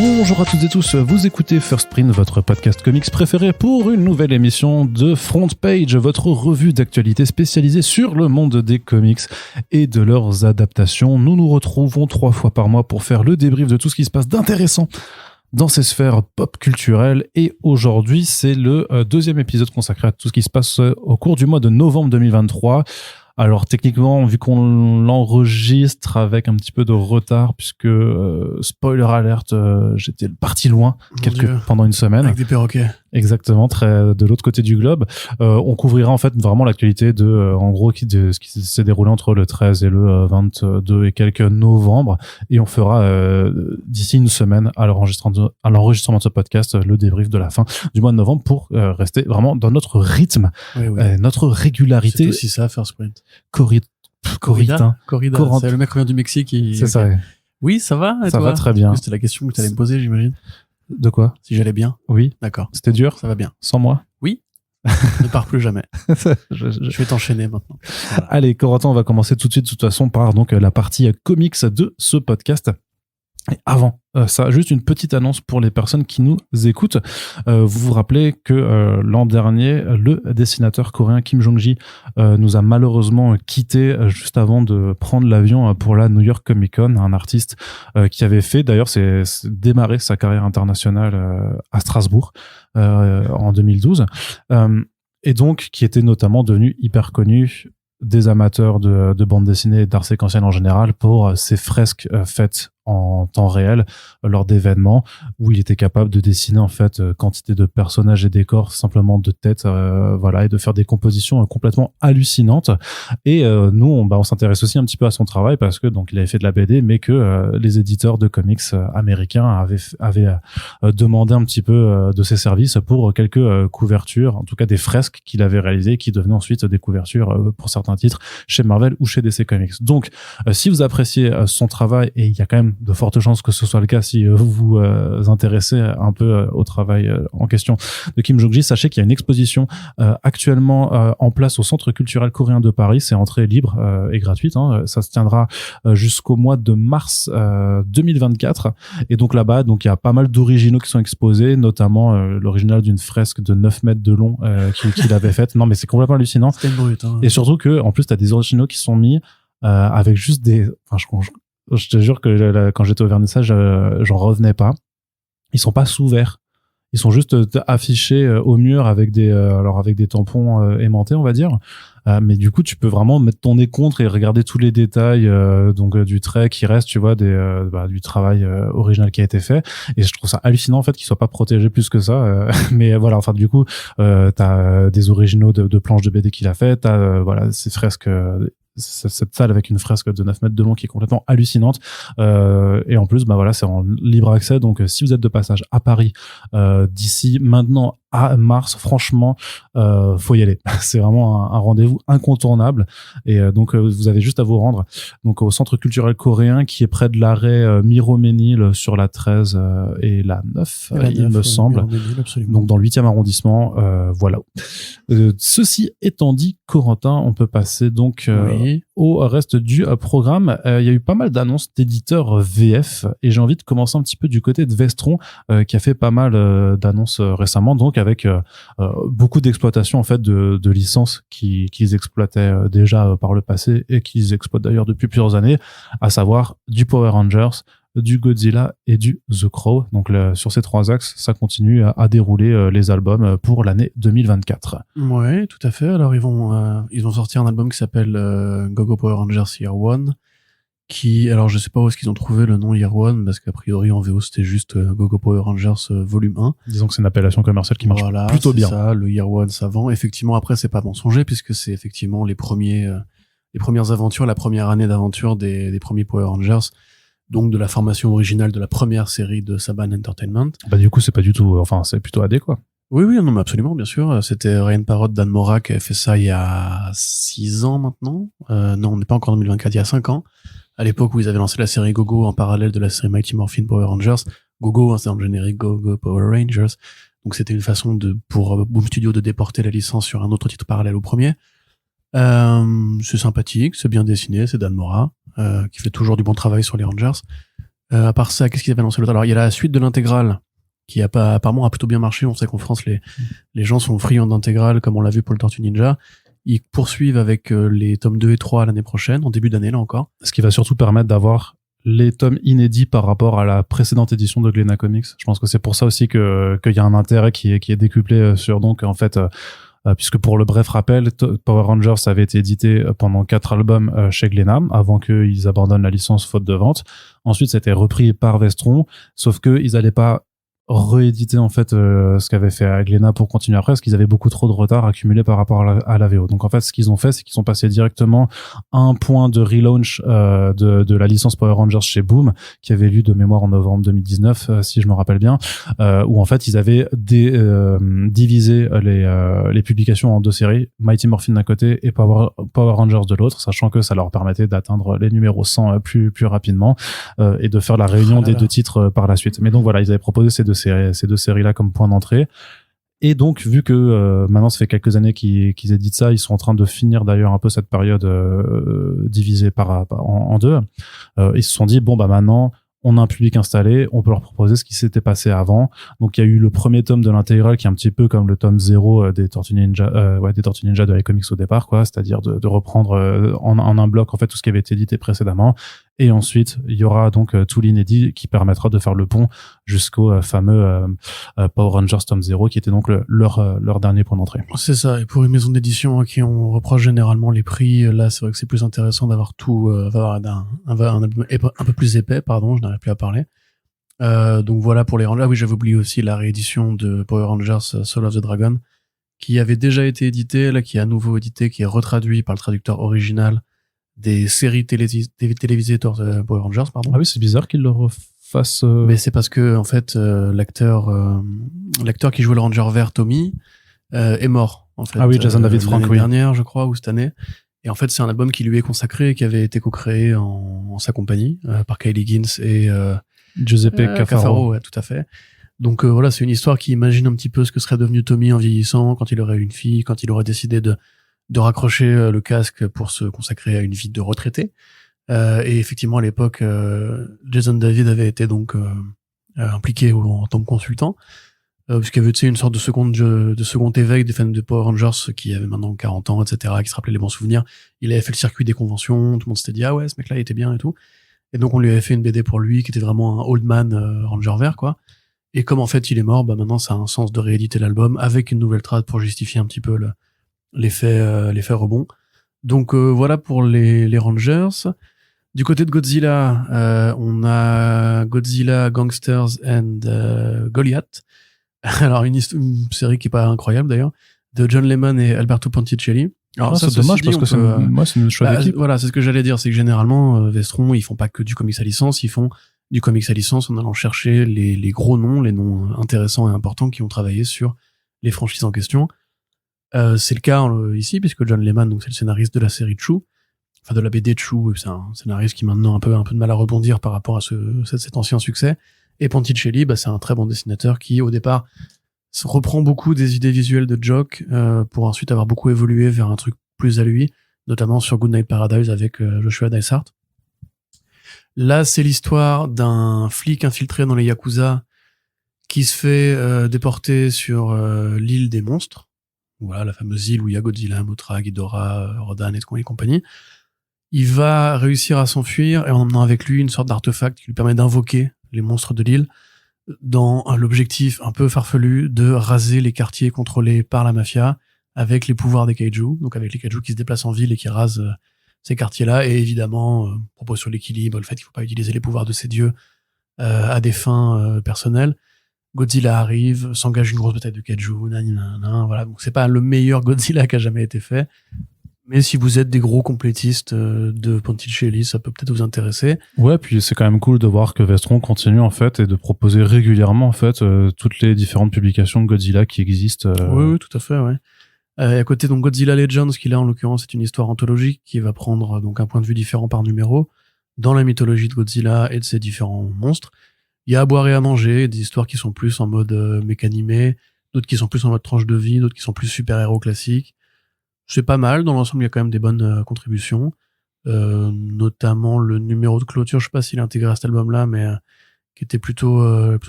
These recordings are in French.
Bonjour à toutes et tous, vous écoutez First Print, votre podcast comics préféré pour une nouvelle émission de Front Page, votre revue d'actualité spécialisée sur le monde des comics et de leurs adaptations. Nous nous retrouvons 3 fois par mois pour faire le débrief de tout ce qui se passe d'intéressant dans ces sphères pop culturelles, et aujourd'hui c'est le deuxième épisode consacré à tout ce qui se passe au cours du mois de novembre 2023. Alors techniquement, vu qu'on l'enregistre avec un petit peu de retard, puisque spoiler alert, j'étais parti loin pendant une semaine. Avec des perroquets. Exactement, de l'autre côté du globe. On couvrira en fait vraiment l'actualité de, en gros, de ce qui s'est déroulé entre le 13 et le 22 et quelques novembre, et on fera d'ici une semaine à l'enregistrement de ce podcast le débrief de la fin du mois de novembre pour rester vraiment dans notre rythme, notre régularité. C'est aussi ça, First Print. Corrida, c'est le mec qui vient du Mexique. C'est ça. Ouais. Oui, ça va. Et ça toi va très bien. C'était la question que tu allais me poser, j'imagine. De quoi? Si j'allais bien. Oui. D'accord. C'était dur. Ça va bien. Sans moi? Oui. Ne pars plus jamais. Je vais t'enchaîner maintenant. Voilà. Allez, Corentin, on va commencer tout de suite, de toute façon, par donc la partie comics de ce podcast. Et avant ça, juste une petite annonce pour les personnes qui nous écoutent. Vous vous rappelez que l'an dernier, le dessinateur coréen Kim Jong-gi nous a malheureusement quitté juste avant de prendre l'avion pour la New York Comic Con, un artiste qui avait fait, d'ailleurs, c'est démarré sa carrière internationale à Strasbourg en 2012, et donc qui était notamment devenu hyper connu des amateurs de bande dessinée et d'art séquentiel en général pour ses fresques faites en temps réel lors d'événements où il était capable de dessiner en fait quantité de personnages et décors simplement de tête, voilà, et de faire des compositions complètement hallucinantes. Et nous on s'intéresse aussi un petit peu à son travail parce que donc il avait fait de la BD, mais que les éditeurs de comics américains avaient demandé un petit peu de ses services pour quelques couvertures, en tout cas des fresques qu'il avait réalisées, qui devenaient ensuite des couvertures pour certains titres chez Marvel ou chez DC Comics. Donc si vous appréciez son travail, et il y a quand même de fortes chances que ce soit le cas si vous vous intéressez un peu au travail en question de Kim Jong-gi, sachez qu'il y a une exposition actuellement en place au Centre culturel coréen de Paris. C'est entrée libre et gratuite, hein. Ça se tiendra jusqu'au mois de mars 2024, et donc là-bas, donc il y a pas mal d'originaux qui sont exposés, notamment l'original d'une fresque de 9 mètres de long qu'il avait faite. Non mais c'est complètement hallucinant. C'était brut, hein. Et surtout que en plus t'as des originaux qui sont mis avec juste des, je te jure que quand j'étais au vernissage, j'en revenais pas. Ils sont pas sous verre. Ils sont juste affichés au mur avec des tampons aimantés, on va dire. Mais du coup, tu peux vraiment mettre ton nez contre et regarder tous les détails du trait qui reste, tu vois, du travail original qui a été fait. Et je trouve ça hallucinant en fait qu'ils soient pas protégés plus que ça. Mais voilà, enfin du coup, t'as des originaux de planches de BD qu'il a fait. T'as voilà ces fresques. Cette salle avec une fresque de 9 mètres de long qui est complètement hallucinante, et en plus voilà, c'est en libre accès, donc si vous êtes de passage à Paris d'ici maintenant à mars, franchement faut y aller. C'est vraiment un rendez-vous incontournable, et donc vous avez juste à vous rendre donc au Centre culturel coréen qui est près de l'arrêt Miromesnil sur la 13 et la 9, il me semble, donc dans le 8e arrondissement. Voilà. Ceci étant dit, Corentin, on peut passer donc au reste du programme. Il y a eu pas mal d'annonces d'éditeurs VF, et j'ai envie de commencer un petit peu du côté de Vestron, qui a fait pas mal d'annonces récemment, donc avec beaucoup d'exploitation en fait de licences qu'ils exploitaient déjà par le passé et qu'ils exploitent d'ailleurs depuis plusieurs années, à savoir du Power Rangers, du Godzilla et du The Crow. Donc sur ces 3 axes, ça continue à dérouler les albums pour l'année 2024. Ouais, tout à fait. Alors ils vont sortir un album qui s'appelle Go-Go Power Rangers Year One, alors je sais pas où est-ce qu'ils ont trouvé le nom Year One, parce qu'a priori en VO c'était juste Go-Go Power Rangers volume 1. Disons que c'est une appellation commerciale qui marche plutôt bien. Ça, le Year One ça vend. Effectivement, après c'est pas mensonger, puisque c'est effectivement les premières aventures, la première année d'aventure des premiers Power Rangers, donc de la formation originale de la première série de Saban Entertainment. Bah du coup c'est pas du tout, enfin c'est plutôt AD quoi. Oui, non, mais absolument, bien sûr. C'était Ryan Parrott, Dan Mora qui avait fait ça il y a 6 ans maintenant. Non, on n'est pas encore en 2024, il y a 5 ans. À l'époque où ils avaient lancé la série Go-Go en parallèle de la série Mighty Morphin Power Rangers. Go-Go, c'est dans le générique Go-Go Power Rangers. Donc c'était une façon pour Boom Studio de déporter la licence sur un autre titre parallèle au premier. C'est sympathique, c'est bien dessiné, c'est Dan Mora, qui fait toujours du bon travail sur les Rangers. À part ça, qu'est-ce qu'ils avaient annoncé l'autre? Alors, il y a la suite de l'intégrale qui apparemment a plutôt bien marché. On sait qu'en France, les gens sont friands d'intégrale, comme on l'a vu pour le Tortue Ninja. Ils poursuivent avec les tomes 2 et 3 l'année prochaine, en début d'année là encore. Ce qui va surtout permettre d'avoir les tomes inédits par rapport à la précédente édition de Glénat Comics. Je pense que c'est pour ça aussi qu'il y a un intérêt qui est décuplé sur, donc, en fait, puisque pour le bref rappel, Power Rangers avait été édité pendant 4 albums chez Glénat avant qu'ils abandonnent la licence faute de vente. Ensuite, ça a été repris par Vestron, sauf qu'ils n'allaient pas rééditer en fait ce qu'avait fait Glénat pour continuer après, parce qu'ils avaient beaucoup trop de retard accumulé par rapport à la VO. Donc en fait, ce qu'ils ont fait, c'est qu'ils sont passés directement à un point de relaunch de la licence Power Rangers chez Boom, qui avait lieu de mémoire en novembre 2019, si je me rappelle bien, où en fait ils avaient divisé les publications en 2 séries, Mighty Morphin d'un côté et Power Rangers de l'autre, sachant que ça leur permettait d'atteindre les numéros 100 plus rapidement et de faire la réunion des 2 titres par la suite. Mais donc voilà, ils avaient proposé ces 2 séries-là comme point d'entrée. Et donc, vu que maintenant, ça fait quelques années qu'ils éditent ça, ils sont en train de finir d'ailleurs un peu cette période divisée en 2. Ils se sont dit, bon, bah maintenant, on a un public installé, on peut leur proposer ce qui s'était passé avant. Donc, il y a eu le premier tome de l'intégrale qui est un petit peu comme le tome 0 des Tortues Ninja, des Tortues Ninja de les comics au départ, quoi. C'est-à-dire de reprendre en un bloc, en fait, tout ce qui avait été édité précédemment. Et ensuite, il y aura donc tout l'inédit qui permettra de faire le pont jusqu'au fameux Power Rangers tome 0, qui était donc leur dernier point d'entrée. C'est ça. Et pour une maison d'édition à qui on reproche généralement les prix, là, c'est vrai que c'est plus intéressant d'avoir tout, d'avoir un album un peu plus épais, pardon, je n'arrive plus à parler. Donc voilà pour les Rangers. Ah oui, j'avais oublié aussi la réédition de Power Rangers Soul of the Dragon, qui avait déjà été édité, là, qui est à nouveau édité, qui est retraduit par le traducteur original des séries télévisées de Power Rangers, pardon. Ah oui, c'est bizarre qu'ils le refassent. Mais c'est parce que, en fait, l'acteur qui jouait le Ranger vert, Tommy, est mort, en fait. Ah oui, Jason David Frank, l'année dernière, je crois, ou cette année. Et en fait, c'est un album qui lui est consacré, qui avait été co-créé en sa compagnie, par Kylie Gins et Giuseppe Cafaro. Ouais, tout à fait. Donc voilà, c'est une histoire qui imagine un petit peu ce que serait devenu Tommy en vieillissant, quand il aurait eu une fille, quand il aurait décidé de raccrocher le casque pour se consacrer à une vie de retraité. Et effectivement, à l'époque, Jason David avait été donc impliqué en tant que consultant, puisqu'il y avait une sorte de second éveil des fans de Power Rangers qui avaient maintenant 40 ans, etc., qui se rappelaient les bons souvenirs. Il avait fait le circuit des conventions, tout le monde s'était dit « Ah ouais, ce mec-là, il était bien et tout ». Et donc, on lui avait fait une BD pour lui, qui était vraiment un old man Ranger vert, quoi. Et comme en fait, il est mort, bah maintenant, ça a un sens de rééditer l'album avec une nouvelle trad pour justifier un petit peu l'effet rebond. Donc voilà pour les Rangers. Du côté de Godzilla, on a Godzilla Gangsters and Goliath. Alors une série qui est pas incroyable d'ailleurs, de John Lemon et Alberto Ponticelli. Alors c'est dommage parce que c'est une chouette équipe. Voilà, c'est ce que j'allais dire, c'est que généralement Vestron, ils font pas que du comics à licence, ils font du comics à licence en allant chercher les gros noms, les noms intéressants et importants qui ont travaillé sur les franchises en question. C'est le cas ici, puisque John Lemon, donc c'est le scénariste de la série Chou, enfin de la BD Chou, c'est un scénariste qui maintenant a un peu de mal à rebondir par rapport à cet ancien succès. Et Ponticelli, bah, c'est un très bon dessinateur qui, au départ, reprend beaucoup des idées visuelles de Jock pour ensuite avoir beaucoup évolué vers un truc plus à lui, notamment sur Goodnight Paradise avec Joshua Dysart. Là, c'est l'histoire d'un flic infiltré dans les Yakuza qui se fait déporter sur l'île des monstres. Voilà, la fameuse île où il y a Godzilla, Mothra, Ghidorah, Rodan et compagnie. Il va réussir à s'enfuir et en emmenant avec lui une sorte d'artefact qui lui permet d'invoquer les monstres de l'île dans l'objectif un peu farfelu de raser les quartiers contrôlés par la mafia avec les pouvoirs des kaiju, donc avec les kaiju qui se déplacent en ville et qui rasent ces quartiers-là, et évidemment propos sur l'équilibre, le fait qu'il ne faut pas utiliser les pouvoirs de ces dieux à des fins personnelles. Godzilla arrive, s'engage une grosse bataille de kaiju, voilà. Donc c'est pas le meilleur Godzilla qui a jamais été fait, mais si vous êtes des gros complétistes de Ponticelli, ça peut peut-être vous intéresser. Ouais, puis c'est quand même cool de voir que Vestron continue en fait et de proposer régulièrement en fait toutes les différentes publications de Godzilla qui existent. Oui, tout à fait, ouais. À côté, donc Godzilla Legends, qui là en l'occurrence c'est une histoire anthologique qui va prendre donc un point de vue différent par numéro dans la mythologie de Godzilla et de ses différents monstres. Il y a à boire et à manger, des histoires qui sont plus en mode mécanimé, d'autres qui sont plus en mode tranche de vie, d'autres qui sont plus super-héros classiques. C'est pas mal, dans l'ensemble il y a quand même des bonnes contributions. notamment le numéro de clôture, je sais pas s'il est intégré à cet album-là, mais qui était plutôt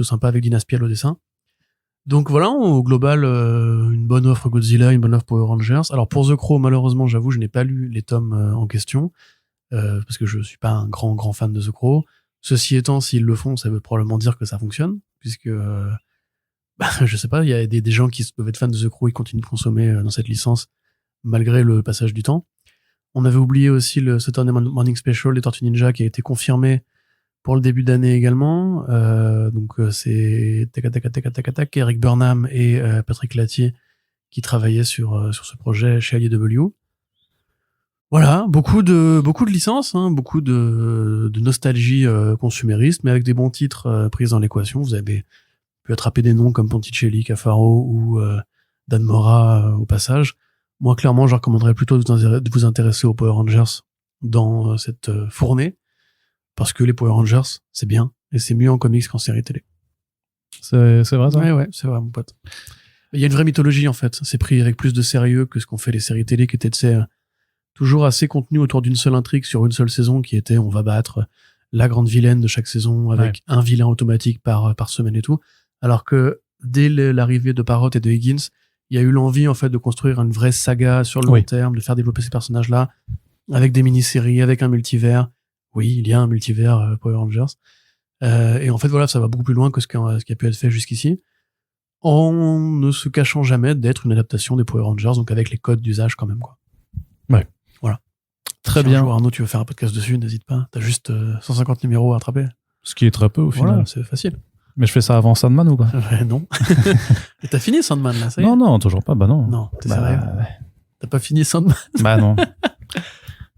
sympa avec Dina Spiel au dessin. Donc voilà, au global, une bonne offre Godzilla, une bonne offre Power Rangers. Alors pour The Crow, malheureusement, j'avoue, je n'ai pas lu les tomes en question, parce que je suis pas un grand fan de The Crow. Ceci étant, s'ils le font, ça veut probablement dire que ça fonctionne, puisque je sais pas, il y a des gens qui peuvent être fans de The Crow et continuent de consommer dans cette licence malgré le passage du temps. On avait oublié aussi le Saturday Morning Special des Tortues Ninja qui a été confirmé pour le début d'année également. Donc c'est Eric Burnham et Patrick Latier qui travaillaient sur ce projet chez IDW. Voilà, beaucoup de licences, hein, beaucoup de nostalgie consumériste, mais avec des bons titres pris dans l'équation. Vous avez pu attraper des noms comme Ponticelli, Cafaro ou Dan Mora au passage. Moi, clairement, je recommanderais plutôt de vous intéresser aux Power Rangers dans cette fournée, parce que les Power Rangers, c'est bien, et c'est mieux en comics qu'en série télé. C'est vrai, ça? Ouais, c'est vrai, mon pote. Il y a une vraie mythologie, en fait. C'est pris avec plus de sérieux que ce qu'on fait les séries télé, qui étaient, tu sais, toujours assez contenues autour d'une seule intrigue sur une seule saison, qui était, on va battre la grande vilaine de chaque saison, avec un vilain automatique par semaine et tout. Alors que, dès l'arrivée de Parrott et de Higgins, il y a eu l'envie, en fait, de construire une vraie saga sur le long terme, de faire développer ces personnages-là, avec des mini-séries, avec un multivers. Oui, il y a un multivers Power Rangers. Et en fait, voilà, ça va beaucoup plus loin que ce qui a pu être fait jusqu'ici, en ne se cachant jamais d'être une adaptation des Power Rangers, donc avec les codes d'usage quand même, quoi. Ouais. Voilà. Très si bien. Un jour, Arnaud, tu veux faire un podcast dessus, n'hésite pas. T'as juste 150 numéros à attraper. Ce qui est très peu au final. Voilà, c'est facile. Mais je fais ça avant Sandman ou pas? Non. Et t'as fini Sandman, là, ça y est? Non, toujours pas. Bah non. Non, t'es sérieux? T'as pas fini Sandman? Bah non.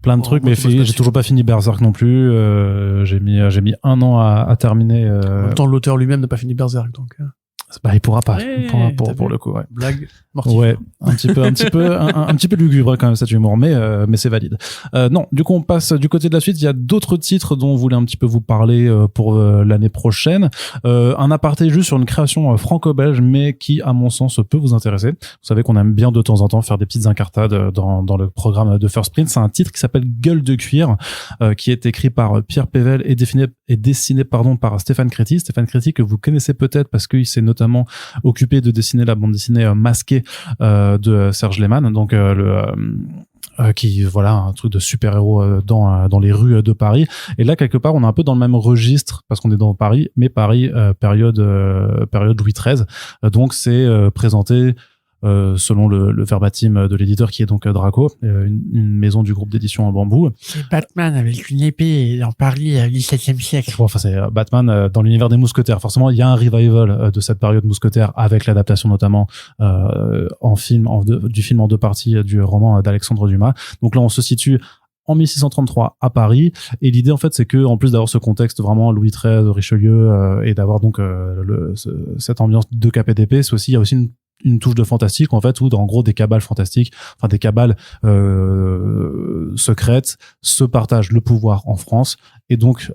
Plein de trucs, mais j'ai toujours pas fini Berserk non plus. J'ai mis 1 an à terminer. En même temps, l'auteur lui-même n'a pas fini Berserk, donc. Bah, il pourra pas. Pour le coup, ouais. Blague mortifère. Ouais, un petit peu lugubre quand même cet humour, mais c'est valide. Non, du coup on passe du côté de la suite. Il y a d'autres titres dont on voulait un petit peu vous parler pour l'année prochaine. Un aparté juste sur une création franco-belge, mais qui à mon sens peut vous intéresser. Vous savez qu'on aime bien de temps en temps faire des petites incartades dans le programme de First Print. C'est un titre qui s'appelle Gueule de cuir, qui est écrit par Pierre Pével et dessiné par Stéphane Créti. Stéphane Créti que vous connaissez peut-être parce qu'il s'est notamment occupé de dessiner la bande dessinée Masquée de Serge Lehmann, donc qui voilà un truc de super-héros dans les rues de Paris. Et là quelque part on est un peu dans le même registre parce qu'on est dans Paris, mais Paris période Louis XIII. Donc c'est présenté selon le verbatim de l'éditeur qui est donc Draco, une maison du groupe d'édition en bambou. C'est Batman avec une épée en Paris au XVIIe siècle. Enfin, c'est Batman dans l'univers des mousquetaires. Forcément, il y a un revival de cette période mousquetaire avec l'adaptation notamment en film, du film en 2 parties du roman d'Alexandre Dumas. Donc là, on se situe en 1633 à Paris, et l'idée en fait c'est que en plus d'avoir ce contexte vraiment Louis XIII, Richelieu et d'avoir donc cette ambiance de cap et d'épée, c'est aussi il y a aussi une touche de fantastique en fait, où en gros des cabales fantastiques, enfin des cabales secrètes se partagent le pouvoir en France et donc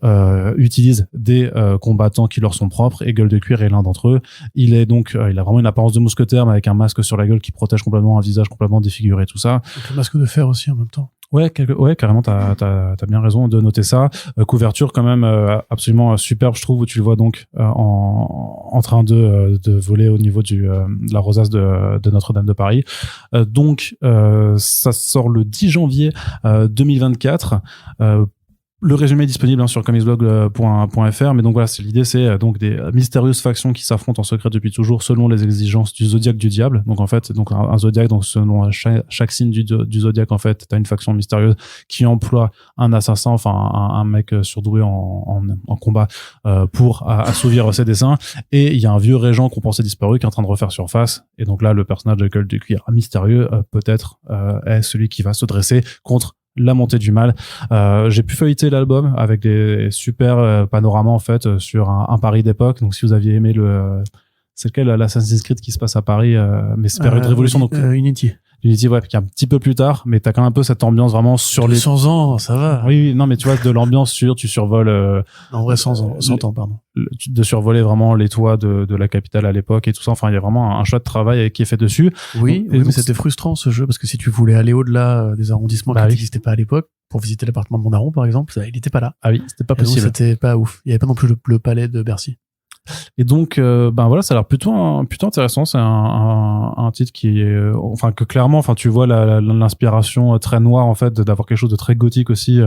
utilisent des combattants qui leur sont propres, et Gueule de cuir est l'un d'entre eux. Il est donc il a vraiment une apparence de mousquetaire mais avec un masque sur la gueule qui protège complètement un visage complètement défiguré, tout ça. Donc, un masque de fer aussi en même temps. Ouais, carrément, t'as bien raison de noter ça. Couverture quand même absolument superbe, je trouve, où tu le vois donc en train de voler au niveau de la rosace de Notre-Dame de Paris. Donc ça sort le 10 janvier 2024. Le résumé est disponible sur comicsblog.fr, mais donc voilà, l'idée c'est donc des mystérieuses factions qui s'affrontent en secret depuis toujours selon les exigences du zodiaque du diable. Donc en fait, donc un zodiaque, donc selon chaque signe du zodiaque, en fait, t'as une faction mystérieuse qui emploie un assassin, enfin un mec surdoué en combat pour assouvir ses desseins. Et il y a un vieux régent qu'on pensait disparu qui est en train de refaire surface. Et donc là, le personnage de Gueule de cuir mystérieux peut-être est celui qui va se dresser contre la montée du mal. J'ai pu feuilleter l'album avec des super panoramas en fait sur un Paris d'époque. Donc si vous aviez aimé c'est lequel l'Assassin's Creed qui se passe à Paris, mais c'est période de révolution, donc Unity. Unity, ouais, qui est un petit peu plus tard, mais t'as quand même un peu cette ambiance vraiment sur les 100 ans, ça va. Oui, non, mais tu vois, de l'ambiance tu survoles, En vrai, 100 ans, pardon. de survoler vraiment les toits de la capitale à l'époque et tout ça. Enfin, il y a vraiment un choix de travail qui est fait dessus. Oui, Et donc, mais c'était frustrant ce jeu parce que si tu voulais aller au-delà des arrondissements Bah qui oui. n'existaient pas à l'époque, pour visiter l'appartement de mon daron par exemple, il n'était pas là. Ah oui, c'était pas Et donc, possible. c'était pas ouf. Il y avait pas non plus le palais de Bercy. Et donc, ben voilà, ça a l'air plutôt intéressant. C'est un titre qui est, enfin, que clairement, enfin, tu vois l'inspiration très noire en fait d'avoir quelque chose de très gothique aussi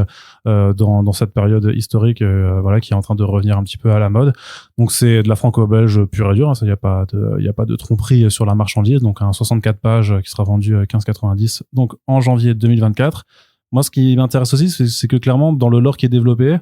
dans cette période historique, voilà, qui est en train de revenir un petit peu à la mode. Donc c'est de la franco-belge pure et dure. Hein, ça, y a pas de tromperie sur la marchandise. Donc un 64 pages qui sera vendu 15,90. Donc en janvier 2024. Moi, ce qui m'intéresse aussi, c'est que clairement dans le lore qui est développé.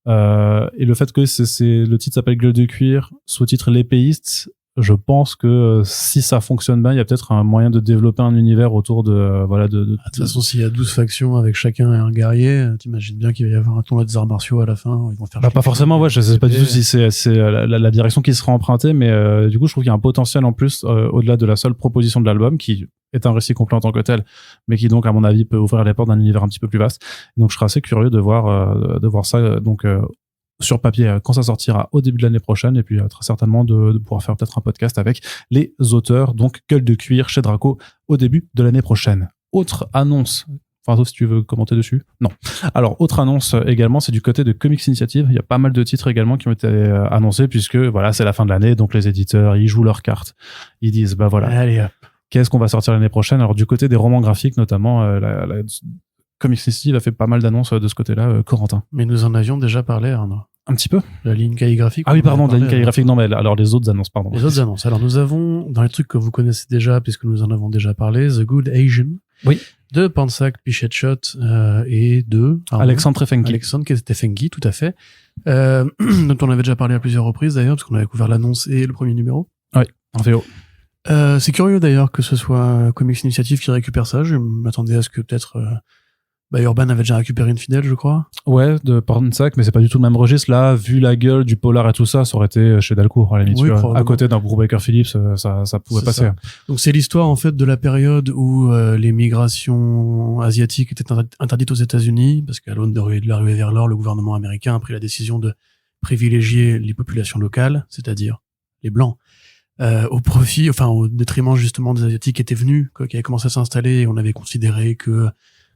Et le fait que le titre s'appelle Gueule de cuir, sous-titre l'épéiste, je pense que si ça fonctionne bien, il y a peut-être un moyen de développer un univers autour de voilà De toute façon, s'il y a 12 factions avec chacun un guerrier, t'imagines bien qu'il va y avoir un tournoi des arts martiaux à la fin. Ils vont faire pas forcément, ouais, je sais pas du tout si c'est la direction qui sera empruntée, mais du coup, je trouve qu'il y a un potentiel en plus au-delà de la seule proposition de l'album qui est un récit complet en tant que tel, mais qui donc à mon avis peut ouvrir les portes d'un univers un petit peu plus vaste. Donc je serais assez curieux de voir ça sur papier quand ça sortira au début de l'année prochaine, et puis très certainement de pouvoir faire peut-être un podcast avec les auteurs, donc Gueule de cuir chez Draco au début de l'année prochaine. Autre annonce, enfin sauf si tu veux commenter dessus. Non. Alors autre annonce également, c'est du côté de Comics Initiative. Il y a pas mal de titres également qui ont été annoncés puisque voilà, c'est la fin de l'année, donc les éditeurs ils jouent leurs cartes, ils disent bah voilà. Allez, hop. Qu'est-ce qu'on va sortir l'année prochaine? Alors du côté des romans graphiques notamment, la Comics Initiative a fait pas mal d'annonces de ce côté-là, Corentin. Mais nous en avions déjà parlé, Arnaud. Un petit peu. La ligne calligraphique. Ah oui, pardon, la ligne calligraphique. Non, mais alors les autres annonces, pardon. Les autres annonces. Alors nous avons, dans les trucs que vous connaissez déjà, puisque nous en avons déjà parlé, The Good Asian. Oui. De Pansak Pichetshot et de Alexandre Trefenki. Alexandre Trefenki, tout à fait. Dont on avait déjà parlé à plusieurs reprises d'ailleurs, parce qu'on avait couvert l'annonce et le premier numéro. Oui, en VO. C'est curieux d'ailleurs que ce soit Comics Initiative qui récupère ça. Je m'attendais à ce que peut-être Urban avait déjà récupéré une fidèle, je crois. Ouais, de Pornsac, mais c'est pas du tout le même registre. Là, vu la gueule du polar et tout ça, ça aurait été chez Delcourt, à la limite. Oui, À côté d'un groupe Baker Phillips, ça pouvait passer. Ça. Donc c'est l'histoire en fait de la période où les migrations asiatiques étaient interdites aux États-Unis, parce qu'à l'aune de la ruée vers l'or, le gouvernement américain a pris la décision de privilégier les populations locales, c'est-à-dire les blancs, au détriment justement des asiatiques qui étaient venus, qui avaient commencé à s'installer, et on avait considéré que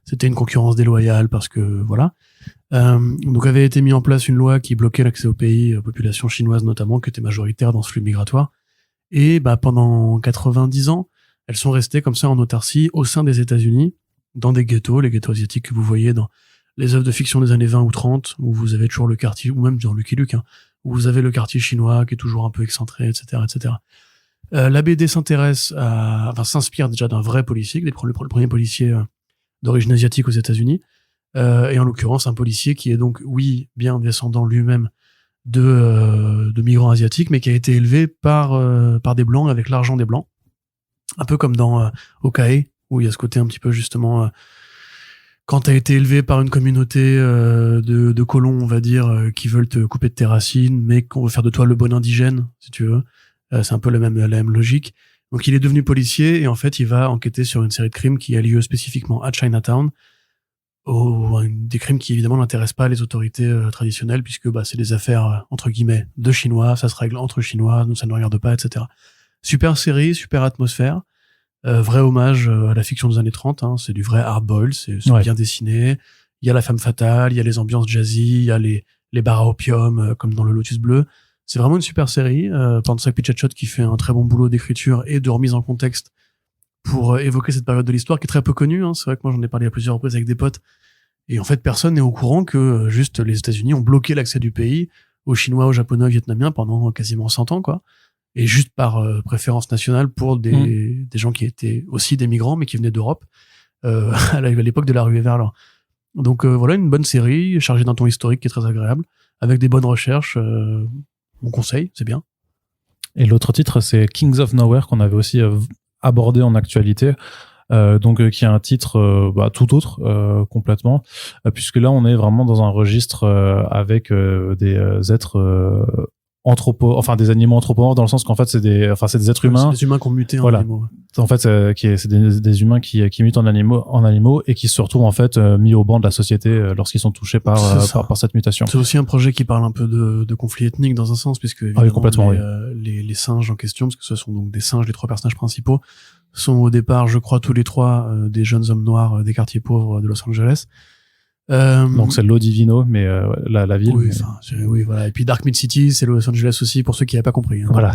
c'était une concurrence déloyale parce que voilà. Donc avait été mis en place une loi qui bloquait l'accès au pays, population chinoise notamment, qui était majoritaire dans ce flux migratoire. Et pendant 90 ans, elles sont restées comme ça en autarcie au sein des États-Unis, dans des ghettos, les ghettos asiatiques que vous voyez dans les œuvres de fiction des années 20 ou 30, où vous avez toujours le quartier, ou même dans Lucky Luke, où vous avez le quartier chinois qui est toujours un peu excentré, etc., etc. La BD s'inspire déjà d'un vrai policier, le premier policier d'origine asiatique aux États-Unis, et en l'occurrence un policier qui est donc, oui, bien descendant lui-même de migrants asiatiques, mais qui a été élevé par des blancs avec l'argent des blancs, un peu comme dans Okae, où il y a ce côté un petit peu justement quand t'as été élevé par une communauté de colons, on va dire, qui veulent te couper de tes racines, mais qu'on veut faire de toi le bon indigène, si tu veux. C'est un peu la même logique. Donc il est devenu policier et en fait il va enquêter sur une série de crimes qui a lieu spécifiquement à Chinatown, des crimes qui évidemment n'intéressent pas les autorités traditionnelles puisque c'est des affaires entre guillemets de Chinois, ça se règle entre Chinois, nous ça ne regarde pas, etc. Super série, super atmosphère, vrai hommage à la fiction des années 30, c'est du vrai hard-boiled, c'est bien dessiné, il y a la femme fatale, il y a les ambiances jazzy, il y a les bars à opium comme dans le Lotus Bleu. C'est vraiment une super série. Pansak Pichetshot qui fait un très bon boulot d'écriture et de remise en contexte pour évoquer cette période de l'histoire qui est très peu connue. C'est vrai que moi j'en ai parlé à plusieurs reprises avec des potes. Et en fait, personne n'est au courant que juste les États-Unis ont bloqué l'accès du pays aux Chinois, aux Japonais, aux Vietnamiens pendant quasiment 100 ans, quoi. Et juste par préférence nationale pour des gens qui étaient aussi des migrants mais qui venaient d'Europe à l'époque de la ruée vers l'or. Donc voilà, une bonne série chargée d'un ton historique qui est très agréable, avec des bonnes recherches. On conseille, c'est bien. Et l'autre titre, c'est Kings of Nowhere, qu'on avait aussi abordé en actualité, qui est un titre tout autre complètement, puisque là on est vraiment dans un registre avec des êtres des animaux anthropomorphes dans le sens qu'en fait c'est des êtres humains. C'est des humains qui ont muté en Voilà. animaux. En fait, c'est des humains qui mutent en animaux et qui se retrouvent en fait mis au banc de la société lorsqu'ils sont touchés par cette mutation. C'est aussi un projet qui parle un peu de conflit ethnique dans un sens, puisque évidemment, complètement, les singes en question, parce que ce sont donc des singes, les 3 personnages principaux, sont au départ, je crois, tous les 3 des jeunes hommes noirs des quartiers pauvres de Los Angeles. Donc c'est Lo Divino, mais la ville. Oui, oui, voilà. Et puis Dark Mid City, c'est Los Angeles aussi, pour ceux qui n'avaient pas compris. Hein. Voilà.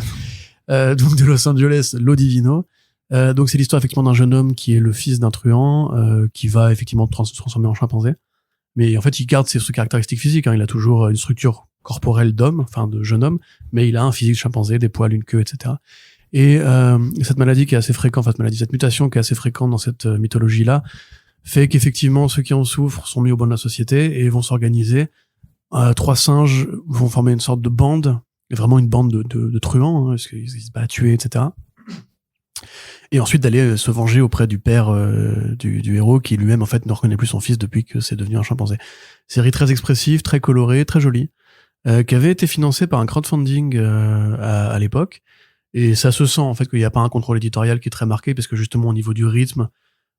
Donc de Los Angeles, Lo Divino. Donc c'est l'histoire effectivement d'un jeune homme qui est le fils d'un truand, qui va effectivement se transformer en chimpanzé. Mais en fait, il garde ses caractéristiques physiques. Hein. Il a toujours une structure corporelle d'homme, enfin de jeune homme, mais il a un physique de chimpanzé, des poils, une queue, etc. Et cette maladie qui est assez fréquente, cette mutation qui est assez fréquente dans cette mythologie-là, fait qu'effectivement ceux qui en souffrent sont mis au banc de la société et vont s'organiser. 3 singes vont former une sorte de bande, vraiment une bande de truands, hein, parce qu'ils se battent, tuer, etc. Et ensuite d'aller se venger auprès du père du héros qui lui-même en fait ne reconnaît plus son fils depuis que c'est devenu un chimpanzé. Série très expressive, très colorée, très jolie, qui avait été financée par un crowdfunding à l'époque. Et ça se sent en fait qu'il n'y a pas un contrôle éditorial qui est très marqué parce que justement au niveau du rythme,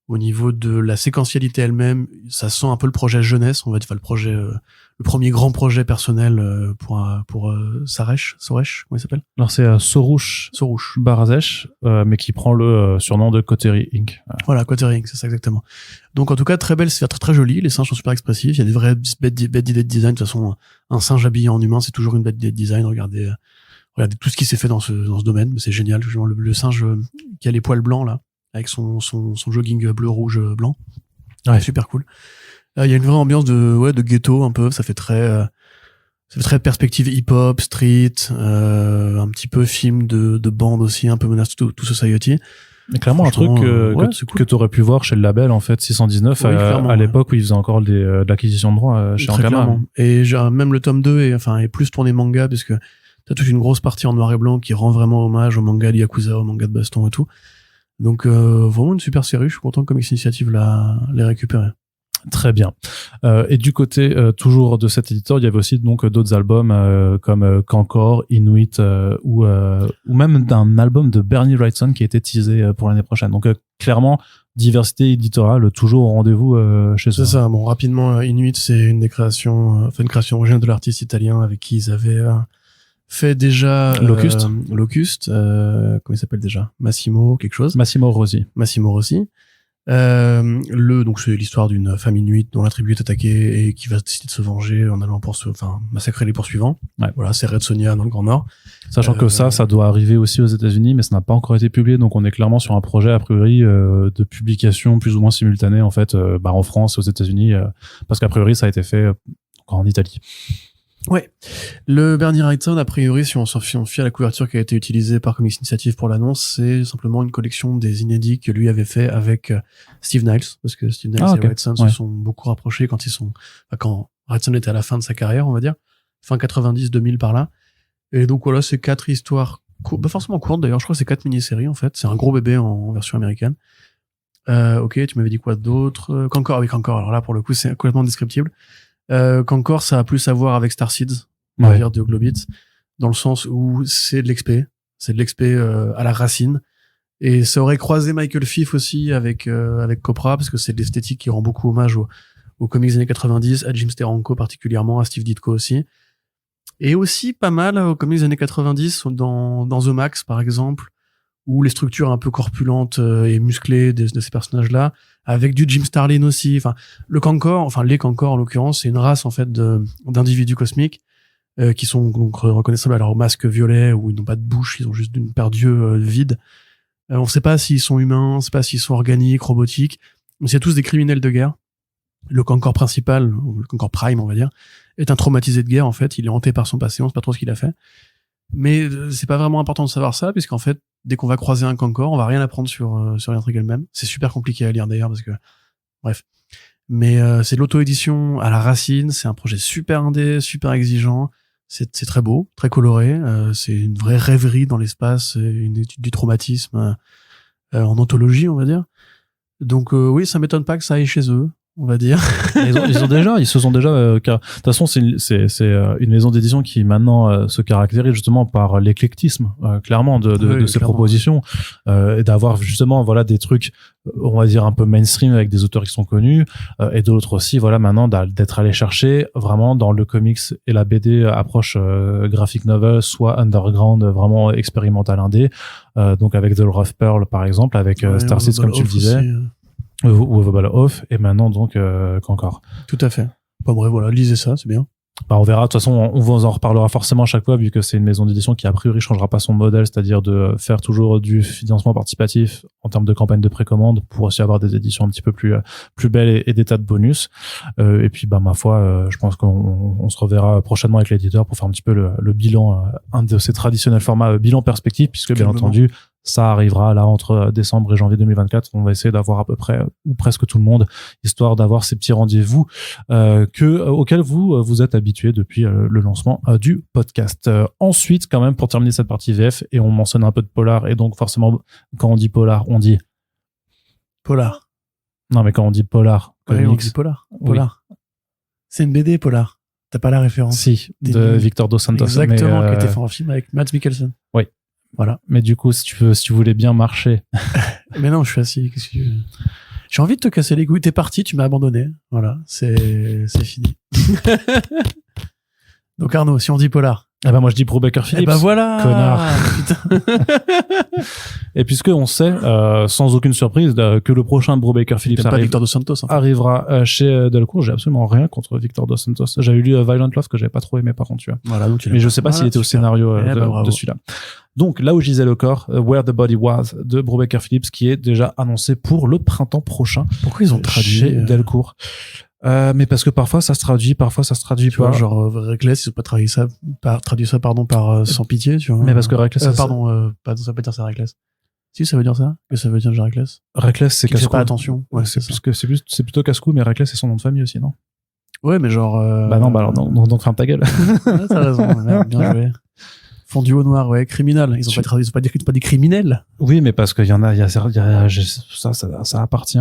au niveau de la séquentialité elle-même, ça sent un peu le projet jeunesse, on va dire, enfin, le premier grand projet personnel pour Saresh, comment il s'appelle? Alors c'est Soroush Barazesh, mais qui prend le surnom de Coterie Inc. Voilà, Coterie Inc, c'est ça exactement. Donc en tout cas très belle, c'est très très joli, les singes sont super expressifs, il y a des vraies bêtes d'idées de design. De toute façon, un singe habillé en humain, c'est toujours une bête d'idée de design. Regardez tout ce qui s'est fait dans ce domaine, c'est génial. Le singe qui a les poils blancs là, avec son jogging bleu rouge blanc, ouais, super cool. Il y a une vraie ambiance de ghetto un peu, ça fait très perspective hip-hop, street, un petit peu film de bande aussi, un peu menace to society. Mais clairement un truc que tu aurais pu voir chez le label en fait 619 à l'époque où ils faisaient encore de l'acquisition de droits chez Ankama. Et même le tome 2 est plus tourné manga parce que t'as toute une grosse partie en noir et blanc qui rend vraiment hommage au manga de Yakuza, au manga de baston et tout. Donc vraiment une super série, je suis content que Comics Initiative l'ait récupéré. Très bien. Et du côté toujours de cet éditeur, il y avait aussi donc d'autres albums comme Kankor, Inuit ou même d'un album de Bernie Wrightson qui a été teasé pour l'année prochaine. Donc clairement diversité éditoriale toujours au rendez-vous chez eux. C'est ça. Bon, rapidement, Inuit c'est une création originale de l'artiste italien avec qui ils avaient fait déjà Locust, comment il s'appelle déjà? Massimo Rossi. Donc c'est l'histoire d'une famille inuit dont la tribu est attaquée et qui va décider de se venger en allant massacrer les poursuivants. Ouais. Voilà, c'est Red Sonja dans le Grand Nord. Sachant que ça doit arriver aussi aux États-Unis, mais ça n'a pas encore été publié, donc on est clairement sur un projet a priori de publication plus ou moins simultanée en fait, en France et aux États-Unis, parce qu'a priori ça a été fait encore en Italie. Ouais. Le Bernie Wrightson, a priori, si on fie à la couverture qui a été utilisée par Comics Initiative pour l'annonce, c'est simplement une collection des inédits que lui avait fait avec Steve Niles, parce que Steve Niles et Wrightson se sont beaucoup rapprochés quand Wrightson était à la fin de sa carrière, on va dire, fin 90, 2000 par là. Et donc voilà, c'est 4 histoires pas forcément courtes d'ailleurs, je crois que c'est 4 mini-séries en fait, c'est un gros bébé en version américaine. Ok, tu m'avais dit quoi d'autre? Kankor, alors là pour le coup c'est complètement descriptible. Qu'encore ça a plus à voir avec Starseeds, on va dire de Globits, dans le sens où c'est de l'expé à la racine, et ça aurait croisé Michael Fiff aussi avec Copra parce que c'est de l'esthétique qui rend beaucoup hommage aux comics des années 90, à Jim Steranko particulièrement, à Steve Ditko aussi, et aussi pas mal aux comics des années 90 dans The Max par exemple, où les structures un peu corpulentes et musclées de ces personnages-là, avec du Jim Starlin aussi. Enfin, les Kankor en l'occurrence, c'est une race en fait d'individus cosmiques qui sont donc reconnaissables à leur masque violet, où ils n'ont pas de bouche, ils ont juste une paire d'yeux vides. On ne sait pas s'ils sont humains, on ne sait pas s'ils sont organiques, robotiques, mais c'est tous des criminels de guerre. Le Kankor principal, ou le Kankor Prime, on va dire, est un traumatisé de guerre en fait. Il est hanté par son passé, on ne sait pas trop ce qu'il a fait. Mais c'est pas vraiment important de savoir ça, puisqu'en fait, dès qu'on va croiser un Kankor, on va rien apprendre sur l'intrigue elle-même. C'est super compliqué à lire d'ailleurs, parce que, bref. Mais c'est de l'auto-édition à la racine, c'est un projet super indé, super exigeant, c'est très beau, très coloré, c'est une vraie rêverie dans l'espace, une étude du traumatisme en anthologie, on va dire. Donc oui, ça m'étonne pas que ça aille chez eux. on va dire. Ils se sont déjà de toute façon c'est une maison d'édition qui maintenant se caractérise justement par l'éclectisme clairement de ses clairement. Propositions et d'avoir justement voilà des trucs on va dire un peu mainstream avec des auteurs qui sont connus et d'autres aussi voilà maintenant d'être allé chercher vraiment dans le comics et la BD approche graphic novel soit underground vraiment expérimental indé donc avec The Rough Pearl par exemple avec Star Seeds comme tu le disais Aussi, ou Verbal Off et maintenant donc qu'encore. Tout à fait. Bon, bref, voilà, lisez ça, c'est bien. Bah, on verra. De toute façon, on vous en reparlera forcément à chaque fois, vu que c'est une maison d'édition qui a priori changera pas son modèle, c'est-à-dire de faire toujours du financement participatif en termes de campagne de précommande pour aussi avoir des éditions un petit peu plus belles et des tas de bonus. Et puis, bah ma foi, je pense qu'on se reverra prochainement avec l'éditeur pour faire un petit peu le bilan, un de ces traditionnels formats bilan perspective, puisque bien entendu, ça arrivera là entre décembre et janvier 2024. On va essayer d'avoir à peu près ou presque tout le monde, histoire d'avoir ces petits rendez-vous auxquels vous êtes habitués depuis le lancement du podcast. Ensuite, quand même, pour terminer cette partie VF, et on mentionne un peu de polar, et donc forcément, quand on dit polar, on dit Polar. non, mais quand on dit polar, Oui, on comics, dit Polar. Polar. C'est une BD, Polar. T'as pas la référence. si, Des de BD. Victor Dos Santos. Exactement, mais, qui a été fait en film avec Mads Mikkelsen. Oui. Voilà. Mais du coup, si tu voulais bien marcher, Mais non, je suis assis. Qu'est-ce que j'ai envie de te casser les couilles. T'es parti, tu m'as abandonné. Voilà, c'est fini. Donc Arnaud, si on dit Polar. eh ben moi je dis Brubaker Phillips. Eh ben voilà. Connard. Putain. Et puisque on sait, sans aucune surprise, que le prochain Brubaker Phillips T'aimes pas Victor Dos Santos, en fait. arrivera chez Delcourt. J'ai absolument rien contre Victor Dos Santos. J'avais lu Violent Love que j'avais pas trop aimé par contre, tu vois. Voilà, donc Mais je sais pas s'il était au scénario Eh ben, bravo. de celui-là. Donc là où gisait le corps, Where the Body Was de Brubaker Phillips, qui est déjà annoncé pour le printemps prochain. Pourquoi ils ont traduit chez Delcourt. Mais parce que parfois ça se traduit pas. Tu vois, genre Reckless, ils ont pas traduit ça par Sans Pitié, tu vois. Mais parce que Reckless, pardon, ça veut pas dire ça Reckless. Si, ça veut dire ça. Que ça veut dire Reckless. Reckless c'est Qui fait casse-cou. pas attention. Ouais, c'est plutôt casse-cou, mais Reckless c'est son nom de famille aussi, non? Ouais, mais genre. Bah non, bah alors donc ferme ta gueule. Ouais, t'as raison. Merde, bien joué. Fondu au noir, ouais, criminel. Ils ont pas traduit, ils ont pas dit que tu pas des criminels. Oui, mais parce qu'il y en a, ça appartient.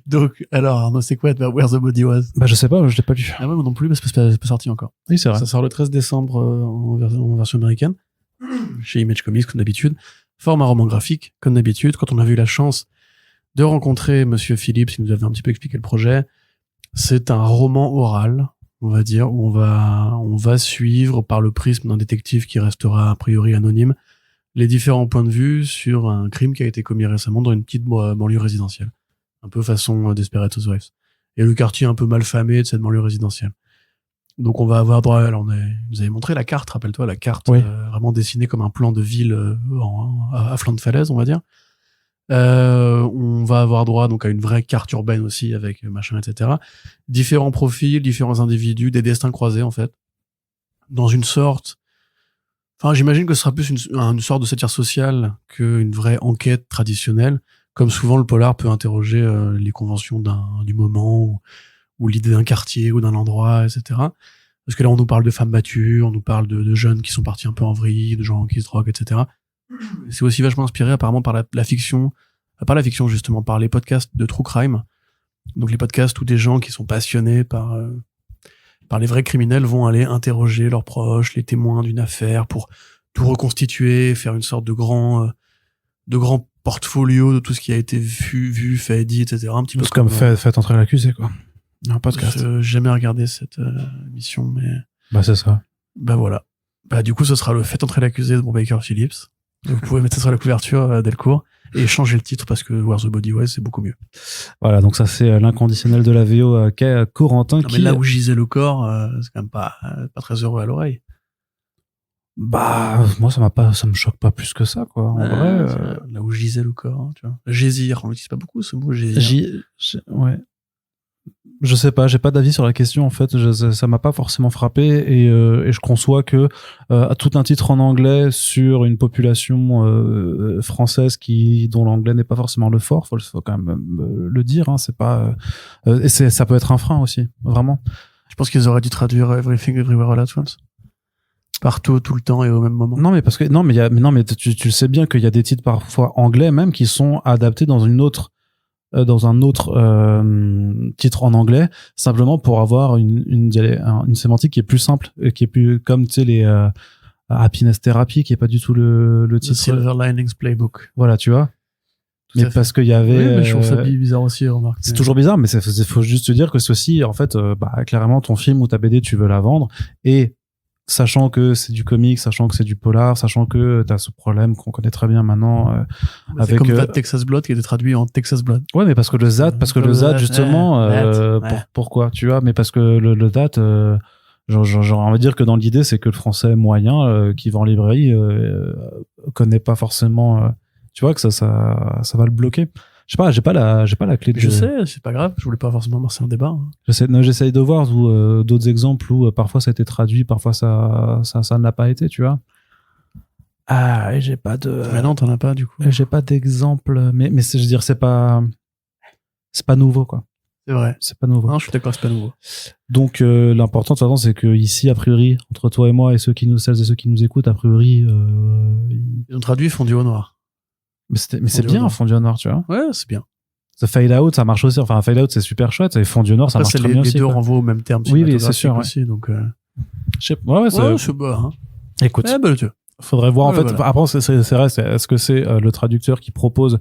Donc, alors, Arnaud, c'est quoi Where the Body Was? Bah je sais pas, je l'ai pas lu. Ah ouais, moi non plus, parce que c'est pas sorti encore. Oui, c'est vrai. Ça sort le 13 décembre en version américaine, chez Image Comics, comme d'habitude. Format roman graphique, comme d'habitude. Quand on a eu la chance de rencontrer Monsieur Phillips, qui nous avait un petit peu expliqué le projet, c'est un roman oral, on va dire, où on va suivre, par le prisme d'un détective qui restera a priori anonyme, les différents points de vue sur un crime qui a été commis récemment dans une petite banlieue résidentielle. Un peu façon Desperate Housewives. Et le quartier un peu mal famé de cette banlieue résidentielle. Donc on va avoir droit, alors vous avez montré la carte, rappelle-toi, la carte Oui. vraiment dessinée comme un plan de ville à flanc de falaise, on va dire. On va avoir droit donc à une vraie carte urbaine aussi avec machin, etc. Différents profils, différents individus, des destins croisés en fait. Dans une sorte, enfin j'imagine que ce sera plus une sorte de satire sociale qu'une vraie enquête traditionnelle. Comme souvent le polar peut interroger les conventions du moment ou l'idée d'un quartier ou d'un endroit, etc. Parce que là on nous parle de femmes battues, on nous parle de jeunes qui sont partis un peu en vrille, de gens qui se droguent, etc. C'est aussi vachement inspiré apparemment par la fiction, pas la fiction justement, par les podcasts de true crime. Donc les podcasts où des gens qui sont passionnés par les vrais criminels vont aller interroger leurs proches, les témoins d'une affaire pour tout reconstituer, faire une sorte de grand portfolio de tout ce qui a été vu, fait, dit, etc. Un petit peu C'est comme fait entrer l'accusé, quoi. Un podcast. J'ai jamais regardé cette émission, mais Bah c'est ça. bah voilà. Bah du coup, ce sera le Fait entrer l'accusé de Brubaker Phillips. Vous pouvez mettre ça sur la couverture Delcourt et changer le titre parce que Where the Body Was, c'est beaucoup mieux. Voilà, donc ça c'est l'inconditionnel de la VO qu'est Corentin Non, mais là où gisait le corps, c'est quand même pas très heureux à l'oreille. Bah moi ça me choque pas plus que ça, quoi. En vrai, Là où gisait le corps, hein, tu vois. Gésir, on l'utilise pas beaucoup ce mot, gésir. ouais. Je sais pas, j'ai pas d'avis sur la question en fait. Ça m'a pas forcément frappé et je conçois que tout un titre en anglais sur une population française dont l'anglais n'est pas forcément le fort, faut quand même le dire. Hein, c'est pas et ça peut être un frein aussi, vraiment. Je pense qu'ils auraient dû traduire Everything Everywhere All at Once. Partout, tout le temps et au même moment. Non mais parce que mais tu sais bien qu'il y a des titres parfois anglais même qui sont adaptés dans une autre dans un autre titre en anglais, simplement pour avoir une sémantique qui est plus simple, et qui est plus comme tu sais les Happiness Therapy, qui est pas du tout le The titre. Silver Linings Playbook. Voilà, tu vois. Tout Mais à fait. parce qu'il y avait. Oui, mais je trouve ça bizarre aussi, remarque. C'est toujours bizarre, mais faut juste te dire que ceci, en fait, clairement, ton film ou ta BD, tu veux la vendre, et sachant que c'est du comic, sachant que c'est du polar, sachant que t'as ce problème qu'on connaît très bien maintenant, C'est avec, comme That Texas Blood qui était traduit en Texas Blood. ouais, mais parce que le ZAD, justement, ouais. pourquoi, tu vois, mais parce que le ZAD, genre, on va dire que dans l'idée, c'est que le français moyen, qui va en librairie, connaît pas forcément, tu vois, que ça va le bloquer. Je sais pas, j'ai pas la clé de. Je sais, c'est pas grave, je voulais pas forcément lancer un débat. Hein. J'essaye de voir d'autres exemples où parfois ça a été traduit, parfois ça ne l'a pas été, tu vois. Ah, et j'ai pas de. Mais non, t'en as pas, du coup. J'ai pas d'exemple, mais je veux dire, c'est pas nouveau, quoi. C'est vrai. C'est pas nouveau. Non, je suis d'accord, c'est pas nouveau. Donc, l'important, de toute façon, c'est que ici, a priori, entre toi et moi et celles et ceux qui nous écoutent, a priori, Ils ont traduit Fondu au noir. mais c'est Fondu au bien, noir. Fondu au noir, tu vois. Ouais, c'est bien. The Fade Out, ça marche aussi. Enfin, Fade Out, c'est super chouette. Et Fondu au noir, ça Après, marche très les bien aussi. deux quoi. renvoient au même terme. Oui, c'est sûr, ouais. Aussi, donc, Je sais- ouais, c'est bas, hein. Écoute. Eh ben, Dieu. Faudrait voir, en Voilà, fait. voilà. Après, c'est vrai, est-ce que c'est le traducteur qui propose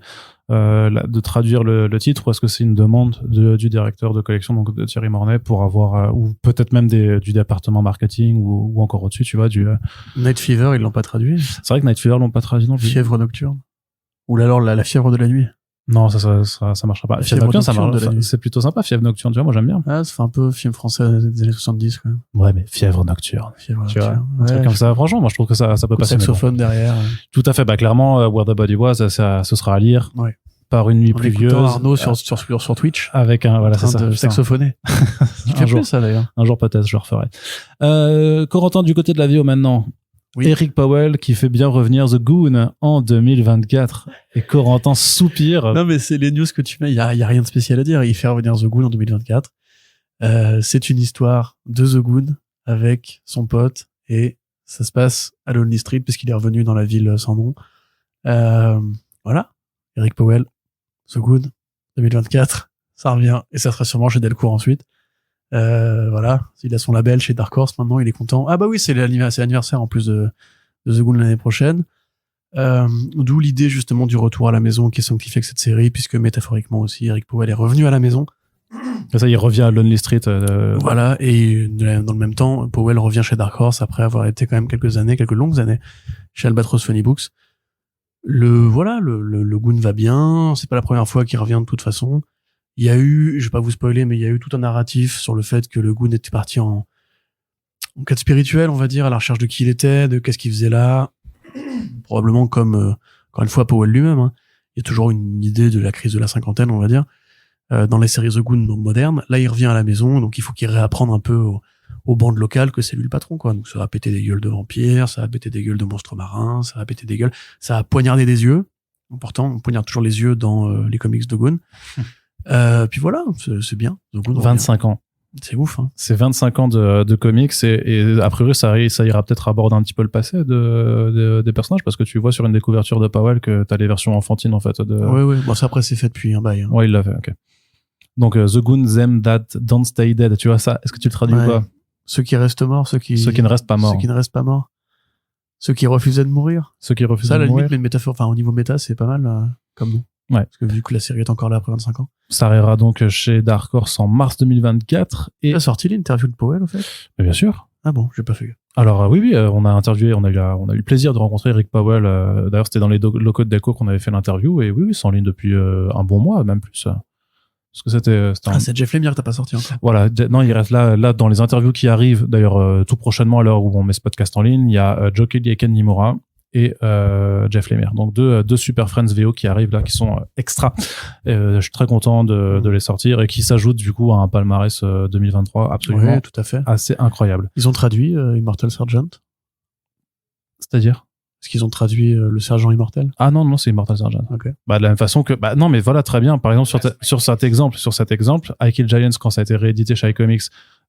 de traduire le titre, ou est-ce que c'est une demande du directeur de collection, donc de Thierry Mornay, pour avoir, ou peut-être même du département marketing, ou encore au-dessus, tu vois, Night Fever, ils l'ont pas traduit. c'est vrai que Night Fever l'ont pas traduit non plus. Fièvre nocturne. Ou alors la fièvre de la nuit. Non, ça marchera pas. Fièvre Fièvre nocturne, ça nocturne de la marche. nuit. C'est plutôt sympa, Fièvre nocturne, tu vois, moi j'aime bien. Ah, ça fait un peu film français des années 70, quoi. Ouais, mais Fièvre nocturne. Fièvre Tu vois, nocturne. un truc comme ça. Franchement, moi je trouve que ça peut Coup de passer. mais bon. saxophone derrière. Tout à fait. Bah, clairement, Where the Body Was, ce sera à lire. Ouais. Par une nuit En pluvieuse. écoutant Arnaud sur Twitch. Avec un, voilà, En c'est train ça. de putain. saxophoner. Il Un fait jour. plus ça, d'ailleurs. Un jour peut-être, je le referai. Corentin, du côté de la VO maintenant. Oui. Eric Powell qui fait bien revenir The Goon en 2024. Et Corentin soupire. Non, mais c'est les news que tu mets. Il y a rien de spécial à dire. Il fait revenir The Goon en 2024. C'est une histoire de The Goon avec son pote et ça se passe à Lonely Street puisqu'il est revenu dans la ville sans nom. Voilà. Eric Powell, The Goon, 2024. Ça revient et ça sera sûrement chez Delcourt ensuite. Voilà. Il a son label chez Dark Horse maintenant. Il est content. Ah bah oui, c'est l'anniversaire en plus de The Goon l'année prochaine. D'où l'idée justement du retour à la maison qui est sanctifié avec cette série puisque métaphoriquement aussi Eric Powell est revenu à la maison. Et ça, il revient à Lonely Street. Voilà, et dans le même temps, Powell revient chez Dark Horse après avoir été quand même quelques longues années chez Albatros Funny Books. Le Goon va bien, c'est pas la première fois qu'il revient de toute façon. Il y a eu, je vais pas vous spoiler, mais il y a eu tout un narratif sur le fait que le Goon était parti en quête spirituelle, on va dire, à la recherche de qui il était, de qu'est-ce qu'il faisait là. Probablement comme, encore une fois, Powell lui-même, hein. Il y a toujours une idée de la crise de la cinquantaine, on va dire. Dans les séries The Goon modernes, là il revient à la maison, donc il faut qu'il réapprenne un peu aux bandes locales que c'est lui le patron, quoi. Donc ça va péter des gueules de vampires, ça va péter des gueules de monstres marins, ça va péter des gueules, ça va poignarder des yeux. Pourtant, on poignarde toujours les yeux dans les comics de Goon. Puis voilà, c'est bien. The Goon 25 ans. C'est ouf, hein. C'est 25 ans de comics et a priori ça ira peut-être aborder un petit peu le passé des personnages parce que tu vois sur une des couvertures de Powell que t'as les versions enfantines en fait. Ouais. Bon, ça après c'est fait depuis un bail. Hein. Ouais, il l'a fait, ok. Donc, The Goon, Them That Don't Stay Dead, tu vois ça? Est-ce que tu le traduis ou pas? Ceux qui restent morts, ceux qui ne restent pas morts. Ceux qui ne restent pas morts. Ceux qui refusaient de mourir. Ceux qui refusent ça, à de la mourir. limite, mais une métaphore, enfin, au niveau méta, c'est pas mal, comme nous. Ouais. Parce que vu que la série est encore là après 25 ans. Ça arrivera donc chez Dark Horse en mars 2024. Et Il a sorti l'interview de Powell, au fait? Mais bien sûr. Ah bon, j'ai pas fait. Alors, oui, on a interviewé, on a eu le plaisir de rencontrer Eric Powell. D'ailleurs, c'était dans les locaux de Delcourt qu'on avait fait l'interview. Et oui, c'est en ligne depuis un bon mois, même plus. Parce que c'était c'est Jeff Lemire que t'as pas sorti encore. Voilà. Non, il reste là, dans les interviews qui arrivent. D'ailleurs, tout prochainement, à l'heure où on met ce podcast en ligne, il y a Joe Kelly et Ken Nimura et Jeff Lemire. Donc, deux Super Friends VO qui arrivent là, qui sont extra. Je suis très content de les sortir et qui s'ajoutent du coup à un palmarès 2023 absolument. Ouais, tout à fait. Assez incroyable. Ils ont traduit Immortal Sergeant. C'est-à-dire? Est-ce qu'ils ont traduit le Sergent Immortel? Ah non, c'est Immortal Sergeant. Ok. Bah, de la même façon que, non, mais voilà, très bien. Par exemple, sur cet exemple, I Kill Giants, quand ça a été réédité chez iComics,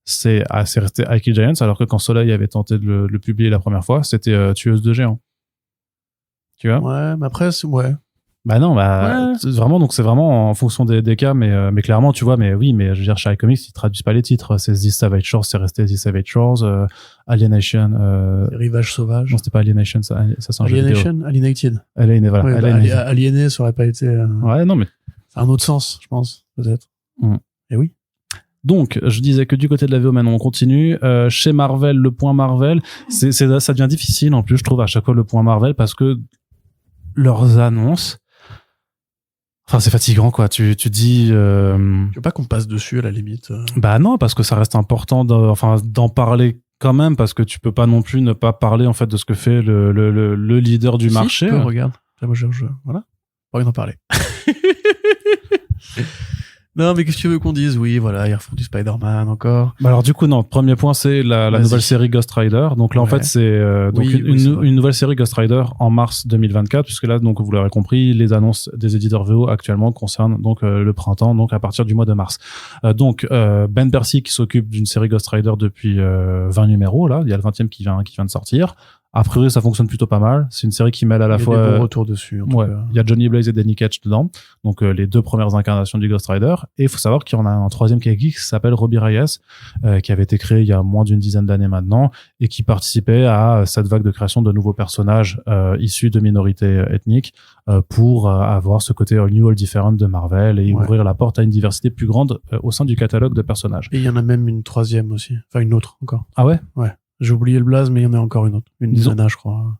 c'est resté I Kill Giants, alors que quand Soleil avait tenté de le publier la première fois, c'était Tueuse de géants. Tu vois? Ouais, mais après, ouais. Bah non, bah Ouais. vraiment, donc c'est vraiment en fonction des cas, mais clairement, tu vois, mais oui, mais je veux dire, chez iComics, ils traduisent pas les titres. C'est The Savage Shores, c'est resté The Savage Shores, Alienation. Rivage sauvage. Non, c'était pas Alienation, ça c'est un jeu vidéo. Alienation, Alienated. Alienation, voilà. Ouais, bah, Alienation. aliéné, ça aurait pas été Ouais, non, mais un autre sens, je pense, peut-être. Mm. Et oui. donc, je disais que du côté de la VO, maintenant on continue. Chez Marvel, le point Marvel, ça devient difficile en plus, je trouve, à chaque fois le point Marvel, parce que leurs annonces, enfin, c'est fatigant, quoi. Tu dis, Tu veux pas qu'on passe dessus, à la limite bah non, parce que ça reste important d'en parler quand même, parce que tu peux pas non plus ne pas parler, en fait, de ce que fait le leader du Si, marché. tu peux, regarde. Là, moi, voilà. Pas envie d'en parler. Non, mais qu'est-ce que tu veux qu'on dise? Oui, voilà, ils refont du Spider-Man encore. Bah alors du coup non, premier point c'est la Vas-y. nouvelle série Ghost Rider. Donc là en Ouais. fait c'est donc Oui, oui, c'est vrai. une nouvelle série Ghost Rider en mars 2024, puisque là donc vous l'aurez compris, les annonces des éditeurs VO actuellement concernent donc le printemps, donc à partir du mois de mars. Ben Percy qui s'occupe d'une série Ghost Rider depuis 20 numéros là, il y a le 20e qui vient de sortir. A priori ça fonctionne plutôt pas mal. C'est une série qui mêle à la Il y a fois des bons retours dessus. En tout ouais, cas. il y a Johnny Blaze et Danny Ketch dedans, donc les deux premières incarnations du Ghost Rider. Et il faut savoir qu'il y en a un troisième qui s'appelle Robbie Reyes, qui avait été créé il y a moins d'une dizaine d'années maintenant, et qui participait à cette vague de création de nouveaux personnages issus de minorités ethniques pour avoir ce côté all new, all different de Marvel et Ouais. ouvrir la porte à une diversité plus grande au sein du catalogue de personnages. Et il y en a même une troisième aussi. Enfin, une autre encore. Ah ouais? J'ai oublié le blaze, mais il y en a encore une autre. Une Disons- Nana, je crois.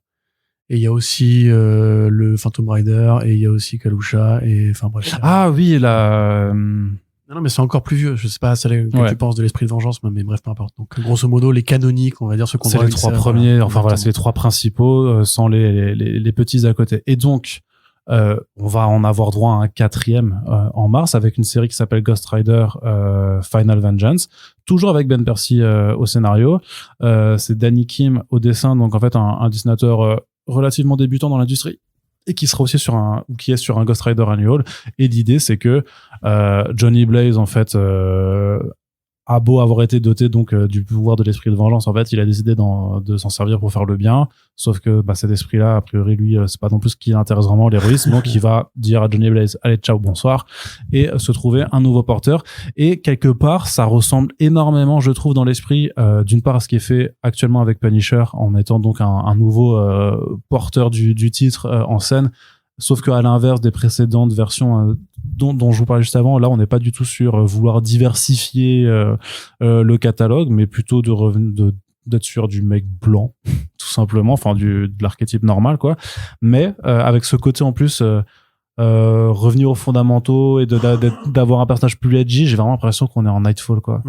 Et il y a aussi le Phantom Rider, et il y a aussi Kalusha, et enfin bref. Ah oui, la... Non, mais c'est encore plus vieux. Je sais pas que Ouais. tu penses de l'esprit de vengeance, mais bref, peu importe. Donc, grosso modo, les canoniques, on va dire, ceux qu'on c'est voit les une trois scène, premiers, enfin voilà, c'est les Exactement. trois principaux, sans les petits à côté. Et donc, on va en avoir droit à un quatrième en mars avec une série qui s'appelle Ghost Rider Final Vengeance, toujours avec Ben Percy au scénario. C'est Danny Kim au dessin, donc en fait un dessinateur relativement débutant dans l'industrie et qui sera aussi sur un Ghost Rider Annual. Et l'idée c'est que Johnny Blaze en fait a beau avoir été doté donc du pouvoir de l'esprit de vengeance, en fait, il a décidé de s'en servir pour faire le bien. Sauf que cet esprit-là, a priori, lui, c'est pas non plus ce qui l'intéresse vraiment, l'héroïsme. Donc, il va dire à Johnny Blaze, allez, ciao, bonsoir, et se trouver un nouveau porteur. Et quelque part, ça ressemble énormément, je trouve, dans l'esprit, d'une part à ce qui est fait actuellement avec Punisher, en mettant donc un nouveau porteur du titre en scène. Sauf qu'à l'inverse des précédentes versions dont je vous parlais juste avant, là on n'est pas du tout sur vouloir diversifier le catalogue, mais plutôt d'être sur du mec blanc, tout simplement, enfin de l'archétype normal, quoi. Mais avec ce côté en plus revenir aux fondamentaux et d'avoir un personnage plus edgy, j'ai vraiment l'impression qu'on est en Nightfall, quoi.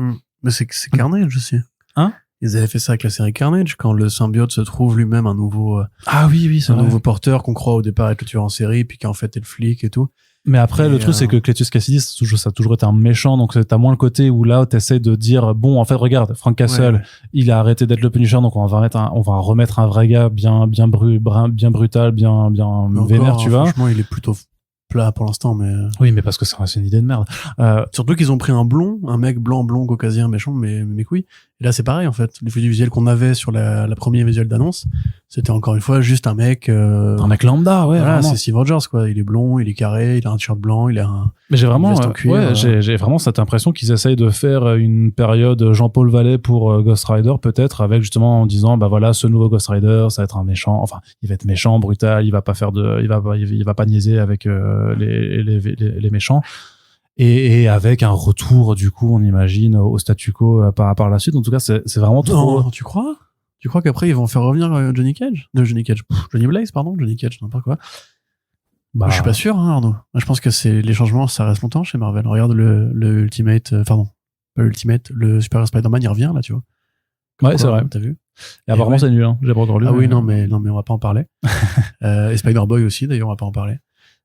Mais c'est Carnage aussi. Hein? Ils avaient fait ça avec la série Carnage, quand le symbiote se trouve lui-même un nouveau Ah oui, c'est vrai. nouveau porteur qu'on croit au départ être le tueur en série, puis qu'en fait est le flic et tout. Mais après, Et le truc, c'est que Cletus Cassidy, ça a toujours été un méchant, donc t'as moins le côté où là, t'essaies de dire, bon, en fait, regarde, Frank Castle, Ouais. il a arrêté d'être le Punisher, donc on va remettre un vrai gars bien brutal, bien Mais vénère, encore, tu vois. franchement, il est plutôt plat pour l'instant, mais Oui, mais parce que c'est une idée de merde. surtout qu'ils ont pris un mec blond, caucasien, méchant, mais oui. Et là, c'est pareil, en fait. L'effet du visuel qu'on avait sur la première visuel d'annonce, c'était encore une fois juste un mec, un mec lambda, ouais, voilà, vraiment. c'est Steve Rogers, quoi. Il est blond, il est carré, il a un t-shirt blanc, il a un, Mais j'ai vraiment, une veste en cuir, j'ai vraiment cette impression qu'ils essayent de faire une période Jean-Paul Vallée pour Ghost Rider, peut-être, avec justement en disant, bah voilà, ce nouveau Ghost Rider, ça va être un méchant, enfin, il va être méchant, brutal, il va pas niaiser avec les méchants. Et avec un retour, du coup, on imagine, au statu quo par la suite. En tout cas, c'est vraiment trop. Non, tu crois? Tu crois qu'après, ils vont faire revenir Johnny Blaze, pardon, Johnny Cage, n'importe quoi. Bah, Je suis pas sûr, hein, Arnaud. Moi, je pense que les changements, ça reste longtemps chez Marvel. Regarde le Ultimate, pardon, pas l'Ultimate, le Super Spider-Man, il revient, là, tu vois. Ouais, c'est vrai. T'as vu? Et apparemment, ouais. c'est nul, hein. J'ai pas encore lu. Ah oui, non, mais on va pas en parler. Et Spider-Boy aussi, d'ailleurs, on va pas en parler.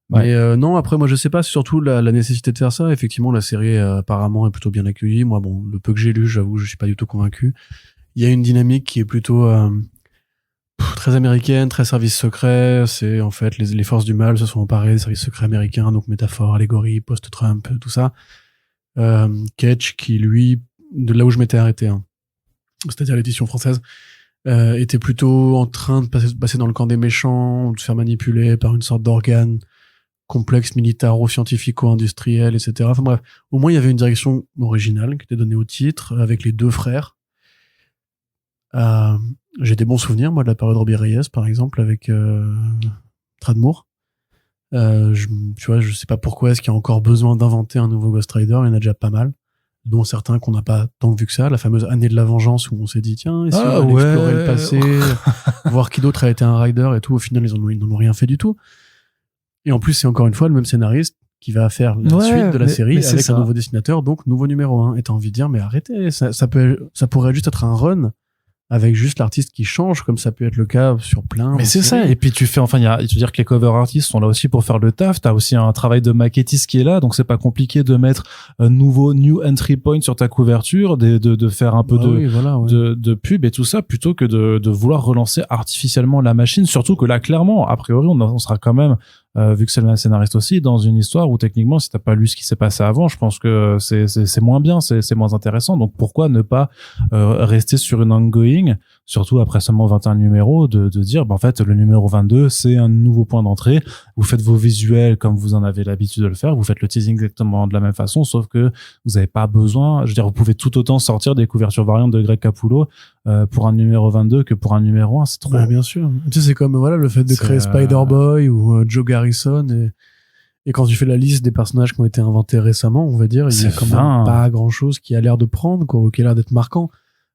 Ouais. Mais non, après, moi, je sais pas, c'est surtout la nécessité de faire ça. Effectivement, la série, apparemment, est plutôt bien accueillie. Moi, bon, le peu que j'ai lu, j'avoue, je suis pas du tout convaincu. Il y a une dynamique qui est plutôt très américaine, très service secret. C'est, en fait, les forces du mal se sont emparées des services secrets américains, donc métaphore, allégorie, post-Trump, tout ça. Ketch, qui, lui, de là où je m'étais arrêté, hein, c'est-à-dire l'édition française, était plutôt en train de passer dans le camp des méchants, de se faire manipuler par une sorte d'organe complexe militaro-scientifico-industriel, etc. Enfin bref, au moins il y avait une direction originale qui était donnée au titre avec les deux frères. J'ai des bons souvenirs moi de la période Robbie Reyes par exemple avec Tradmoor. Tu vois, je sais pas pourquoi est-ce qu'il y a encore besoin d'inventer un nouveau Ghost Rider, il y en a déjà pas mal, dont certains qu'on n'a pas tant vu que ça, la fameuse année de la vengeance où on s'est dit tiens, et si on allait explorer le passé, voir qui d'autre a été un rider et tout, au final ils n'en ont rien fait du tout. Et en plus c'est encore une fois le même scénariste qui va faire la suite de la série avec un nouveau dessinateur, donc nouveau numéro 1. Et t'as envie de dire mais arrêtez, ça pourrait juste être un run avec juste l'artiste qui change, comme ça peut être le cas sur plein. Mais c'est ça. Et puis tu fais, enfin, tu veux dire que les cover artists sont là aussi pour faire le taf. T'as aussi un travail de maquettiste qui est là, donc c'est pas compliqué de mettre un nouveau new entry point sur ta couverture, de faire un peu de pub et tout ça, plutôt que de vouloir relancer artificiellement la machine. Surtout que là, clairement, a priori, on sera quand même, vu que c'est le scénariste aussi, dans une histoire où techniquement, si t'as pas lu ce qui s'est passé avant, je pense que c'est moins bien, c'est moins intéressant. Donc pourquoi ne pas rester sur une ongoing, surtout après seulement 21 numéros, de dire, en fait, le numéro 22, c'est un nouveau point d'entrée. Vous faites vos visuels comme vous en avez l'habitude de le faire. Vous faites le teasing exactement de la même façon, sauf que vous n'avez pas besoin, je veux dire, vous pouvez tout autant sortir des couvertures variantes de Greg Capullo pour un numéro 22 que pour un numéro 1. C'est trop. Ouais, bien sûr. Tu sais, c'est comme, voilà, le fait de créer Spider-Boy ou Joe Garrison et quand tu fais la liste des personnages qui ont été inventés récemment, on va dire, il y a quand même pas grand chose qui a l'air de prendre, quoi, ou qui a l'air d'être marquant.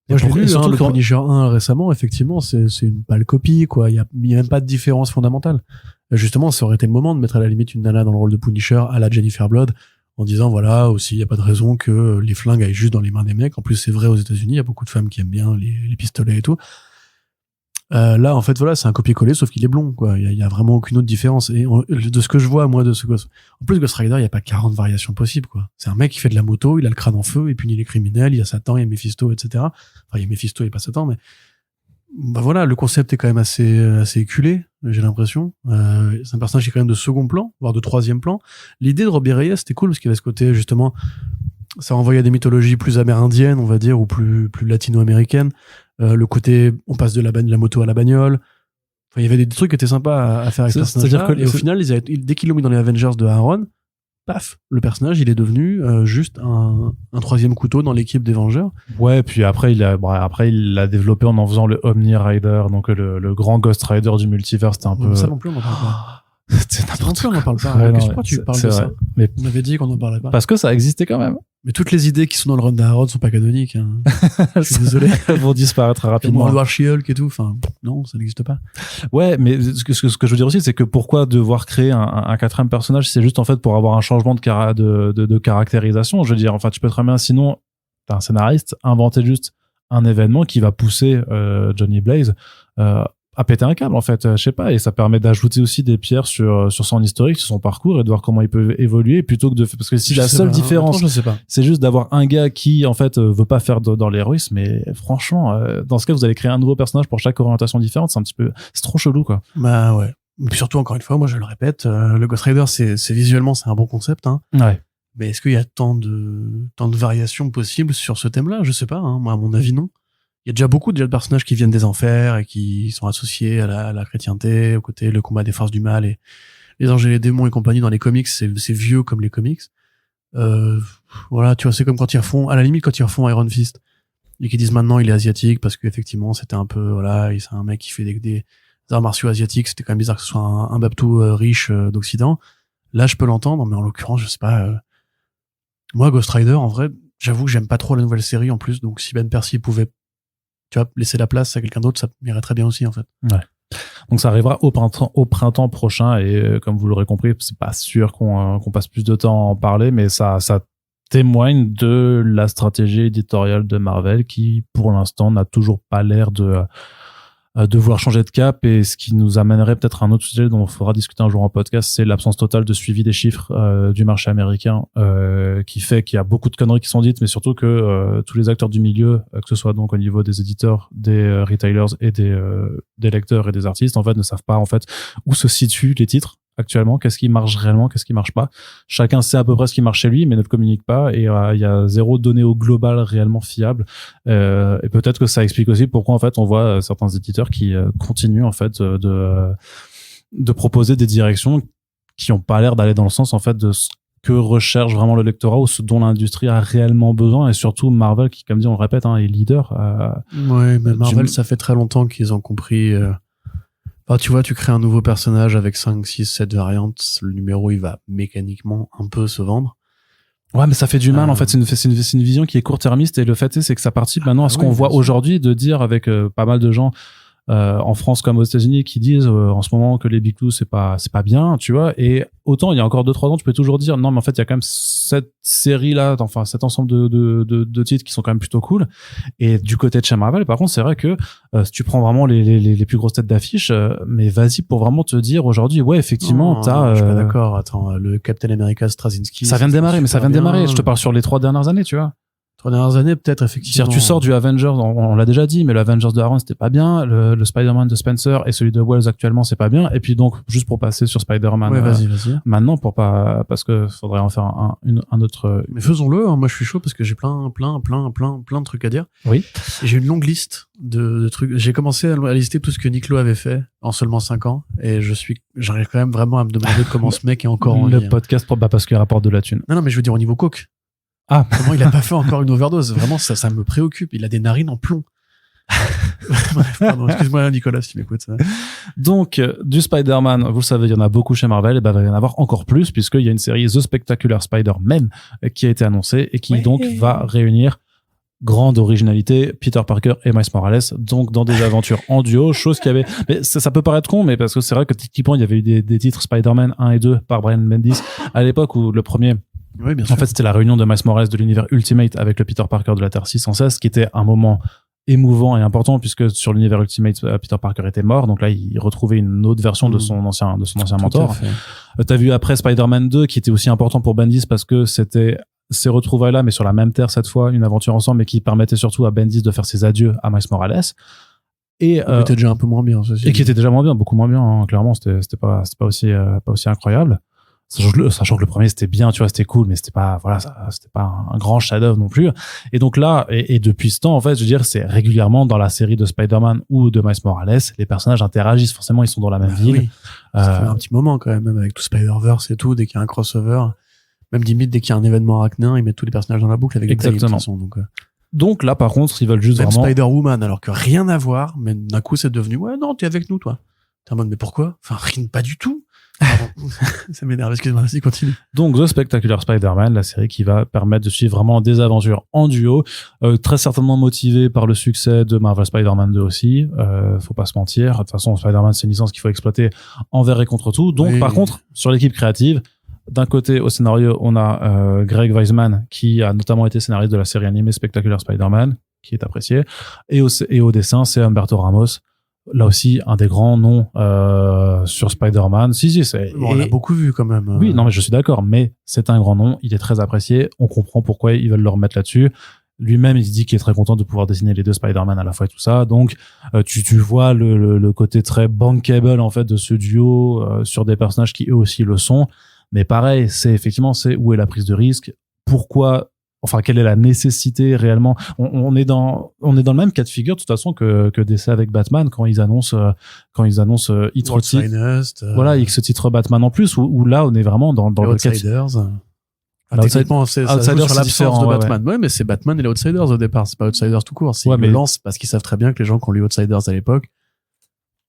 Moi, je l'ai lu, le Punisher 1 récemment, effectivement, c'est une pâle copie, quoi. Il y a même pas de différence fondamentale. Justement, ça aurait été le moment de mettre à la limite une nana dans le rôle de Punisher à la Jennifer Blood, en disant, voilà, aussi, il y a pas de raison que les flingues aillent juste dans les mains des mecs. En plus, c'est vrai aux États-Unis, il y a beaucoup de femmes qui aiment bien les pistolets et tout. Là, en fait, voilà, c'est un copier-coller, sauf qu'il est blond, quoi. Il y a vraiment aucune autre différence. Et de ce que je vois, moi, en plus, Ghost Rider, il y a pas 40 variations possibles, quoi. C'est un mec qui fait de la moto, il a le crâne en feu, il punit les criminels, il y a Satan, il y a Mephisto, etc. Enfin, il y a Mephisto et pas Satan, mais bah voilà, le concept est quand même assez éculé, j'ai l'impression. C'est un personnage qui est quand même de second plan, voire de troisième plan. L'idée de Robbie Reyes, c'était cool parce qu'il y avait ce côté, justement, ça renvoyait à des mythologies plus amérindiennes, on va dire, ou plus latino-américaines. Le côté, on passe de la moto à la bagnole. Enfin, il y avait des trucs qui étaient sympas à faire avec ce personnage-là. Et au final, dès qu'ils l'ont mis dans les Avengers de Aaron, paf, le personnage, il est devenu juste un troisième couteau dans l'équipe des Vengeurs. Ouais, puis après, il l'a développé en faisant le Omni Rider, donc le grand Ghost Rider du multivers. C'était un peu... Ça non plus, on en parle pas. C'est n'importe quoi. On en parle pas. Pourquoi tu parles de ça? Mais on avait dit qu'on en parlait pas. Parce que ça existait quand même. Mais toutes les idées qui sont dans le run d'Aaron sont pas canoniques. Hein. Je suis désolé. Elles vont disparaître rapidement. Edward She-Hulk et tout. Enfin, non, ça n'existe pas. Ouais, mais ce que je veux dire aussi, c'est que pourquoi devoir créer un quatrième personnage, c'est juste en fait pour avoir un changement de caractérisation. Je veux dire, enfin, tu peux très bien, sinon, t'es un scénariste, inventer juste un événement qui va pousser Johnny Blaze à péter un câble, en fait, je sais pas, et ça permet d'ajouter aussi des pierres sur son historique, sur son parcours, et de voir comment il peut évoluer, plutôt que parce que si la seule différence, c'est juste d'avoir un gars qui, en fait, veut pas faire dans l'héroïsme, mais franchement, dans ce cas, vous allez créer un nouveau personnage pour chaque orientation différente, c'est trop chelou, quoi. Bah ouais. Et puis surtout, encore une fois, moi je le répète, le Ghost Rider, c'est visuellement, c'est un bon concept, hein. Ouais. Mais est-ce qu'il y a tant de variations possibles sur ce thème-là? Je sais pas, hein. Moi, à mon avis, non. Il y a déjà beaucoup de personnages qui viennent des enfers et qui sont associés à la chrétienté, au côté le combat des forces du mal et les anges et les démons et compagnie dans les comics, c'est vieux comme les comics. Voilà, tu vois, c'est comme quand ils refont, à la limite, quand ils refont Iron Fist et qu'ils disent maintenant il est asiatique parce qu'effectivement c'était un peu, voilà, c'est un mec qui fait des arts martiaux asiatiques, c'était quand même bizarre que ce soit un babtou riche d'Occident. Là, je peux l'entendre, mais en l'occurrence, je sais pas. Moi, Ghost Rider, en vrai, j'avoue que j'aime pas trop la nouvelle série en plus, donc si Ben Percy pouvait, tu vois, laisser la place à quelqu'un d'autre, ça m'irait très bien aussi, en fait. Ouais. Donc ça arrivera au printemps prochain, et comme vous l'aurez compris, c'est pas sûr qu'on passe plus de temps à en parler, mais ça témoigne de la stratégie éditoriale de Marvel qui, pour l'instant, n'a toujours pas l'air de vouloir changer de cap, et ce qui nous amènerait peut-être à un autre sujet dont il faudra discuter un jour en podcast, c'est l'absence totale de suivi des chiffres du marché américain, qui fait qu'il y a beaucoup de conneries qui sont dites, mais surtout que tous les acteurs du milieu, que ce soit donc au niveau des éditeurs, des retailers et des lecteurs et des artistes, en fait, ne savent pas en fait où se situent les titres actuellement, qu'est-ce qui marche réellement, qu'est-ce qui marche pas. Chacun sait à peu près ce qui marche chez lui, mais ne le communique pas, et il y a zéro donnée au global réellement fiable. Et peut-être que ça explique aussi pourquoi en fait on voit certains éditeurs qui continuent en fait de proposer des directions qui ont pas l'air d'aller dans le sens en fait de ce que recherche vraiment le lectorat ou ce dont l'industrie a réellement besoin, et surtout Marvel qui, comme dit, on le répète, est leader. Ouais, mais Marvel, ça fait très longtemps qu'ils ont compris. Enfin, tu vois, tu crées un nouveau personnage avec 5, 6, 7 variantes, le numéro il va mécaniquement un peu se vendre. Ouais, mais ça fait du mal en fait. C'est une vision qui est court-termiste, et le fait c'est que ça participe maintenant à ce qu'on voit aujourd'hui, de dire avec pas mal de gens en France comme aux États-Unis qui disent en ce moment que les Big Two c'est pas bien, tu vois. Et autant il y a encore 2-3 ans tu peux toujours dire non, mais en fait il y a quand même cette série là, enfin cet ensemble de titres qui sont quand même plutôt cool. Et du côté de chez Marvel, par contre, c'est vrai que si tu prends vraiment les plus grosses têtes d'affiche, mais vas-y pour vraiment te dire aujourd'hui, ouais, effectivement, je suis pas d'accord. Attends, le Captain America Straczynski, ça vient de démarrer, mais ça vient de démarrer. Je te parle sur les 3 dernières années, tu vois. 3 dernières années, peut-être, effectivement. Tu sors du Avengers, on l'a déjà dit, mais le Avengers de Aaron, c'était pas bien. Le Spider-Man de Spencer et celui de Wells actuellement, c'est pas bien. Et puis donc, juste pour passer sur Spider-Man. Ouais, vas-y. Maintenant, parce que faudrait en faire un autre. Mais faisons-le, hein. Moi, je suis chaud parce que j'ai plein de trucs à dire. Oui. Et j'ai une longue liste de trucs. J'ai commencé à lister tout ce que Nick Lowe avait fait en seulement 5 ans. Et j'arrive quand même vraiment à me demander comment ce mec est encore en vie. Le podcast, parce qu'il rapporte de la thune. Non, mais je veux dire au niveau coke. Ah. Comment il a pas fait encore une overdose? Vraiment, ça me préoccupe. Il a des narines en plomb. Bref, pardon, excuse-moi, Nicolas, si tu m'écoutes. Donc, du Spider-Man, vous le savez, il y en a beaucoup chez Marvel, et il va y en avoir encore plus, puisqu'il y a une série The Spectacular Spider-Man qui a été annoncée et qui donc va réunir grande originalité, Peter Parker et Miles Morales, donc dans des aventures en duo, chose qui avait... Mais ça peut paraître con, mais parce que c'est vrai que typiquement, il y avait eu des titres Spider-Man 1 et 2 par Brian Bendis à l'époque où le premier... Oui, bien sûr. En fait, c'était la réunion de Miles Morales de l'univers Ultimate avec le Peter Parker de la Terre 616, qui était un moment émouvant et important, puisque sur l'univers Ultimate, Peter Parker était mort, donc là, il retrouvait une autre version de son ancien mentor. T'as vu après Spider-Man 2, qui était aussi important pour Bendis, parce que c'était ces retrouvailles-là, mais sur la même Terre cette fois, une aventure ensemble, mais qui permettait surtout à Bendis de faire ses adieux à Miles Morales. Et était déjà un peu moins bien, ceci. Et qui était déjà moins bien, beaucoup moins bien, hein. Clairement, c'était pas aussi incroyable. Sachant que le premier c'était bien, tu vois, c'était cool, mais c'était pas un grand chef-d'œuvre non plus. Et donc là, et depuis ce temps, en fait, je veux dire, c'est régulièrement dans la série de Spider-Man ou de Miles Morales, les personnages interagissent, forcément, ils sont dans la même ville. Oui. Ça fait un petit moment quand même avec tout Spider-Verse et tout, dès qu'il y a un crossover, même limite dès qu'il y a un événement arachnéen, ils mettent tous les personnages dans la boucle avec les tailles, de toute façon, donc là, par contre, ils veulent juste même vraiment... Spider-Woman, alors que rien à voir, mais d'un coup, c'est devenu, ouais, non, t'es avec nous, toi. T'es en mode, mais pourquoi? Enfin, rien, pas du tout. Ça m'énerve, excuse-moi, vas-y, continue. Donc The Spectacular Spider-Man, la série qui va permettre de suivre vraiment des aventures en duo, très certainement motivée par le succès de Marvel Spider-Man 2 aussi, faut pas se mentir. De toute façon, Spider-Man, c'est une licence qu'il faut exploiter envers et contre tout. Donc, par contre, sur l'équipe créative, d'un côté, au scénario, on a Greg Weisman, qui a notamment été scénariste de la série animée Spectacular Spider-Man, qui est apprécié, et au dessin, c'est Humberto Ramos. Là aussi, un des grands noms sur Spider-Man. Si, c'est... Bon, on l'a beaucoup vu quand même. Oui, non, mais je suis d'accord, mais c'est un grand nom, il est très apprécié, on comprend pourquoi ils veulent le remettre là-dessus. Lui-même, il se dit qu'il est très content de pouvoir dessiner les deux Spider-Man à la fois et tout ça. Donc, tu vois le côté très bankable, en fait, de ce duo sur des personnages qui, eux aussi, le sont. Mais pareil, c'est où est la prise de risque? Pourquoi... Enfin, quelle est la nécessité réellement? On est dans le même cas de figure de toute façon que DC avec Batman quand ils annoncent titre. Voilà, X titre Batman en plus où là on est vraiment dans le Outsiders. Techniquement, c'est sur l'absence de Batman. Ouais, mais c'est Batman et les Outsiders au départ. C'est pas Outsiders tout court. Ils le lancent parce qu'ils savent très bien que les gens qui ont lu Outsiders à l'époque,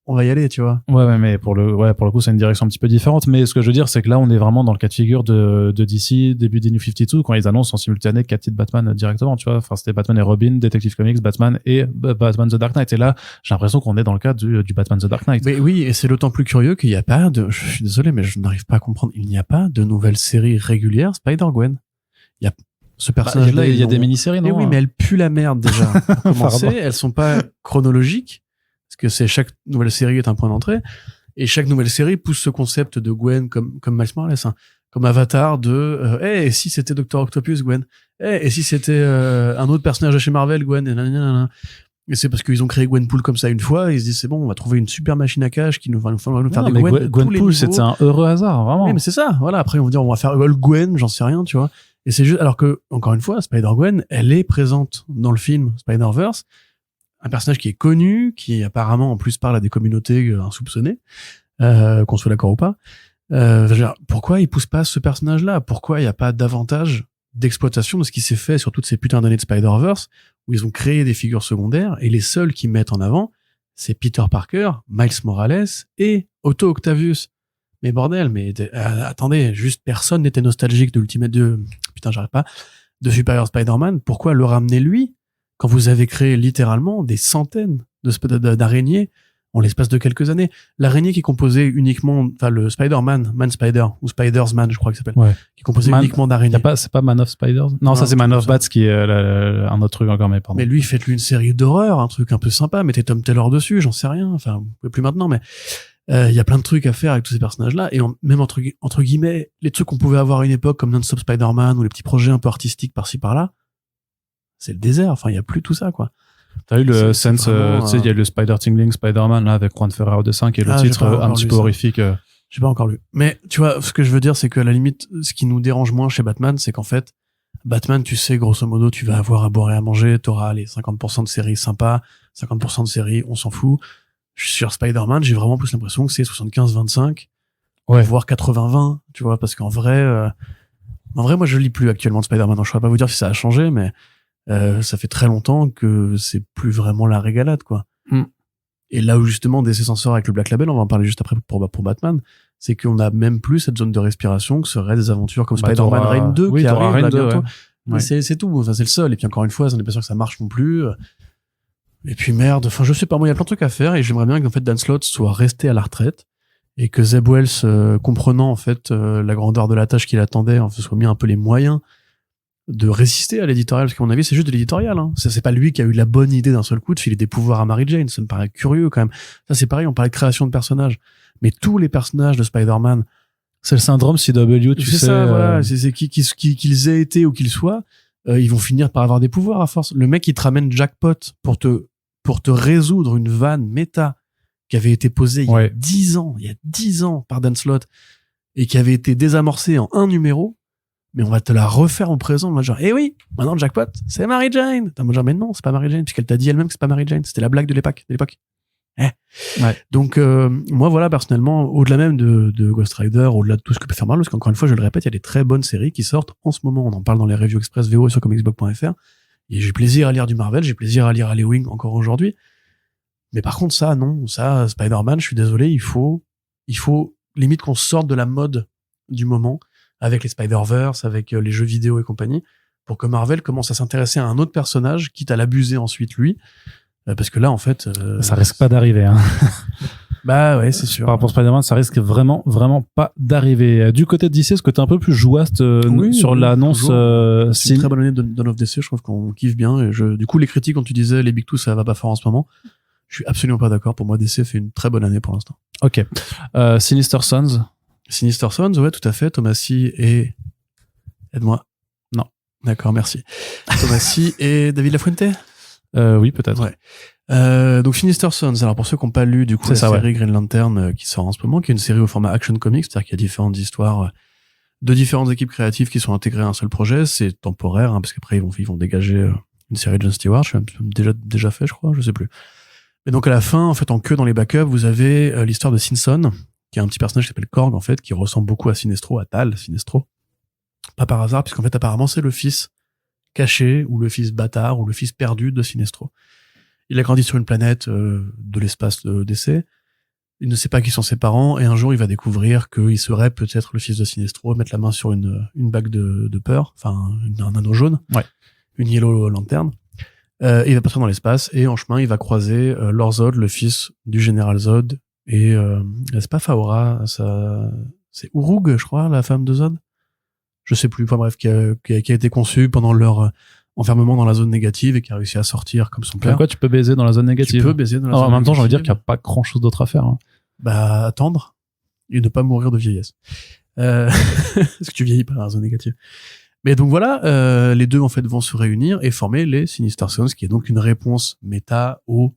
on va y aller, tu vois. Ouais, mais pour le coup, c'est une direction un petit peu différente. Mais ce que je veux dire, c'est que là, on est vraiment dans le cas de figure de DC, début des New 52, quand ils annoncent en simultané 4 titres Batman directement, tu vois. Enfin, c'était Batman et Robin, Detective Comics, Batman et Batman The Dark Knight. Et là, j'ai l'impression qu'on est dans le cas du Batman The Dark Knight. Mais oui, et c'est d'autant plus curieux qu'il n'y a pas je suis désolé, mais je n'arrive pas à comprendre. Il n'y a pas de nouvelle série régulière Spider-Gwen. Il y a ce personnage-là. Il y a des mini-séries, non? Mais oui, mais elles puent la merde, déjà. Pour commencer, elles sont pas chronologiques. Parce que chaque nouvelle série est un point d'entrée, et chaque nouvelle série pousse ce concept de Gwen comme Miles Morales, hein, comme Avatar de et si c'était Dr. Octopus, Gwen, et si c'était un autre personnage de chez Marvel, Gwen, et c'est parce qu'ils ont créé Gwenpool comme ça une fois, et ils se disent c'est bon, on va trouver une super machine à cash qui nous va nous faire des Gwen. Gwenpool, c'était un heureux hasard, vraiment. Oui, mais c'est ça, voilà. Après on va dire on va faire All Gwen, j'en sais rien, tu vois. Et c'est juste alors que encore une fois, Spider-Gwen, elle est présente dans le film Spider-Verse. Un personnage qui est connu, qui apparemment en plus parle à des communautés insoupçonnées, qu'on soit d'accord ou pas. Je veux dire, pourquoi ils poussent pas ce personnage-là? Pourquoi il n'y a pas davantage d'exploitation de ce qui s'est fait sur toutes ces putains d'années de Spider-Verse, où ils ont créé des figures secondaires, et les seuls qui mettent en avant, c'est Peter Parker, Miles Morales et Otto Octavius. Mais bordel, attendez, juste personne n'était nostalgique de de Superior Spider-Man. Pourquoi le ramener lui, quand vous avez créé littéralement des centaines d'araignées en l'espace de quelques années? L'araignée qui est composée uniquement, enfin le Spider-Man, Man Spider, ou Spider's Man, je crois qu'il s'appelle, qui est composé uniquement d'araignées. C'est pas Man of Spiders? Non, ça c'est Man of Bats qui est un autre truc encore, mais pardon. Mais lui, faites-lui une série d'horreur, un truc un peu sympa, mettez Tom Taylor dessus, j'en sais rien, enfin, vous pouvez plus maintenant, mais il y a plein de trucs à faire avec tous ces personnages-là, et même entre guillemets, les trucs qu'on pouvait avoir à une époque, comme Non-Stop Spider-Man, ou les petits projets un peu artistiques par-ci par-là, c'est le désert, enfin, il y a plus tout ça, quoi. T'as eu le Sense, tu sais, il y a le Spider-Tingling Spider-Man, là, avec Juan Ferrer au dessin, qui est le titre un petit peu horrifique. J'ai pas encore lu. Mais, tu vois, ce que je veux dire, c'est que à la limite, ce qui nous dérange moins chez Batman, c'est qu'en fait, Batman, tu sais, grosso modo, tu vas avoir à boire et à manger, t'auras les 50% de séries sympas, 50% de séries, on s'en fout. Sur Spider-Man, j'ai vraiment plus l'impression que c'est 75-25, voire 80-20, tu vois, parce qu'en vrai, moi, je lis plus actuellement de Spider-Man. Donc, je pourrais pas vous dire si ça a changé, mais ça fait très longtemps que c'est plus vraiment la régalade, quoi. Et là où justement DC s'en sort avec le Black Label, on va en parler juste après pour Batman, c'est qu'on a même plus cette zone de respiration que seraient des aventures comme Spider-Man Reign 2 qui arrive là bientôt. Ouais. C'est tout, enfin, c'est le seul. Et puis encore une fois, on n'est pas sûr que ça marche non plus. Et puis merde, enfin je sais pas, moi il y a plein de trucs à faire et j'aimerais bien que en fait Dan Slott soit resté à la retraite et que Zeb Wells, comprenant en fait la grandeur de la tâche qu'il attendait, en fait, soit mis un peu les moyens de résister à l'éditorial, parce qu'à mon avis c'est juste de l'éditorial, hein. C'est pas lui qui a eu la bonne idée d'un seul coup de filer des pouvoirs à Mary Jane, ça me paraît curieux quand même. Ça c'est pareil, on parlait de création de personnages, mais tous les personnages de Spider-Man, c'est le syndrome CW, tu sais. C'est ça, voilà, c'est qu'ils aient été ou qu'ils soient, ils vont finir par avoir des pouvoirs à force. Le mec qui te ramène Jackpot pour te résoudre une vanne méta qui avait été posée il y a 10 ans par Dan Slott et qui avait été désamorcée en un numéro, mais on va te la refaire au présent. Moi, genre, oui, maintenant, Jackpot, c'est Mary Jane. Moi, genre, mais non, c'est pas Mary Jane, puisqu'elle t'a dit elle-même que c'est pas Mary Jane. C'était la blague de l'époque. Donc, moi, voilà, personnellement, au-delà même de Ghost Rider, au-delà de tout ce que peut faire Marvel, parce qu'encore une fois, je le répète, il y a des très bonnes séries qui sortent en ce moment. On en parle dans les reviews express VO sur comicsblog.fr. Et j'ai plaisir à lire du Marvel, j'ai plaisir à lire Alley Wing encore aujourd'hui. Mais par contre, ça, non, ça, Spider-Man, je suis désolé, il faut limite qu'on sorte de la mode du moment, avec les Spider-Verse, avec les jeux vidéo et compagnie, pour que Marvel commence à s'intéresser à un autre personnage, quitte à l'abuser ensuite lui, parce que là en fait ça risque pas d'arriver, hein. Bah ouais, c'est sûr. Par rapport à Spider-Man, ça risque vraiment pas d'arriver. Du côté de DC, est-ce que t'es un peu plus jouaste sur l'annonce c'est une très bonne année de Dawn of DC, je trouve qu'on kiffe bien, et du coup les critiques quand tu disais les Big Two ça va pas fort en ce moment, je suis absolument pas d'accord. Pour moi DC fait une très bonne année pour l'instant. Ok. Sinister Sons, ouais, tout à fait. Thomasy et... Aide-moi. Non. D'accord, merci. Thomasy et David Lafuente? Oui, peut-être. Ouais. Donc Sinister Sons, alors pour ceux qui n'ont pas lu du coup la série Green Lantern qui sort en ce moment, qui est une série au format Action Comics, c'est-à-dire qu'il y a différentes histoires de différentes équipes créatives qui sont intégrées à un seul projet. C'est temporaire, hein, parce qu'après ils vont dégager une série de Jon Stewart, je suis déjà fait, je crois, je sais plus. Et donc à la fin, en fait, en queue dans les backups, vous avez l'histoire de Sinson, qui est un petit personnage qui s'appelle Korg, en fait, qui ressemble beaucoup à Sinestro, à Tal Sinestro. Pas par hasard, puisqu'en fait, apparemment, c'est le fils caché, ou le fils bâtard, ou le fils perdu de Sinestro. Il a grandi sur une planète de l'espace d'essai. Il ne sait pas qui sont ses parents, et un jour, il va découvrir qu'il serait peut-être le fils de Sinestro, mettre la main sur une bague de peur, enfin, un anneau jaune, une Yellow Lantern. Il va partir dans l'espace, et en chemin, il va croiser Lord Zod, le fils du général Zod, et c'est pas Faora, c'est Urug, je crois, la femme de Zod. Je sais plus, enfin bref, qui a été conçue pendant leur enfermement dans la zone négative et qui a réussi à sortir comme son père. Pourquoi tu peux baiser dans la zone négative? Tu peux baiser dans la zone négative. En même temps, j'ai envie de dire qu'il n'y a pas grand chose d'autre à faire, hein. Bah, attendre et ne pas mourir de vieillesse. Parce que tu vieillis pas dans la zone négative. Mais donc voilà, les deux en fait vont se réunir et former les Sinister Sons, qui est donc une réponse méta au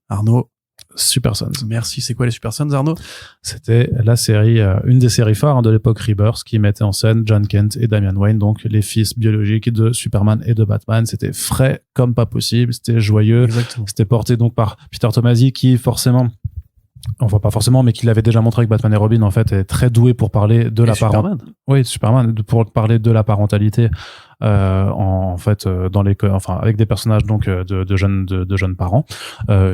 Arnaud. Super Sons. Merci. C'est quoi les Super Sons, Arnaud? C'était la série, une des séries phares de l'époque Rebirth, qui mettait en scène John Kent et Damian Wayne, donc les fils biologiques de Superman et de Batman. C'était frais comme pas possible, c'était joyeux. Exactement. C'était porté donc par Peter Tomasi, qui forcément on voit pas forcément, mais qu'il avait déjà montré que Batman et Robin en fait est très doué pour parler de la Superman. Oui, Superman, pour parler de la parentalité en fait dans les enfin avec des personnages donc de jeunes parents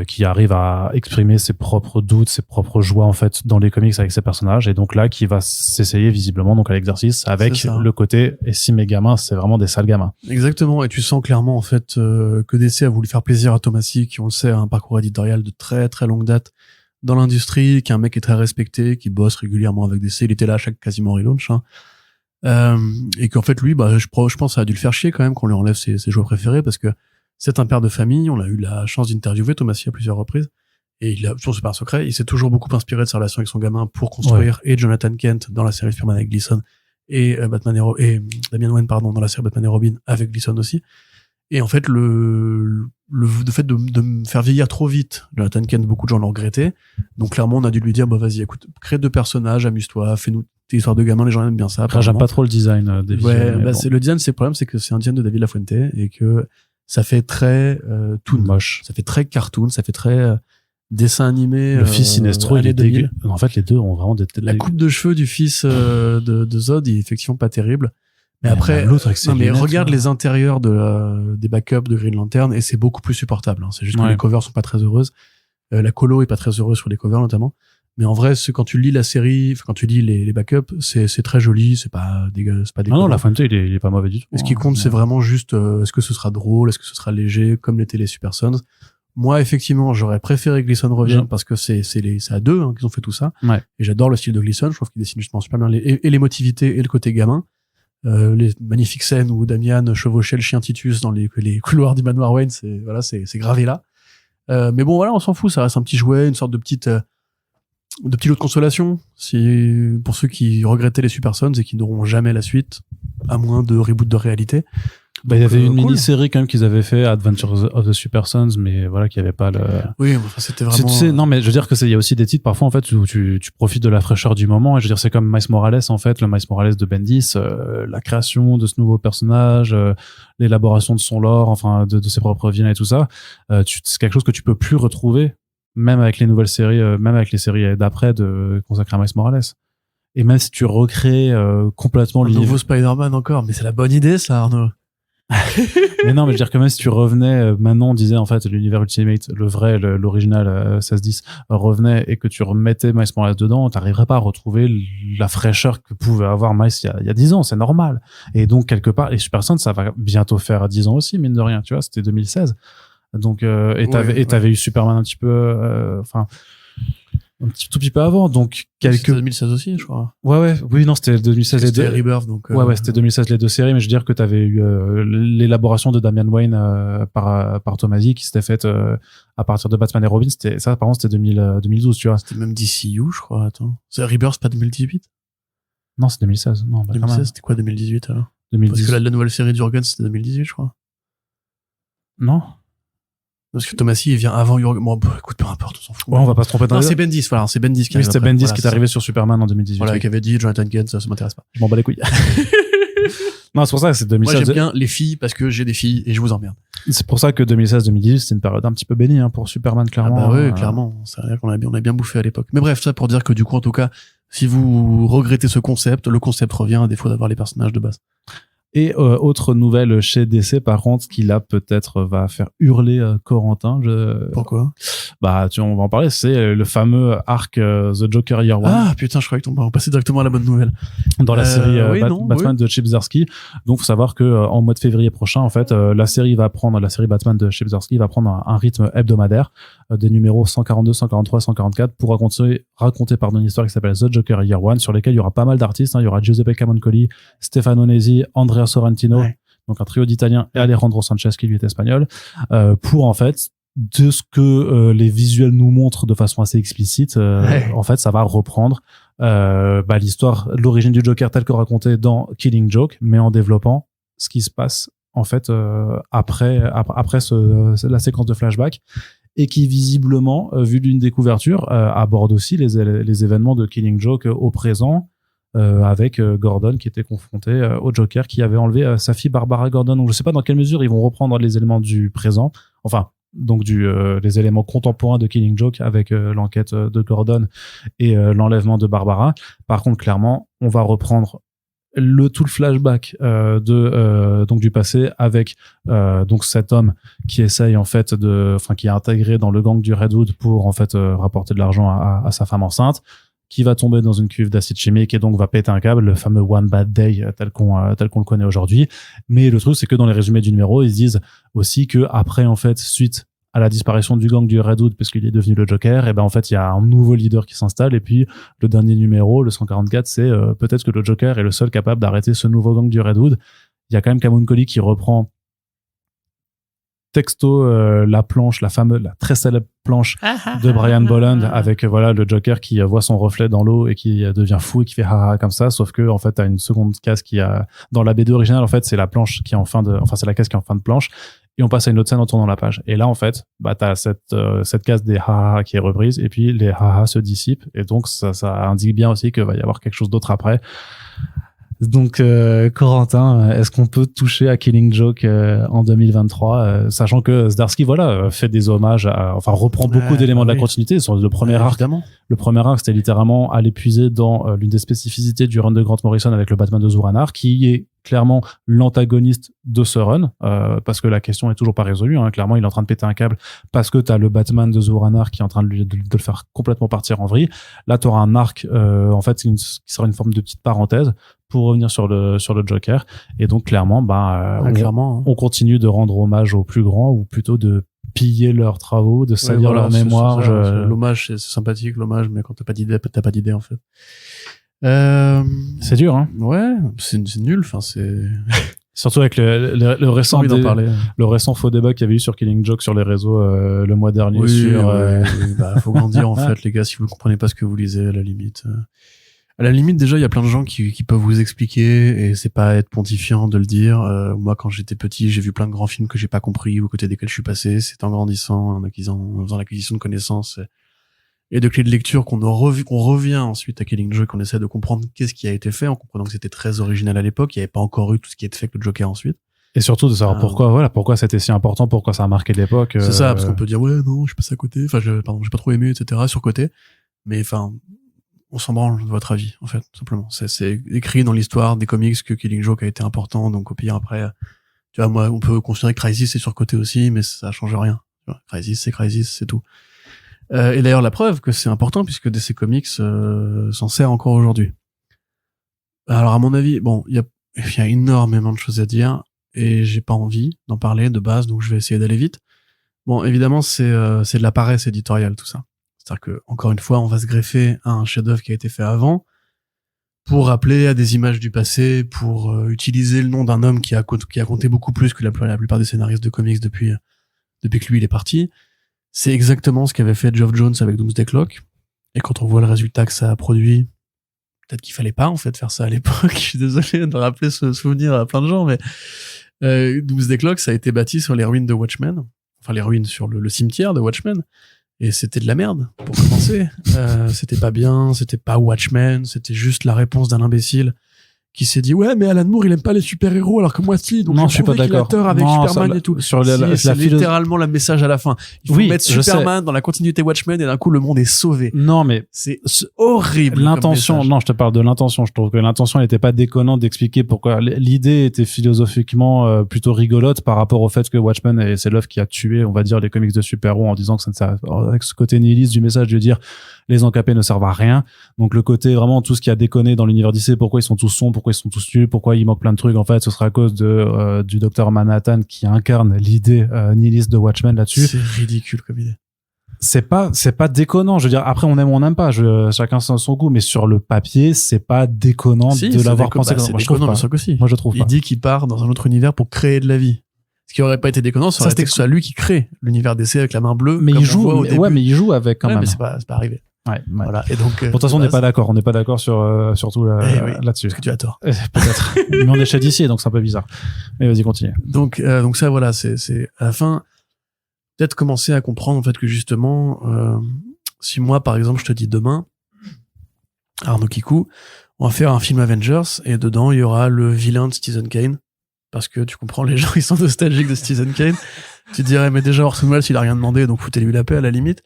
qui arrivent à exprimer ses propres doutes, ses propres joies en fait dans les comics avec ces personnages, et donc là qui va s'essayer visiblement donc à l'exercice avec le côté et si mes gamins c'est vraiment des sales gamins. Exactement, et tu sens clairement en fait que DC a voulu faire plaisir à Tomasi, qui on le sait a un parcours éditorial de très très longue date dans l'industrie, qui est un mec qui est très respecté, qui bosse régulièrement avec DC, il était là à chaque quasiment relaunch, hein. Et qu'en fait lui je pense que ça a dû le faire chier quand même qu'on lui enlève ses joueurs préférés, parce que c'est un père de famille, on a eu la chance d'interviewer Tomasi à plusieurs reprises, et c'est pas un secret, il s'est toujours beaucoup inspiré de sa relation avec son gamin pour construire et Jonathan Kent dans la série Superman avec Gleason et et Damian Wayne dans la série Batman et Robin avec Gleason aussi. Et en fait le fait de me faire vieillir trop vite, Jonathan Kent, beaucoup de gens l'ont regretté, donc clairement on a dû lui dire vas-y écoute, crée 2 personnages, amuse-toi, fais-nous tes histoires de gamins, les gens aiment bien ça. J'aime pas trop le design des visuels. Ouais, c'est le design, c'est le problème, c'est que c'est un design de David Lafuente et que ça fait très toon, moche, ça fait très cartoon, ça fait très dessin animé. Le fils Sinestro, il est dégueu. En fait, les deux ont vraiment la coupe de cheveux du fils de Zod est effectivement pas terrible. Mais après, l'autre avec ses lunettes, regarde les intérieurs des backups de Green Lantern et c'est beaucoup plus supportable, hein. C'est juste que les covers sont pas très heureuses. La colo est pas très heureuse sur les covers notamment. Mais en vrai, quand tu lis la série, quand tu lis les backups, c'est très joli, c'est pas dégueu, c'est pas dégueu. Non, Lafuente, il est pas mauvais du tout. Et ce qui compte, c'est vraiment juste, est-ce que ce sera drôle, est-ce que ce sera léger, comme l'étaient les Super Sons. Moi, effectivement, j'aurais préféré Gleason revienne parce que c'est à deux, hein, qu'ils ont fait tout ça. Ouais. Et j'adore le style de Gleason, je trouve qu'il dessine justement super bien et l'émotivité et le côté gamin. Les magnifiques scènes où Damian chevauchait le chien Titus dans les couloirs du manoir Wayne, c'est gravé là. Mais bon, voilà, on s'en fout, ça reste un petit jouet, une sorte de petit lot de consolation, pour ceux qui regrettaient les Super Sons et qui n'auront jamais la suite, à moins de reboot de réalité. Il y avait une mini-série quand même qu'ils avaient fait, Adventures of the Super Sons, mais voilà, qui avait pas le... Oui, enfin, c'était vraiment... non, mais je veux dire que il y a aussi des titres parfois, en fait, où tu profites de la fraîcheur du moment, et je veux dire, c'est comme Miles Morales, en fait, le Miles Morales de Bendis, la création de ce nouveau personnage, l'élaboration de son lore, enfin, de ses propres vilains et tout ça, c'est quelque chose que tu peux plus retrouver, même avec les nouvelles séries, même avec les séries d'après consacrées à Miles Morales. Et même si tu recrées complètement le nouveau Spider-Man encore, mais c'est la bonne idée, ça, Arnaud. Mais non, mais je veux dire que même si tu revenais maintenant, on disait en fait l'univers Ultimate, le vrai, l'original 1610 revenait et que tu remettais Miles Morales dedans, t'arriverais pas à retrouver la fraîcheur que pouvait avoir Miles il y a 10 ans, c'est normal. Et donc quelque part, les Super Sons, ça va bientôt faire 10 ans aussi, mine de rien, tu vois, c'était 2016. Donc t'avais eu Superman un petit peu, enfin un tout petit peu avant, donc C'était 2016 aussi, je crois. Oui, non, c'était 2016 c'était Rebirth, donc ouais, c'était 2016 les deux séries, mais je veux dire que t'avais eu l'élaboration de Damian Wayne par Tomasi qui s'était faite à partir de Batman et Robin, c'était 2012, tu vois. C'était même DCU, je crois. Attends, c'est Rebirth, pas 2018? Non, c'est 2016. Non, 2016, c'était quoi 2018 alors? 2010. Parce que la nouvelle série d'Urgen, c'était 2018, je crois. Non. Parce que Tomasi, il vient avant Jurgen. Bon, écoute, peu importe, on s'en fout. Ouais, on va pas se tromper dans non, c'est Bendis, voilà, c'est Bendis qui arrive. Oui, c'était Bendis qui est arrivé sur Superman en 2018. Voilà, qui avait dit Jonathan Kent, ça m'intéresse pas. Je m'en bats les couilles. Non, c'est pour ça que c'est 2016. Moi, j'aime bien les filles parce que j'ai des filles et je vous emmerde. C'est pour ça que 2016-2018, c'est une période un petit peu bénie, hein, pour Superman, clairement. Ah bah oui, clairement. C'est vrai qu'on a bien bouffé à l'époque. Mais bref, ça pour dire que du coup, en tout cas, si vous regrettez ce concept, le concept revient à défaut d'avoir les personnages de base. Et autre nouvelle chez DC, par contre, qui là peut-être va faire hurler Corentin. Pourquoi? Bah, on va en parler. C'est le fameux arc The Joker Year One. Ah putain, je croyais qu'on passait directement à la bonne nouvelle. Dans la série Batman de Chip Zdarsky. Donc, faut savoir que en mois de février prochain, en fait, la série Batman de Chip Zdarsky va prendre un rythme hebdomadaire, des numéros 142, 143, 144 pour raconter une histoire qui s'appelle The Joker Year One, sur lesquels il y aura pas mal d'artistes. Il y aura Giuseppe Camuncoli, Stefano Nesi, Andrea Sorrentino, donc un trio d'Italiens, et Alejandro Sanchez qui lui est espagnol, pour en fait, de ce que les visuels nous montrent de façon assez explicite, en fait, ça va reprendre l'origine du Joker telle que racontée dans Killing Joke, mais en développant ce qui se passe en fait après la séquence de flashback, et qui visiblement, vu d'une des couvertures, aborde aussi les événements de Killing Joke au présent, avec Gordon qui était confronté au Joker qui avait enlevé sa fille Barbara Gordon. Donc je sais pas dans quelle mesure ils vont reprendre les éléments du présent, enfin donc les éléments contemporains de Killing Joke avec l'enquête de Gordon et l'enlèvement de Barbara. Par contre, clairement, on va reprendre tout le flashback donc du passé avec donc cet homme qui essaye en fait qui est intégré dans le gang du Redwood pour en fait rapporter de l'argent à sa femme enceinte, qui va tomber dans une cuve d'acide chimique et donc va péter un câble, le fameux One Bad Day tel qu'on le connaît aujourd'hui. Mais le truc, c'est que dans les résumés du numéro, ils disent aussi que après, en fait, suite à la disparition du gang du Redwood, parce qu'il est devenu le Joker, et ben en fait, il y a un nouveau leader qui s'installe. Et puis, le dernier numéro, le 144, c'est peut-être que le Joker est le seul capable d'arrêter ce nouveau gang du Redwood. Il y a quand même Cameron Collie qui reprend texto la très célèbre planche de Brian Bolland avec voilà le Joker qui voit son reflet dans l'eau et qui devient fou et qui fait haha comme ça, sauf que en fait t'as une seconde case qui a dans la BD originale, en fait c'est la planche qui est c'est la case qui est en fin de planche et on passe à une autre scène en tournant la page, et là en fait bah t'as cette case des haha qui est reprise et puis les haha se dissipent, et donc ça indique bien aussi qu'il va y avoir quelque chose d'autre après. Donc Corentin, est-ce qu'on peut toucher à Killing Joke en 2023, sachant que Zdarsky fait des hommages reprend beaucoup d'éléments de la continuité sur le premier arc. Évidemment. Le premier arc, c'était littéralement aller puiser dans l'une des spécificités du run de Grant Morrison avec le Batman de Zur-Annar, qui est clairement l'antagoniste de ce run, parce que la question est toujours pas résolue, hein. Clairement, il est en train de péter un câble parce que t'as le Batman de Zur-Annar qui est en train de le faire complètement partir en vrille. Là, t'auras un arc, qui sera une forme de petite parenthèse pour revenir sur le Joker. Et donc, clairement, on continue de rendre hommage aux plus grands, ou plutôt de piller leurs travaux, de salir leur mémoire. L'hommage, c'est sympathique, l'hommage, mais quand t'as pas d'idée, en fait. C'est dur, hein. Ouais, c'est nul, c'est... Surtout avec le récent le récent faux débat qu'il y avait eu sur Killing Joke sur les réseaux le mois dernier faut grandir en fait, les gars, si vous comprenez pas ce que vous lisez, à la limite. À la limite, déjà, il y a plein de gens qui peuvent vous expliquer, et c'est pas être pontifiant de le dire. Moi, quand j'étais petit, j'ai vu plein de grands films que j'ai pas compris, aux côtés desquels je suis passé. C'est en grandissant, en faisant l'acquisition de connaissances et de clés de lecture qu'on revient ensuite à Killing Joke, qu'on essaie de comprendre qu'est-ce qui a été fait, en comprenant que c'était très original à l'époque. Il n'y avait pas encore eu tout ce qui a été fait avec le Joker ensuite. Et surtout de savoir pourquoi c'était si important, pourquoi ça a marqué l'époque. C'est ça, parce qu'on peut dire, ouais, non, je suis passé à côté, j'ai pas trop aimé, etc., surcoté. Mais, on s'en branle de votre avis, en fait, simplement. C'est écrit dans l'histoire des comics que Killing Joke a été important, donc au pire, après, tu vois, moi, on peut considérer que Crisis est surcoté aussi, mais ça change rien. Tu vois, Crisis, c'est tout. Et d'ailleurs, la preuve que c'est important, puisque DC Comics s'en sert encore aujourd'hui. Alors, à mon avis, il y a énormément de choses à dire, et j'ai pas envie d'en parler de base, donc je vais essayer d'aller vite. Bon, évidemment, c'est de la paresse éditoriale, tout ça. C'est-à-dire que, encore une fois, on va se greffer à un chef-d'œuvre qui a été fait avant, pour rappeler à des images du passé, pour utiliser le nom d'un homme qui a compté beaucoup plus que la plupart des scénaristes de comics depuis que lui il est parti. C'est exactement ce qu'avait fait Geoff Johns avec Doomsday Clock. Et quand on voit le résultat que ça a produit, peut-être qu'il fallait pas, en fait, faire ça à l'époque. Je suis désolé de rappeler ce souvenir à plein de gens, mais Doomsday Clock, ça a été bâti sur les ruines de Watchmen. Enfin, les ruines sur le cimetière de Watchmen. Et c'était de la merde, pour commencer. C'était pas bien, c'était pas Watchmen, c'était juste la réponse d'un imbécile qui s'est dit, ouais, mais Alan Moore, il aime pas les super-héros, alors que moi, si, donc non, je suis pas d'accord. Qu'il a tort avec Superman et tout. C'est littéralement le message à la fin. Il faut mettre Superman dans la continuité Watchmen, et d'un coup, le monde est sauvé. Non, mais c'est horrible. L'intention, non, je te parle de l'intention. Je trouve que l'intention n'était pas déconnante d'expliquer pourquoi. L'idée était philosophiquement plutôt rigolote par rapport au fait que Watchmen, c'est l'œuvre qui a tué, on va dire, les comics de super-héros, en disant que ça ne sert, avec ce côté nihiliste du message de dire les encapés ne servent à rien. Donc le côté vraiment tout ce qui a déconné dans l'univers DC, pourquoi ils sont tous sombres, pourquoi ils sont tous nuls, pourquoi il manque plein de trucs, en fait ce sera à cause du docteur Manhattan qui incarne l'idée nihiliste de Watchmen là-dessus. C'est ridicule comme idée. C'est pas déconnant, je veux dire, après on aime ou on n'aime pas, chacun son goût, mais sur le papier c'est pas déconnant de l'avoir pensé. C'est déconnant, bien sûr que si. Moi je trouve pas. Il dit qu'il part dans un autre univers pour créer de la vie. Ce qui aurait pas été déconnant, ça aurait été que ce soit lui qui crée l'univers DC avec la main bleue. Mais il joue, mais il joue avec quand même. Mais c'est pas arrivé. Ouais. Voilà. Et donc, de toute façon, on n'est pas d'accord. On n'est pas d'accord surtout là-dessus. Parce que tu as tort. Peut-être. Mais on est chez DC, donc c'est un peu bizarre. Mais vas-y, continue. Donc ça, voilà, c'est à la fin, peut-être commencer à comprendre, en fait, que justement, si moi, par exemple, je te dis demain, Arnaud Kikou, on va faire un film Avengers, et dedans, il y aura le vilain de Citizen Kane. Parce que tu comprends, les gens, ils sont nostalgiques de Citizen Kane. Tu te dirais, mais déjà, Orson Welles, il a rien demandé, donc foutez-lui la paix à la limite.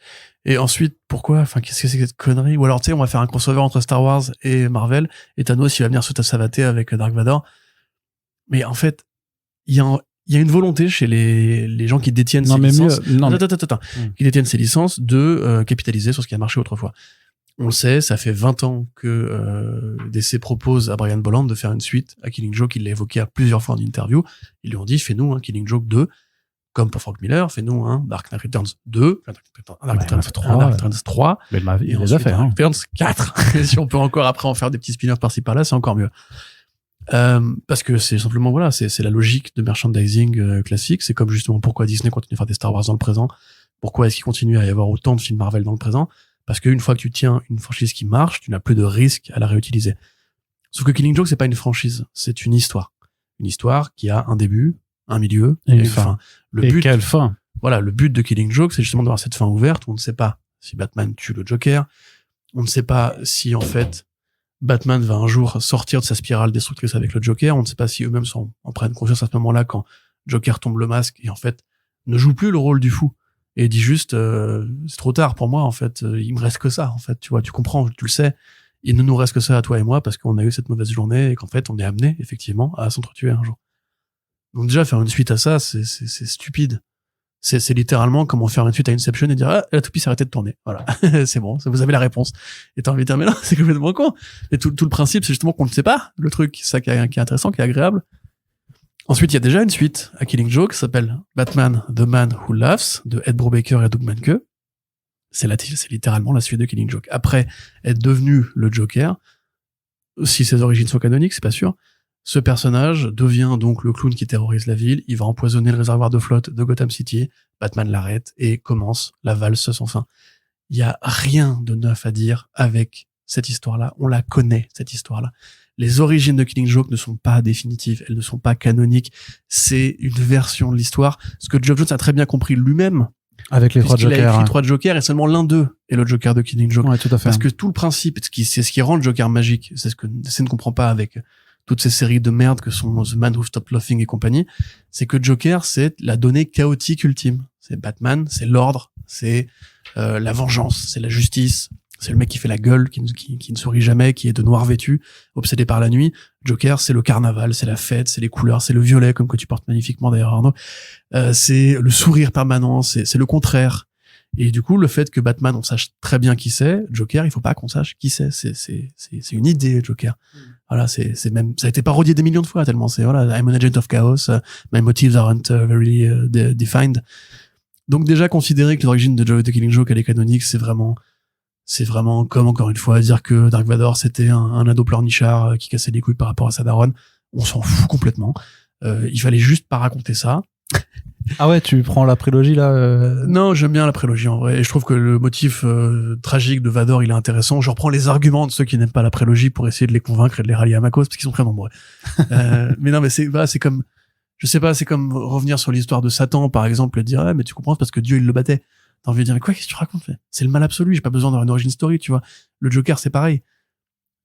Et ensuite, pourquoi? Enfin, qu'est-ce que c'est que cette connerie? Ou alors, tu sais, on va faire un crossover entre Star Wars et Marvel, et Thanos, il va venir se savater avec Dark Vador. Mais en fait, il y a une volonté chez les gens qui détiennent ces licences. Qui détiennent ces licences de capitaliser sur ce qui a marché autrefois. On le sait, ça fait 20 ans que DC propose à Brian Bolland de faire une suite à Killing Joke. Il l'a évoqué à plusieurs fois en interview. Ils lui ont dit, fais-nous un Killing Joke 2, comme pour Frank Miller, fais-nous un Dark Knight Returns 2, un Dark Knight Returns 3, Mais et ensuite fait, Dark Knight Returns 4. Et si on peut encore après en faire des petits spin-offs par-ci par-là, c'est encore mieux. Parce que c'est simplement, voilà, c'est la logique de merchandising classique. C'est comme justement pourquoi Disney continue à faire des Star Wars dans le présent. Pourquoi est-ce qu'il continue à y avoir autant de films Marvel dans le présent? Parce qu'une fois que tu tiens une franchise qui marche, tu n'as plus de risque à la réutiliser. Sauf que Killing Joke, c'est pas une franchise, c'est une histoire. Une histoire qui a un début, un milieu et une fin. Quelle fin? Voilà, le but de Killing Joke, c'est justement d'avoir cette fin ouverte où on ne sait pas si Batman tue le Joker. On ne sait pas si, en fait, Batman va un jour sortir de sa spirale destructrice avec le Joker. On ne sait pas si eux-mêmes en prennent conscience à ce moment-là quand Joker tombe le masque et, en fait, ne joue plus le rôle du fou. Et dit juste, c'est trop tard pour moi, en fait, il me reste que ça, en fait, tu vois, tu comprends, tu le sais, il ne nous reste que ça à toi et moi parce qu'on a eu cette mauvaise journée et qu'en fait, on est amené, effectivement, à s'entretuer un jour. Donc déjà, faire une suite à ça, c'est stupide. C'est littéralement comme faire une suite à Inception et dire, ah, la toupie s'est arrêtée de tourner. Voilà. C'est bon, vous avez la réponse. Et t'as envie de dire, mais non, c'est complètement con. Et tout le principe, c'est justement qu'on ne sait pas, le truc, ça qui est intéressant, qui est agréable. Ensuite, il y a déjà une suite à Killing Joke qui s'appelle Batman, The Man Who Laughs, de Ed Brubaker et Doug Mahnke. C'est littéralement la suite de Killing Joke. Après être devenu le Joker, si ses origines sont canoniques, c'est pas sûr, ce personnage devient donc le clown qui terrorise la ville, il va empoisonner le réservoir de flotte de Gotham City, Batman l'arrête et commence la valse sans fin. Il y a rien de neuf à dire avec cette histoire-là, on la connaît, cette histoire-là. Les origines de Killing Joke ne sont pas définitives, elles ne sont pas canoniques, c'est une version de l'histoire, ce que Geoff Johns a très bien compris lui-même, avec les trois Jokers. Il a écrit 3 Jokers et seulement l'un d'eux est le Joker de Killing Joke. Ouais, tout à fait. Parce que tout le principe, c'est ce qui rend le Joker magique, c'est ce que DC ne comprend pas avec toutes ces séries de merde que sont The Man Who Stopped Laughing et compagnie, c'est que Joker, c'est la donnée chaotique ultime. C'est Batman, c'est l'ordre, c'est la vengeance, c'est la justice, c'est le mec qui fait la gueule, qui ne sourit jamais, qui est de noir vêtu, obsédé par la nuit. Joker, c'est le carnaval, c'est la fête, c'est les couleurs, c'est le violet, comme que tu portes magnifiquement d'ailleurs, Arnaud. C'est le sourire permanent, c'est le contraire. Et du coup, le fait que Batman, on sache très bien qui c'est, Joker, il faut pas qu'on sache qui c'est. C'est une idée, Joker. Voilà, c'est même, ça a été parodié des millions de fois, tellement c'est, voilà, I'm an agent of chaos, my motives aren't very defined. Donc déjà, considérer que l'origine de Killing Joke, elle est canonique, c'est vraiment comme, encore une fois, dire que Dark Vador, c'était un ado pleurnichard qui cassait les couilles par rapport à sa daronne. On s'en fout complètement. Il fallait juste pas raconter ça. Ah ouais, tu prends la prélogie là Non, j'aime bien la prélogie en vrai. Et je trouve que le motif tragique de Vador, il est intéressant. Je reprends les arguments de ceux qui n'aiment pas la prélogie pour essayer de les convaincre et de les rallier à ma cause, parce qu'ils sont très nombreux. Mais non, mais c'est comme, je sais pas, c'est comme revenir sur l'histoire de Satan, par exemple, et dire, ah, mais tu comprends, c'est parce que Dieu, il le battait. T'as envie de dire, mais quoi, qu'est-ce que tu racontes? C'est le mal absolu, j'ai pas besoin d'avoir une origin story, tu vois. Le Joker, c'est pareil.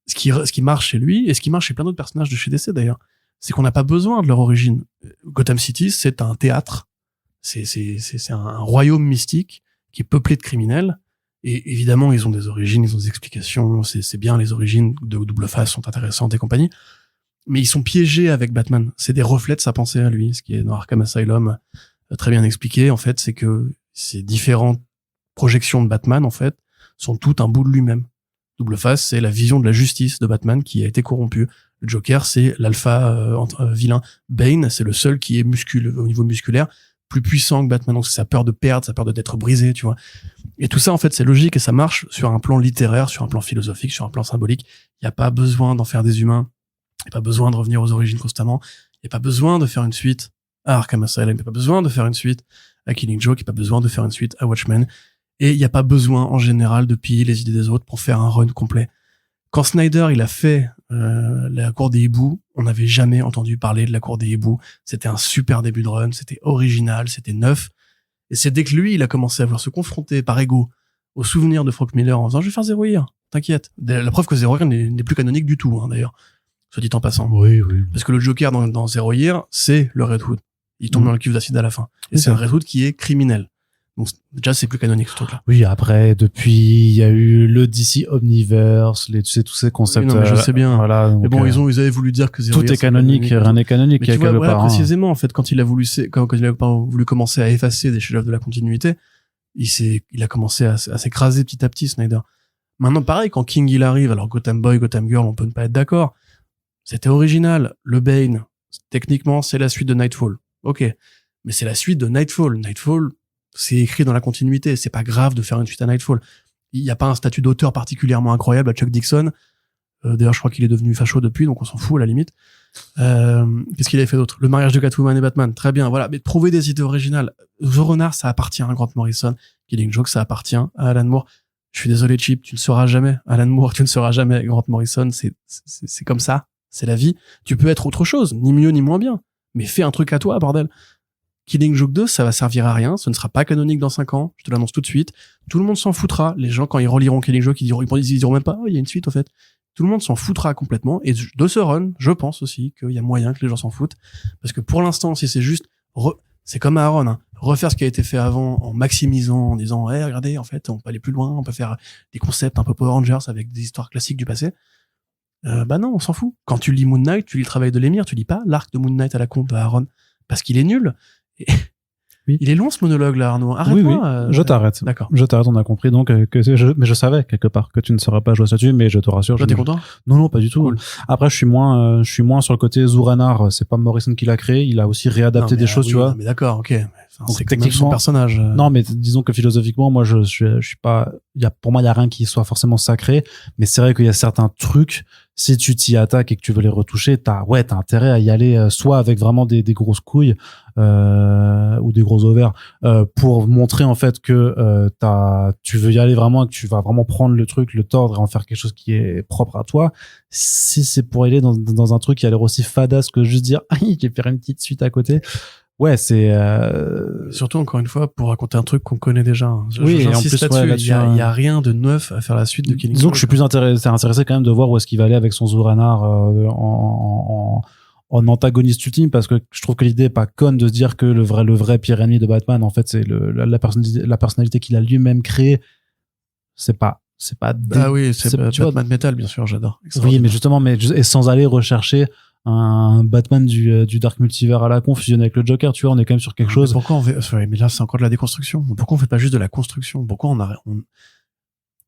Ce qui marche chez lui, et ce qui marche chez plein d'autres personnages de chez DC d'ailleurs, c'est qu'on n'a pas besoin de leur origine. Gotham City, c'est un théâtre. C'est un royaume mystique qui est peuplé de criminels. Et évidemment, ils ont des origines, ils ont des explications. C'est bien, les origines de Double Face sont intéressantes et compagnie. Mais ils sont piégés avec Batman. C'est des reflets de sa pensée à lui. Ce qui est dans Arkham Asylum très bien expliqué, en fait, c'est que ces différentes projections de Batman, en fait, sont toutes un bout de lui-même. Double Face, c'est la vision de la justice de Batman qui a été corrompue. Le Joker, c'est l'alpha vilain. Bane, c'est le seul qui est au niveau musculaire, plus puissant que Batman. Donc c'est sa peur de perdre, sa peur d'être brisé, tu vois. Et tout ça, en fait, c'est logique et ça marche sur un plan littéraire, sur un plan philosophique, sur un plan symbolique. Il n'y a pas besoin d'en faire des humains. Il n'y a pas besoin de revenir aux origines constamment. Il n'y a pas besoin de faire une suite à Arkham Asylum. Il n'y a pas besoin de faire une suite à Killing Joke. Il n'y a pas besoin de faire une suite à Watchmen. Et il n'y a pas besoin, en général, de piller les idées des autres pour faire un run complet. Quand Snyder, il a fait la Cour des Hiboux, on n'avait jamais entendu parler de la Cour des Hiboux. C'était un super début de run, c'était original, c'était neuf. Et c'est dès que lui, il a commencé à vouloir se confronter par ego aux souvenirs de Frank Miller en disant « Je vais faire Zero Year, t'inquiète ». La preuve que Zero Year n'est plus canonique du tout, hein, d'ailleurs, soit dit en passant. Oui, oui. Parce que le Joker dans Zero Year, c'est le Red Hood. Il tombe dans le cuve d'acide à la fin. Et c'est un reboot qui est criminel. Donc déjà c'est plus canonique ce truc-là. Oui, après depuis il y a eu le DC Omniverse, tu sais tous ces concepts. Oui, non, mais je sais bien. Voilà. Mais bon, ils avaient voulu dire que tout est canonique, rien n'est canonique. Mais tu vois, voilà, précisément en fait quand il a voulu commencer à effacer des chefs-d'œuvre de la continuité, il a commencé à s'écraser petit à petit Snyder. Maintenant pareil quand King il arrive, alors Gotham Boy, Gotham Girl, on peut ne pas être d'accord. C'était original. Le Bane, techniquement c'est la suite de Nightfall. OK. Mais c'est la suite de Nightfall. Nightfall c'est écrit dans la continuité, c'est pas grave de faire une suite à Nightfall. Il y a pas un statut d'auteur particulièrement incroyable à Chuck Dixon. D'ailleurs, je crois qu'il est devenu facho depuis, donc on s'en fout à la limite. Qu'est-ce qu'il avait fait d'autre? Le mariage de Catwoman et Batman, très bien, voilà. Mais trouver des idées originales. The Renard, ça appartient à Grant Morrison. Killing Joke, ça appartient à Alan Moore. Je suis désolé, Chip, tu ne seras jamais Alan Moore, tu ne seras jamais Grant Morrison. C'est comme ça, c'est la vie. Tu peux être autre chose, ni mieux ni moins bien, mais fais un truc à toi, bordel. Killing Joke 2, ça va servir à rien, ce ne sera pas canonique dans 5 ans, je te l'annonce tout de suite. Tout le monde s'en foutra. Les gens, quand ils reliront Killing Joke, ils diront même pas, oh, il y a une suite, au fait. Tout le monde s'en foutra complètement. Et de ce run, je pense aussi qu'il y a moyen que les gens s'en foutent. Parce que pour l'instant, si c'est juste, c'est comme Aaron, hein, refaire ce qui a été fait avant en maximisant, en disant, regardez, en fait, on peut aller plus loin, on peut faire des concepts un peu Power Rangers avec des histoires classiques du passé. Bah non, on s'en fout. Quand tu lis Moon Knight, tu lis le travail de l'émir, tu lis pas l'arc de Moon Knight à la con de Aaron. Parce qu'il est nul. Oui. Il est long ce monologue là, Arnaud. Arrête-moi. Oui. Je t'arrête. D'accord. Je t'arrête. On a compris donc mais je savais quelque part que tu ne serais pas joué là-dessus, mais je te rassure. T'es content? Non, pas du tout. Cool. Après, je suis moins sur le côté Zuranar. C'est pas Morrison qui l'a créé. Il a aussi réadapté des choses, tu vois. Non, mais d'accord, ok. Donc, c'est techniquement son personnage. Non, mais disons que philosophiquement, moi, je suis pas. Pour moi, il y a rien qui soit forcément sacré. Mais c'est vrai qu'il y a certains trucs. Si tu t'y attaques et que tu veux les retoucher, t'as intérêt à y aller, soit avec vraiment des grosses couilles, ou des gros ovaires, pour montrer, en fait, que, tu veux y aller vraiment et que tu vas vraiment prendre le truc, le tordre et en faire quelque chose qui est propre à toi. Si c'est pour aller dans un truc qui a l'air aussi fadasse que juste dire, je vais faire une petite suite à côté. Ouais, c'est surtout encore une fois pour raconter un truc qu'on connaît déjà. Oui, et en plus là-dessus, il y a rien de neuf à faire la suite de Killing Joke. Disons que je suis plus intéressé quand même de voir où est-ce qu'il va aller avec son Zuranar en antagoniste ultime, parce que je trouve que l'idée est pas conne de se dire que le vrai pire ennemi de Batman, en fait, c'est la personnalité qu'il a lui-même créée. C'est pas oui, c'est Batman Metal, bien sûr, j'adore. Oui, mais justement, et sans aller rechercher un Batman du Dark Multivers à la con fusionné avec le Joker, tu vois, on est quand même sur quelque chose. Pourquoi on fait, mais là c'est encore de la déconstruction. Pourquoi on fait pas juste de la construction? Pourquoi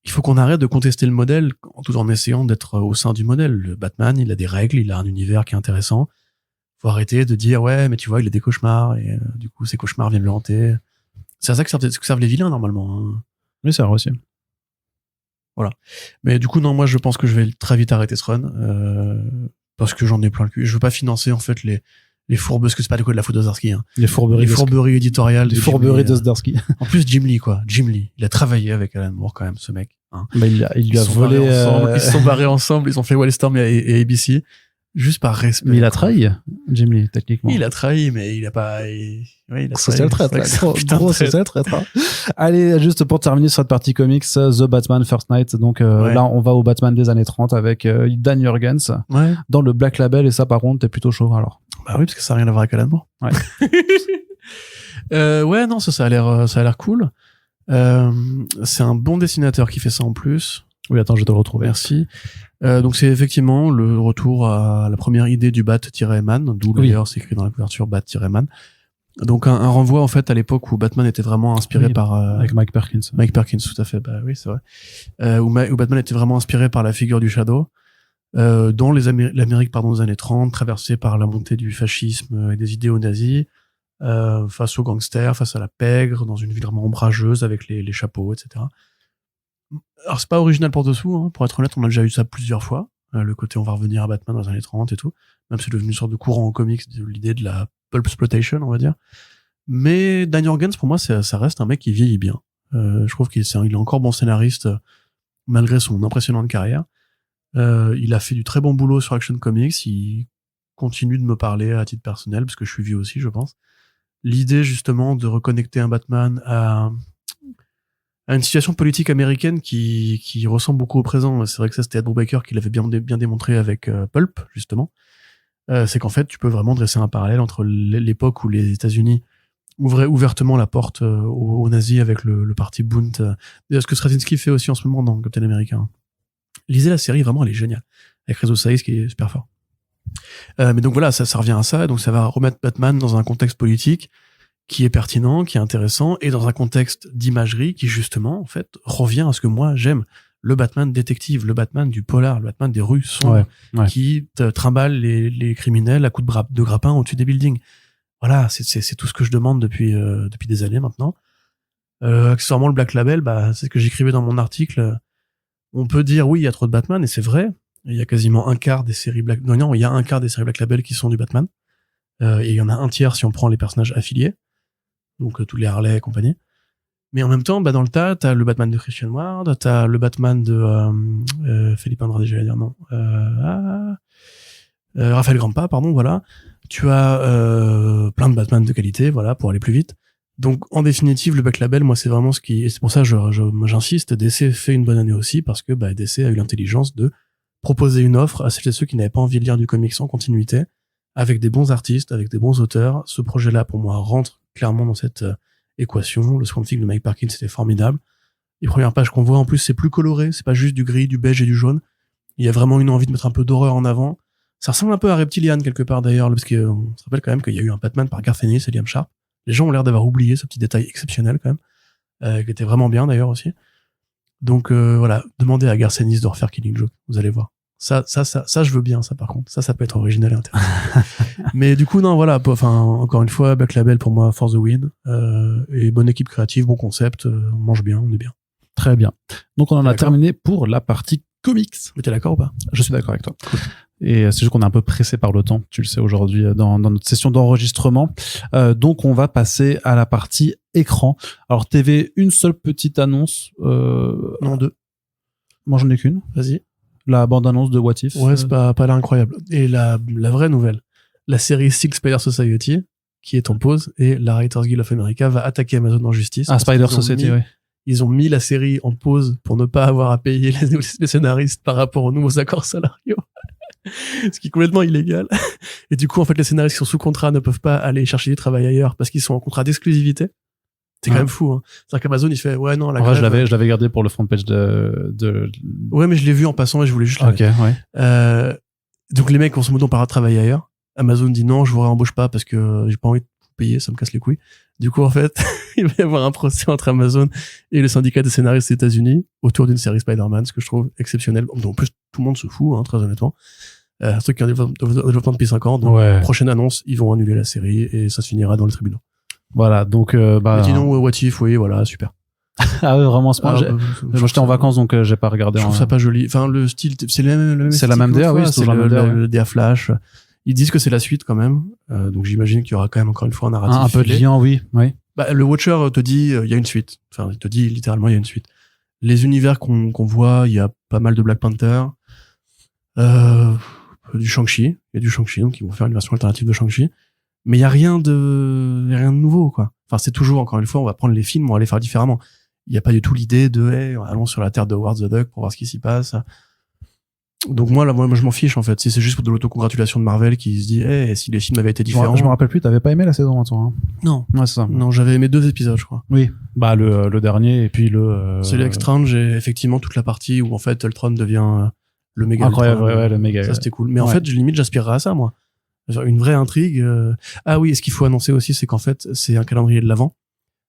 il faut qu'on arrête de contester le modèle tout en essayant d'être au sein du modèle. Le Batman, il a des règles, il a un univers qui est intéressant. Faut arrêter de dire ouais, mais tu vois, il a des cauchemars et du coup ces cauchemars viennent le hanter. C'est à ça que servent les vilains normalement. Hein. Oui, c'est vrai aussi. Voilà. Mais du coup non, moi je pense que je vais très vite arrêter ce run. Parce que j'en ai plein le cul. Je veux pas financer en fait les fourbes, parce que c'est pas de quoi de la faute de Zdarsky. Hein. Les fourberies éditoriales. Les fourberies de Zdarsky. En plus Jim Lee quoi. Jim Lee, il a travaillé avec Alan Moore quand même, ce mec. Hein. Bah, il lui a volé. Ils se sont barrés ensemble. Ils ont fait Wildstorm et ABC. Juste par respect. Mais il a trahi, Jim Lee, techniquement. Il a trahi, mais il a pas. Oui, il a social traître, gros social traître. Allez, juste pour terminer sur cette partie comics, The Batman First Night. Donc là, on va au Batman des années 30 avec Dan Jurgens dans le Black Label, et ça, par contre, t'es plutôt chaud alors. Bah oui, parce que ça n'a rien à voir avec Alan Moore. Ouais. Ouais, non, ça a l'air cool. C'est un bon dessinateur qui fait ça en plus. Oui, attends, je vais te le retrouver. Merci. Donc c'est effectivement le retour à la première idée du Bat-Man, d'où d'ailleurs c'est écrit dans la couverture Bat-Man. Donc un renvoi en fait à l'époque où Batman était vraiment inspiré par avec Mike Perkins. Mike Perkins, tout à fait. Bah oui, c'est vrai. Où Batman était vraiment inspiré par la figure du Shadow, dans l'Amérique des années 30, traversée par la montée du fascisme et des idéaux nazis, face aux gangsters, face à la pègre, dans une ville vraiment ombrageuse avec les chapeaux, etc. Alors c'est pas original pour dessous, hein. Pour être honnête, on a déjà eu ça plusieurs fois, le côté on va revenir à Batman dans les années 30 et tout, même c'est devenu une sorte de courant en comics, l'idée de la pulp exploitation, on va dire. Mais Dan Jurgens, pour moi, ça reste un mec qui vieillit bien. Je trouve qu'il est encore bon scénariste malgré son impressionnante carrière. Il a fait du très bon boulot sur Action Comics, il continue de me parler à titre personnel parce que je suis vieux aussi, je pense. L'idée justement de reconnecter un Batman à une situation politique américaine qui ressemble beaucoup au présent. C'est vrai que ça, c'était Ed Brubaker qui l'avait bien démontré avec Pulp, justement. c'est qu'en fait, tu peux vraiment dresser un parallèle entre l'époque où les États-Unis ouvraient ouvertement la porte aux nazis avec le parti Bund. Ce que Straczynski fait aussi en ce moment dans Captain America. Lisez la série, vraiment, elle est géniale. Avec Rezo Saiz qui est super fort. Mais donc voilà, ça revient à ça. Donc ça va remettre Batman dans un contexte politique qui est pertinent, qui est intéressant, et dans un contexte d'imagerie qui, justement, en fait, revient à ce que moi, j'aime. Le Batman détective, le Batman du polar, le Batman des rues sombres, qui te trimballe les criminels à coups de grappin au-dessus des buildings. Voilà, c'est tout ce que je demande depuis des années maintenant. Accessoirement, le Black Label, c'est ce que j'écrivais dans mon article. On peut dire, oui, il y a trop de Batman, et c'est vrai. Il y a quasiment un quart des séries Black... Non, il y a un quart des séries Black Label qui sont du Batman. Et il y en a un tiers si on prend les personnages affiliés. Donc, tous les Harley et compagnie. Mais en même temps, dans le tas, t'as le Batman de Christian Ward, t'as le Batman de Philippe Andrade, j'allais dire non. Raphaël Grandpa, pardon, voilà. Tu as plein de Batman de qualité, voilà, pour aller plus vite. Donc, en définitive, le Black Label, moi, c'est vraiment ce qui... Et c'est pour ça que j'insiste, DC fait une bonne année aussi, parce que DC a eu l'intelligence de proposer une offre à celles et ceux qui n'avaient pas envie de lire du comics en continuité, avec des bons artistes, avec des bons auteurs. Ce projet-là, pour moi, rentre clairement dans cette équation. Le Swamp Thing de Mike Parkin, c'était formidable. Les premières pages qu'on voit, en plus, c'est plus coloré. C'est pas juste du gris, du beige et du jaune. Il y a vraiment une envie de mettre un peu d'horreur en avant. Ça ressemble un peu à Reptilian, quelque part, d'ailleurs, parce qu'on se rappelle quand même qu'il y a eu un Batman par Garth Ennis et Liam Sharp. Les gens ont l'air d'avoir oublié ce petit détail exceptionnel, quand même, qui était vraiment bien, d'ailleurs, aussi. Donc, voilà. Demandez à Garth Ennis de refaire Killing Joke. Vous allez voir. Ça, je veux bien, ça, par contre. Ça peut être original et intéressant. Mais du coup, non, voilà. Enfin, encore une fois, Black Label, pour moi, for the win. Et bonne équipe créative, bon concept, on mange bien, on est bien. Très bien. Donc, on en a terminé pour la partie comics. Mais t'es d'accord ou pas? Je suis d'accord avec toi. Cool. Et c'est juste qu'on est un peu pressé par le temps, tu le sais aujourd'hui, dans notre session d'enregistrement. Donc, on va passer à la partie écran. Alors, TV, une seule petite annonce. Non, deux. Moi, j'en ai qu'une. Vas-y. La bande-annonce de What If. Ouais, c'est pas là incroyable. Et la vraie nouvelle, la série Six Spider Society, qui est en pause, et la Writers Guild of America va attaquer Amazon en justice. Ah, Spider Society, oui. Ils ont mis la série en pause pour ne pas avoir à payer les scénaristes par rapport aux nouveaux accords salariaux. Ce qui est complètement illégal. Et du coup, en fait, les scénaristes qui sont sous contrat ne peuvent pas aller chercher du travail ailleurs parce qu'ils sont en contrat d'exclusivité. C'est quand même fou, hein. C'est-à-dire qu'Amazon, il fait, ouais, non, la grève... je l'avais gardé pour le front page de... Ouais, mais je l'ai vu en passant et je voulais juste Ok, ouais. Donc, les mecs, en ce moment, ont pas le droit de travailler ailleurs. Amazon dit non, je vous réembauche pas parce que j'ai pas envie de vous payer, ça me casse les couilles. Du coup, en fait, il va y avoir un procès entre Amazon et le syndicat des scénaristes des États-Unis autour d'une série Spider-Man, ce que je trouve exceptionnel. En plus, tout le monde se fout, hein, très honnêtement. Un truc qui est en développement depuis 5 ans. Donc, prochaine annonce, ils vont annuler la série et ça se finira dans les tribunaux. Voilà, donc... Sinon, What If, oui, voilà, super. Ah ouais, vraiment, ce point. Moi, j'étais en vacances, donc j'ai pas regardé. Je trouve ça pas joli. Enfin, le style, c'est le même c'est la même DA, oui, c'est le DA Flash. Ils disent que c'est la suite quand même. Donc j'imagine qu'il y aura quand même encore une fois un narratif. Un peu de lien, oui. Le Watcher te dit, il y a une suite. Enfin, il te dit littéralement, il y a une suite. Les univers qu'on voit, il y a pas mal de Black Panther. Du Shang-Chi. Il y a du Shang-Chi, donc ils vont faire une version alternative de Shang-Chi. Mais il y a rien de nouveau, quoi. Enfin, c'est toujours, encore une fois, on va prendre les films, on va les faire différemment. Il n'y a pas du tout l'idée de, hey, allons sur la terre de Howard the Duck pour voir ce qui s'y passe. Donc moi, je m'en fiche, en fait. Si c'est juste pour de l'autocongratulation de Marvel qui se dit, hey, si les films avaient été différents. Je me rappelle plus, t'avais pas aimé la saison, hein, toi, hein? Non. Ouais, c'est ça. Non, j'avais aimé 2 épisodes, je crois. Oui. Le dernier, et puis le... Celui avec Strange, et effectivement toute la partie où, en fait, Ultron devient le méga. Incroyable, ouais, le méga. Ça, c'était cool. Mais en fait, limite, j'aspirerais à ça, moi. Une vraie intrigue. Ah oui, et ce qu'il faut annoncer aussi, c'est qu'en fait, c'est un calendrier de l'avant.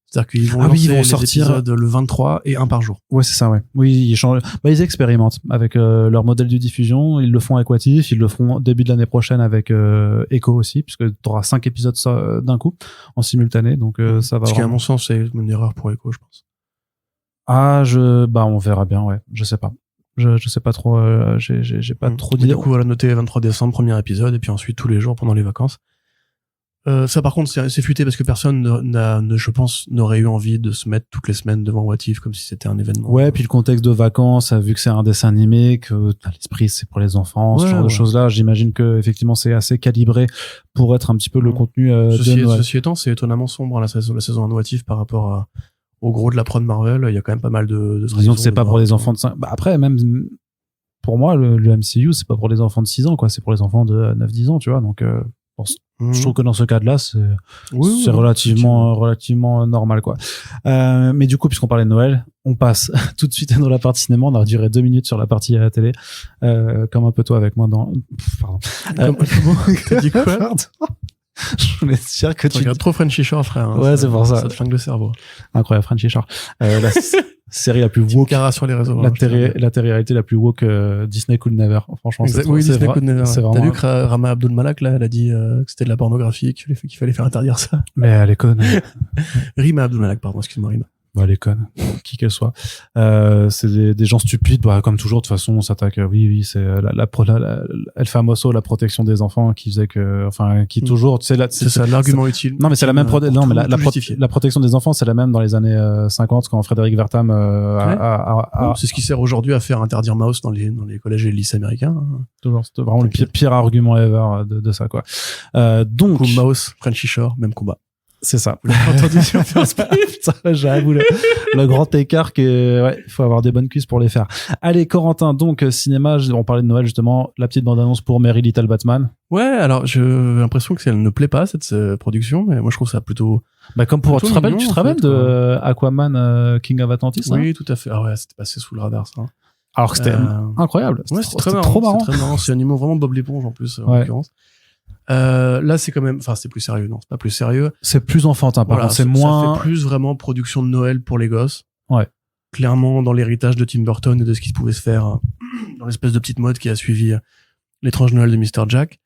C'est-à-dire qu'ils vont lancer les sortir épisodes le 23 et un par jour. Ouais, c'est ça, ouais. Oui, ils changent. Ils expérimentent avec leur modèle de diffusion. Ils le font avec What If, ils le feront début de l'année prochaine avec Echo aussi, puisque tu auras 5 épisodes d'un coup en simultané, donc ça va. Ce qui, à mon sens, c'est une erreur pour Echo, je pense. On verra bien, ouais. Je sais pas. Je sais pas trop. J'ai pas trop d'idées. Du coup, voilà, noté 23 décembre, premier épisode, et puis ensuite tous les jours pendant les vacances. Ça, par contre, c'est futé parce que personne je pense, n'aurait eu envie de se mettre toutes les semaines devant What If comme si c'était un événement. Ouais, puis le contexte de vacances, vu que c'est un dessin animé, que l'esprit c'est pour les enfants, ce genre de choses-là, j'imagine que effectivement c'est assez calibré pour être un petit peu le contenu Ceci étant, c'est étonnamment sombre la saison 1 de What If par rapport au gros de la prod Marvel. Il y a quand même pas mal de disons que c'est pas pour les enfants de 5. Après, même pour moi, le MCU, c'est pas pour les enfants de 6 ans, quoi. C'est pour les enfants de 9-10 ans, tu vois. Donc, je trouve que dans ce cas-là, c'est relativement normal, quoi. Mais du coup, puisqu'on parlait de Noël, on passe tout de suite dans la partie cinéma. On a duré 2 minutes sur la partie à la télé, comme un peu toi avec moi dans. Pardon. T'as dit quoi? Pardon. Je voulais dire que tu regardes trop Frenchy Shore, frère. Hein, ouais, c'est pour ça. Ça te flingue le cerveau. Incroyable, Frenchy Shore. La série la plus woke. Sur les réseaux. La télé-réalité la plus woke Disney Could Never. Franchement, Disney Could Never. C'est T'as vu que Rama Abdul Malak, là, elle a dit que c'était de la pornographie, qu'il fallait faire interdire ça. Mais elle est conne. Rima Abdul Malak, pardon, excuse-moi, Rima. Bah, elle est conne, qui qu'elle soit. C'est des gens stupides, bah, comme toujours. De toute façon, on s'attaque. Oui, c'est El Famoso, la protection des enfants, qui faisait que, enfin, qui toujours, tu sais, là, c'est ça, l'argument utile. Non, mais c'est la même la protection des enfants, c'est la même dans les années 50 quand Frédéric Wertham c'est ce qui sert aujourd'hui à faire interdire Maus dans les collèges et les lycées américains. Toujours, c'est vraiment le pire argument ever de ça, quoi. Donc. Maus, Frenchy Shore, même combat. C'est ça. Vous l'avez entendu sur Facebook. J'avoue, le grand écart il faut avoir des bonnes cuisses pour les faire. Allez, Corentin, donc, cinéma, on parlait de Noël, justement, la petite bande-annonce pour Merry Little Batman. Ouais, alors, j'ai l'impression que elle ne plaît pas, cette production, mais moi, je trouve ça plutôt. Bah, comme pour, tu te rappelles de Aquaman, King of Atlantis? Oui, hein, tout à fait. Ah ouais, c'était passé sous le radar, ça. Alors que c'était incroyable. Ouais, c'était trop marrant. C'est très marrant. C'est un niveau vraiment Bob l'éponge, en plus, en l'occurrence. Là, c'est quand même, enfin, c'est plus sérieux, non, c'est pas plus sérieux. C'est plus enfantin, par contre, c'est moins. Ça fait plus vraiment production de Noël pour les gosses. Ouais. Clairement, dans l'héritage de Tim Burton et de ce qui pouvait se faire dans l'espèce de petite mode qui a suivi l'étrange Noël de Mr. Jack.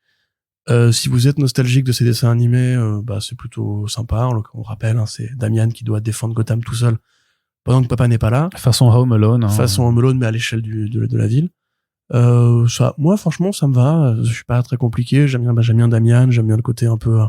Si vous êtes nostalgique de ces dessins animés, bah, c'est plutôt sympa. On rappelle, hein, c'est Damian qui doit défendre Gotham tout seul pendant que papa n'est pas là. Façon Home Alone. Hein. Façon Home Alone, mais à l'échelle de la ville. Ça, moi, franchement, ça me va. Je suis pas très compliqué. J'aime bien Damian. J'aime bien le côté un peu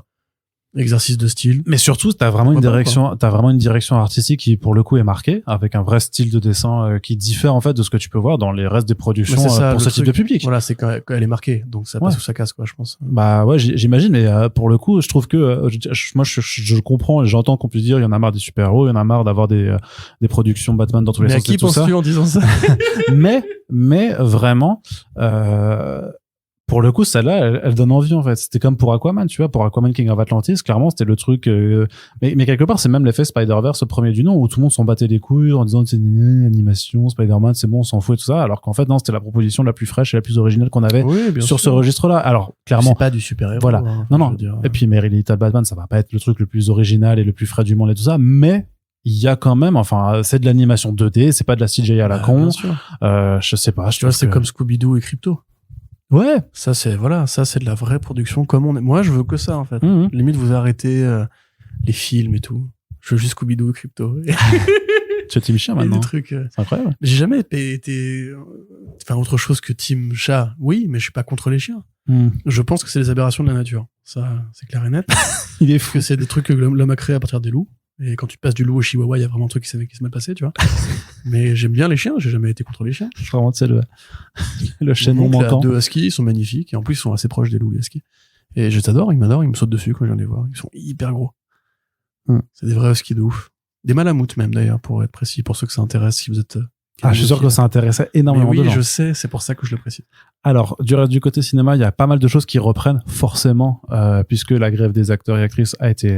exercice de style. Mais surtout, t'as vraiment une direction artistique qui, pour le coup, est marquée avec un vrai style de dessin qui diffère en fait de ce que tu peux voir dans les restes des productions pour ce type de public. Voilà, c'est quand elle est marquée, donc ça passe ou ça casse, quoi, je pense. Bah ouais, j'imagine, mais pour le coup, je trouve que moi, je comprends et j'entends qu'on puisse dire, il y en a marre des super-héros, il y en a marre d'avoir des productions Batman dans tous les sens. Mais à qui penses-tu en disant ça? mais vraiment. Pour le coup, celle-là, elle donne envie, en fait. C'était comme pour Aquaman, tu vois. Pour Aquaman King of Atlantis, clairement, c'était le truc, mais quelque part, c'est même l'effet Spider-Verse, premier du nom, où tout le monde s'en battait les couilles en disant, c'est une animation, Spider-Man, c'est bon, on s'en fout et tout ça. Alors qu'en fait, non, c'était la proposition la plus fraîche et la plus originale qu'on avait sur ce registre-là. Alors, clairement. C'est pas du super-héros. Voilà. Hein, non. Et puis, Merry Little Batman, ça va pas être le truc le plus original et le plus frais du monde et tout ça, mais il y a quand même, enfin, c'est de l'animation 2D, c'est pas de la CGI à la con. Je sais pas. Tu vois, c'est comme Scooby-Doo et Crypto. Ouais. Ça, c'est de la vraie production comme on est. Moi, je veux que ça, en fait. Limite, vous arrêtez les films et tout. Je veux juste Scooby-Doo et Crypto. Tu es Team Chat maintenant. C'est incroyable. J'ai jamais été autre chose que Team Chat. Oui, mais je suis pas contre les chiens. Je pense que c'est les aberrations de la nature. Ça, c'est clair et net. Il est fou. Que c'est des trucs que l'homme a créés à partir des loups. Et quand tu passes du loup au chihuahua, il y a vraiment un truc qui s'est mal passé, tu vois. Mais j'aime bien les chiens, j'ai jamais été contre les chiens. Vraiment, c'est le chaînon manquant. Les deux huskies, ils sont magnifiques, et en plus, ils sont assez proches des loups, les huskies. Et je t'adore, ils m'adorent, ils me sautent dessus quand je viens les voir. Ils sont hyper gros. C'est des vrais huskies de ouf. Des malamoutes même, d'ailleurs, pour être précis, pour ceux que ça intéresse, si vous êtes... je suis sûr que ça intéressait énormément de gens. Oui, je sais, c'est pour ça que je le précise. Alors, du côté cinéma, il y a pas mal de choses qui reprennent, forcément, puisque la grève des acteurs et actrices a été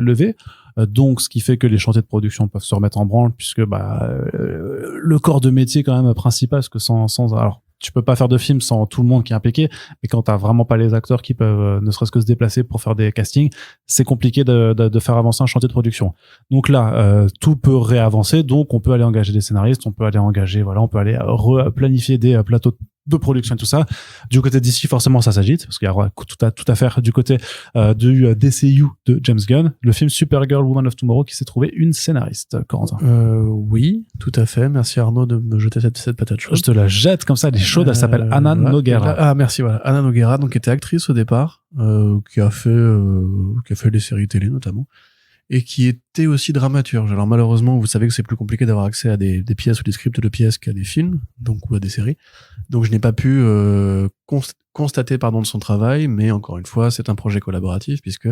levée. Donc, ce qui fait que les chantiers de production peuvent se remettre en branle, puisque le corps de métier quand même principal, parce que sans alors tu peux pas faire de film sans tout le monde qui est impliqué, mais quand t'as vraiment pas les acteurs qui peuvent ne serait-ce que se déplacer pour faire des castings, c'est compliqué de faire avancer un chantier de production. Donc là, tout peut réavancer, donc on peut aller engager des scénaristes, on peut aller aller planifier des plateaux de production et tout ça. Du côté d'ici, forcément, ça s'agite, parce qu'il y aura tout à faire du côté du DCU de James Gunn, le film Supergirl Woman of Tomorrow, qui s'est trouvé une scénariste, Corentin. Oui, tout à fait. Merci Arnaud de me jeter cette patate chaude. Je te la jette comme ça, elle est chaude, elle s'appelle Anna Nogueira. Ah, merci, voilà. Anna Nogueira, donc, qui était actrice au départ, qui a fait des séries télé, notamment, et qui était aussi dramaturge. Alors, malheureusement, vous savez que c'est plus compliqué d'avoir accès à des pièces ou des scripts de pièces qu'à des films, donc, ou à des séries. Donc, je n'ai pas pu constater de son travail, mais encore une fois, c'est un projet collaboratif, puisque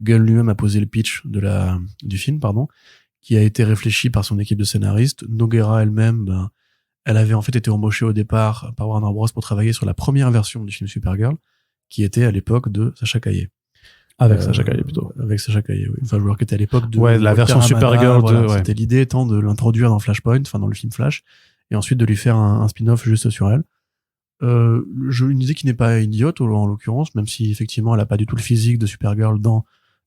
Gunn lui-même a posé le pitch du film, qui a été réfléchi par son équipe de scénaristes. Nogueira elle-même, Elle avait en fait été embauchée au départ par Warner Bros pour travailler sur la première version du film Supergirl, qui était à l'époque de Sacha Caillé. Avec Sacha Caillé plutôt. Avec Sacha Caillé, oui. Enfin, joueur qui était à l'époque de... Ouais, la version Supergirl voilà, 2, ouais. C'était l'idée étant de l'introduire dans Flashpoint, enfin dans le film Flash, et ensuite de lui faire un spin-off juste sur elle. Une idée qui n'est pas idiote en l'occurrence, même si effectivement elle a pas du tout le physique de Supergirl dans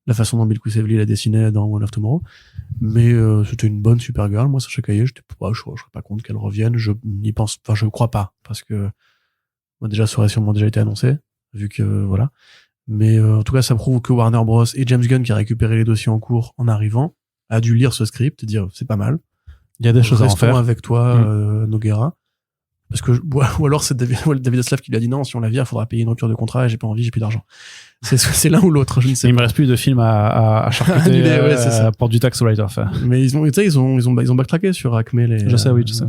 la façon dont Bill Quisevely la dessinait dans One of Tomorrow, mais c'était une bonne Supergirl. Moi, Sacha Caillé, je serais pas contre qu'elle revienne. Je n'y pense, enfin je crois pas, parce que moi déjà ça aurait sûrement déjà été annoncé, vu que voilà. Mais en tout cas, ça prouve que Warner Bros et James Gunn, qui a récupéré les dossiers en cours en arrivant, a dû lire ce script et dire c'est pas mal. Il y a des choses à en faire. Avec toi, Noguera. Parce que, ou alors c'est David Zaslav qui lui a dit non, si on la vire, il faudra payer une rupture de contrat et j'ai pas envie, j'ai plus d'argent. C'est l'un ou l'autre, je ne sais pas. Il me reste plus de films à charcuter ouais, c'est ça. pour du tax write-off. Mais ils ont backtracké sur Acme Je sais, oui, je sais.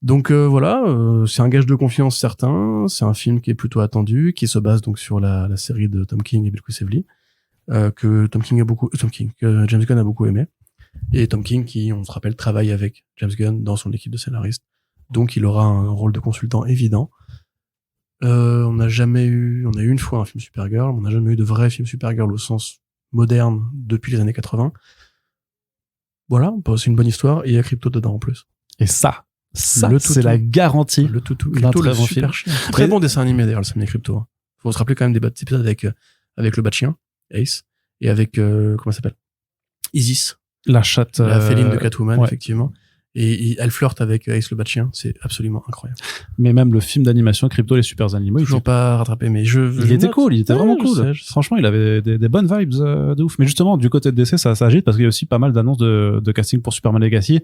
Donc voilà, c'est un gage de confiance certain. C'est un film qui est plutôt attendu, qui se base donc sur la série de Tom King et Bill Quisevely, que James Gunn a beaucoup aimé. Et Tom King qui, on se rappelle, travaille avec James Gunn dans son équipe de scénaristes. Donc il aura un rôle de consultant évident. On a eu une fois un film Supergirl, on n'a jamais eu de vrai film Supergirl au sens moderne depuis les années 80. Voilà, c'est une bonne histoire et il y a Crypto dedans en plus. Et ça c'est la garantie. Le toutou. D'un Crypto, très le bon super film. chien. Très bon dessin animé d'ailleurs, le samedi Crypto. Faut se rappeler quand même des petits épisodes avec le bat chien, Ace, et avec, comment ça s'appelle? Isis. La chatte. La féline de Catwoman, ouais. effectivement. Et elle flirte avec Ace le bat chien, c'est absolument incroyable. Mais même le film d'animation Crypto les super animaux, Toujours pas rattrapé, mais il était cool, il était vraiment cool. Je sais. Franchement, il avait des bonnes vibes de ouf. Mais justement, du côté de DC, ça agite parce qu'il y a aussi pas mal d'annonces de casting pour Superman Legacy.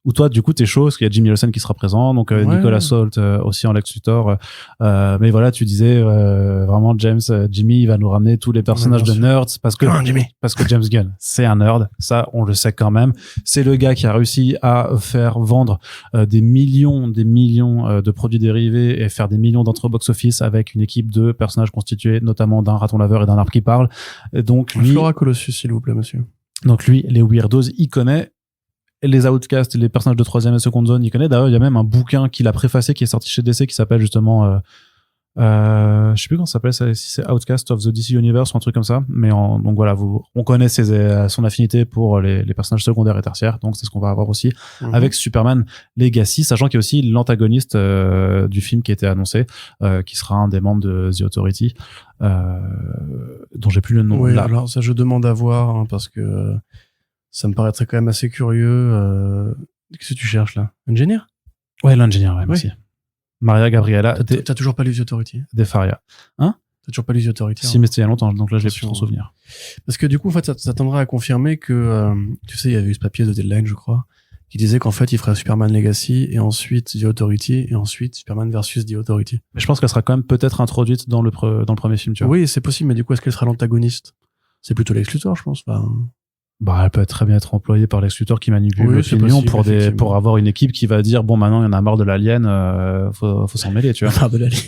Où toi, du coup, t'es chaud, parce qu'il y a Jimmy Olsen qui sera présent, donc Nicolas Hoult aussi en Lex Luthor. Mais voilà, tu disais vraiment Jimmy, il va nous ramener tous les personnages de nerds parce que James Gunn, c'est un nerd, ça on le sait quand même. C'est le gars qui a réussi à faire vendre des millions de produits dérivés et faire des millions d'entrées au box-office avec une équipe de personnages constitués notamment d'un raton laveur et d'un arbre qui parle. Et donc lui, Flora Colossus, s'il vous plaît, monsieur. Donc lui, les weirdos, il connaît. Les Outcasts, les personnages de troisième et seconde zone, il connaît. D'ailleurs, il y a même un bouquin qu'il a préfacé qui est sorti chez DC qui s'appelle justement, je sais plus comment ça s'appelle, si c'est Outcast of the DC Universe ou un truc comme ça. Mais donc voilà, on connaît son affinité pour les personnages secondaires et tertiaires. Donc c'est ce qu'on va avoir aussi avec Superman Legacy, sachant qu'il y a aussi l'antagoniste du film qui a été annoncé, qui sera un des membres de The Authority, dont j'ai plus le nom. Oui, là. alors ça je demande à voir hein, parce que ça me paraîtrait quand même assez curieux. Qu'est-ce que tu cherches là? Ingénieur? Ouais, l'ingénieur, ouais, merci. Maria Gabriela T'as toujours pas lu The Authority? De Faria. Hein? T'as toujours pas lu The Authority? Si, mais c'était il y a longtemps, donc là, je l'ai plus en souvenir. Parce que du coup, en fait, ça tendrait à confirmer que, tu sais, il y avait eu ce papier de Deadline, je crois, qui disait qu'en fait, il ferait Superman Legacy, et ensuite The Authority, et ensuite Superman versus The Authority. Mais je pense qu'elle sera quand même peut-être introduite dans le premier film, tu vois. Oui, c'est possible, mais du coup, est-ce qu'elle sera l'antagoniste? C'est plutôt Lex Luthor, je pense. Bah, elle peut très bien être employée par Lex Luthor qui manipule l'opinion pour avoir une équipe qui va dire bon, maintenant, il y en a marre de l'alien, faut s'en mêler, tu vois. Marre de l'alien.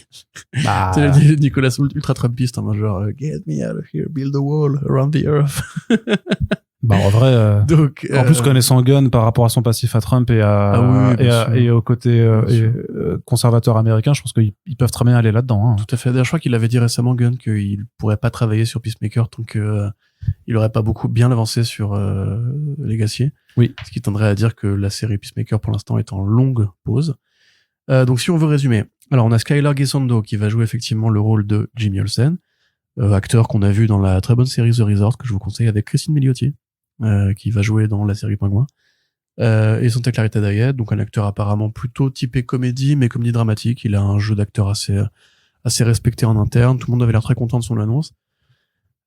Bah. C'est Nicolas Hoult ultra Trumpiste, en genre, get me out of here, build a wall around the earth. Bah, en vrai, donc, en plus, connaissant Gunn par rapport à son passif à Trump et au côté conservateur américain, je pense qu'ils peuvent très bien aller là-dedans. Hein. Tout à fait. D'ailleurs, je crois qu'il avait dit récemment, Gunn, qu'il pourrait pas travailler sur Peacemaker tant que il aurait pas beaucoup bien avancé sur Legacy. Oui. Ce qui tendrait à dire que la série Peacemaker, pour l'instant, est en longue pause. Donc, si on veut résumer, alors on a Skylar Gisondo qui va jouer effectivement le rôle de Jimmy Olsen, acteur qu'on a vu dans la très bonne série The Resort que je vous conseille avec Christine Milioti, qui va jouer dans la série Pingouin. Et Santa Clarita Diet, donc un acteur apparemment plutôt typé comédie, mais comédie dramatique. Il a un jeu d'acteur assez respecté en interne. Tout le monde avait l'air très content de son annonce.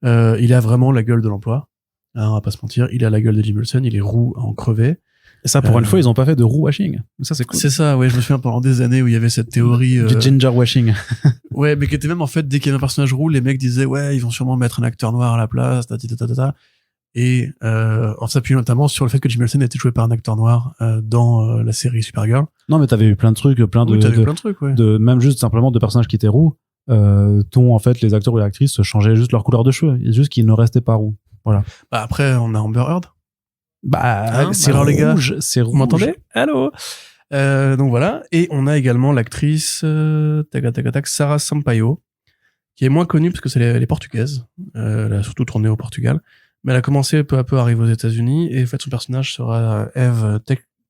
Il a vraiment la gueule de l'emploi. Hein, on va pas se mentir. Il a la gueule de Jim Olsen. Il est roux à en crever. Et ça, pour une fois, ils ont pas fait de roux washing. Ça, c'est cool. C'est ça, ouais. Je me souviens pendant des années où il y avait cette théorie. Du ginger washing. Ouais, mais qui était même en fait, dès qu'il y avait un personnage roux, les mecs disaient, ouais, ils vont sûrement mettre un acteur noir à la place, et en s'appuyant notamment sur le fait que Jimmy Olsen a été joué par un acteur noir dans la série Supergirl. Non, mais t'avais eu plein de trucs, plein de trucs, ouais. même juste simplement de personnages qui étaient roux, dont en fait les acteurs ou les actrices changeaient juste leur couleur de cheveux, et juste qu'ils ne restaient pas roux. Voilà. Bah après, on a Amber Heard. Bah, Hein, c'est alors, rouge, les gars, c'est rouge. vous m'entendez? Allô? Donc voilà. Et on a également l'actrice Sarah Sampaio, qui est moins connue parce que elle est portugaise. Elle a surtout tourné au Portugal. Mais elle a commencé peu à peu à arriver aux États-Unis. Et en fait, son personnage sera Eve